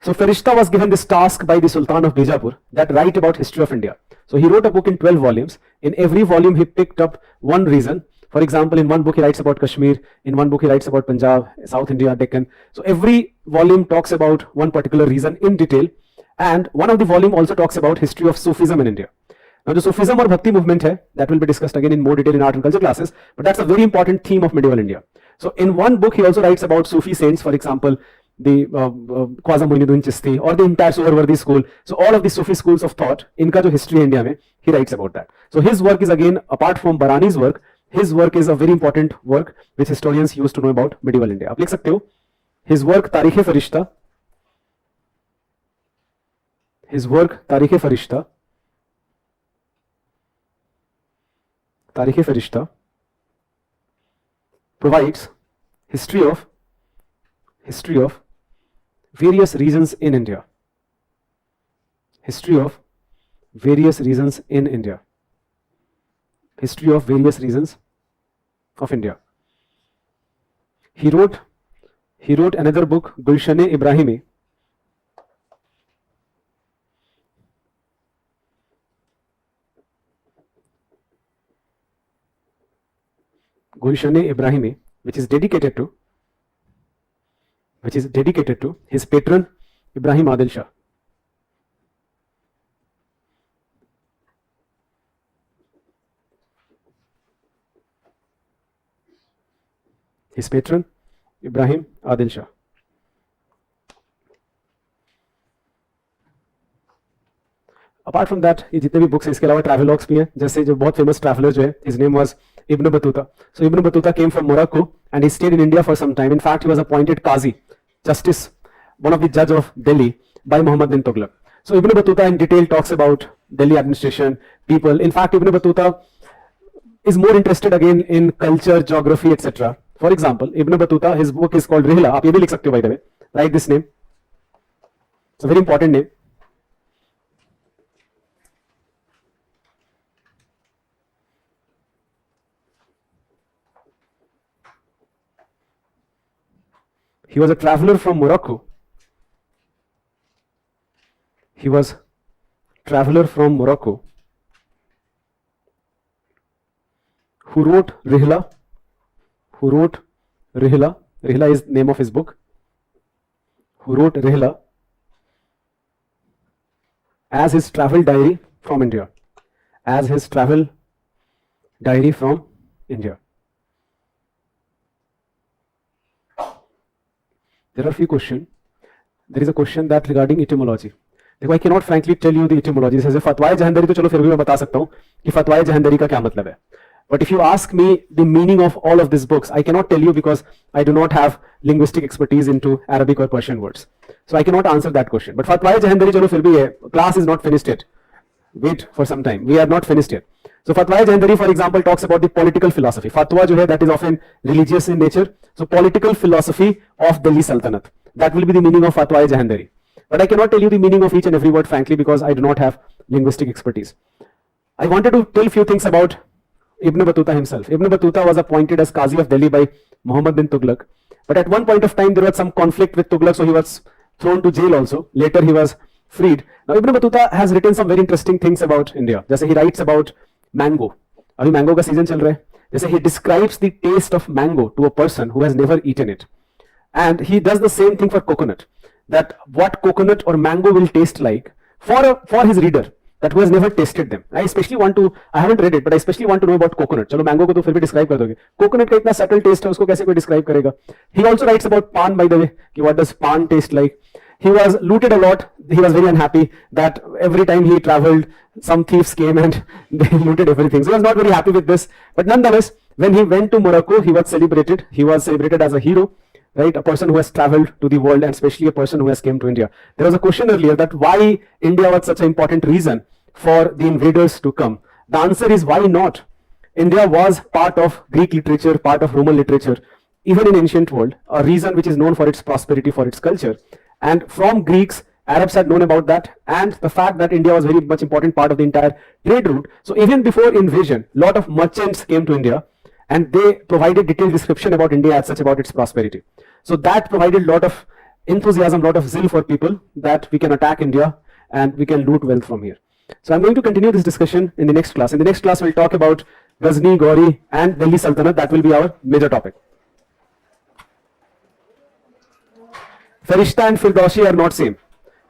So Farishta was given this task by the Sultan of Bijapur that write about history of India. So he wrote a book in 12 volumes. In every volume he picked up one region. For example, in one book he writes about Kashmir, in one book he writes about Punjab, South India, Deccan. So every volume talks about one particular region in detail, and one of the volume also talks about history of Sufism in India. Now the Sufism or Bhakti movement hai, that will be discussed again in more detail in art and culture classes, but that's a very important theme of medieval India. So in one book he also writes about Sufi saints, for example, the Khwaja Muinuddin Chishti or the entire Suharwardi school. So all of the Sufi schools of thought, inka jo history India mein, he writes about that. So his work is again, apart from Barani's work, his work is a very important work which historians used to know about medieval India. आप लिख सकते हो, his work तारीख़ फरिश्ता, his work तारीख़ फरिश्ता, तारीख़ फरिश्ता provides history of various regions in India. History of various regions in India. History of various regions of India. He wrote another book, Gulshan-e-Ibrahimi. Gulshan-e-Ibrahimi, which is dedicated to his patron Ibrahim Adil Shah. His patron Ibrahim Adil Shah. Apart from that ये जितने भी books हैं इसके अलावा ट्रैवलॉग्स भी हैं, जैसे जो बहुत फेमस ट्रैवलर जो है, his name was Ibn Battuta. So Ibn Battuta came from Morocco and he stayed in India for some time. In fact he was appointed qazi, justice, one of the जज of Delhi by Muhammad bin Tughlaq. So Ibn Battuta in detail talks about Delhi administration, people. In fact, Ibn Battuta is more interested again in culture, geography, etc. For example, Ibn Battuta, his book is called Rihla. आप ये भी लिख सकते हो by the way. Write this name. It's a very important name. He was a traveler from Morocco. He was traveler from Morocco who wrote Rihla. Rihla is name of his book. Who wrote Rihla as his travel diary from India. As his travel diary from India. There are a few questions. There is a question that regarding etymology. देखो, I cannot frankly tell you the etymology. जैसे फतवाए जहंदरी तो चलो फिर भी मैं बता सकता हूँ कि फतवाए जहंदरी का क्या मतलब है. But if you ask me the meaning of all of these books, I cannot tell you because I do not have linguistic expertise into Arabic or Persian words. So I cannot answer that question. But फतवाए जहंदरी चलो फिर भी है. Class is not finished yet. Wait for some time. We are not finished yet. So फतवाए जहंदरी, for example, talks about the political philosophy. फतवा जो है that is often religious in nature. So political philosophy of Delhi Sultanate. That will be the meaning of फतवाए जहंदरी. But I cannot tell you the meaning of each and every word, frankly, because I do not have linguistic expertise. I wanted to tell few things about Ibn Battuta himself. Ibn Battuta was appointed as Qazi of Delhi by Muhammad bin Tughlaq. But at one point of time, there was some conflict with Tughlaq, so he was thrown to jail also. Later, he was freed. Now, Ibn Battuta has written some very interesting things about India. जैसे he writes about mango. अभी mango का season चल रहा है. जैसे he describes the taste of mango to a person who has never eaten it. And he does the same thing for coconut. That what coconut or mango will taste like for his reader that who has never tasted them. I haven't read it, but I especially want to know about coconut. चलो mango को तो फिर भी describe कर दोगे. Coconut का इतना subtle taste है, उसको कैसे कोई describe करेगा? He also writes about pan, by the way, कि what does pan taste like? He was looted a lot. He was very unhappy that every time he traveled, some thieves came and they looted everything. So he was not very happy with this. But nonetheless, when he went to Morocco, he was celebrated. He was celebrated as a hero. Right, a person who has traveled to the world, and especially a person who has came to India. There was a question earlier that why India was such an important reason for the invaders to come. The answer is why not. India was part of Greek literature, part of Roman literature, even in ancient world, a region which is known for its prosperity, for its culture. And from Greeks, Arabs had known about that, and the fact that India was very much important part of the entire trade route. So even before invasion, lot of merchants came to India, and they provided detailed description about India as such, about its prosperity. So that provided a lot of enthusiasm, lot of zeal for people that we can attack India and we can loot wealth from here. So I'm going to continue this discussion in the next class. In the next class, we'll talk about Ghazni, Gauri and Delhi Sultanate. That will be our major topic. Farishta and Firdausi are not same.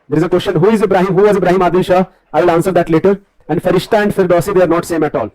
There is a question, who was Ibrahim Adil Shah? I will answer that later. And Farishta and Firdausi, they are not same at all.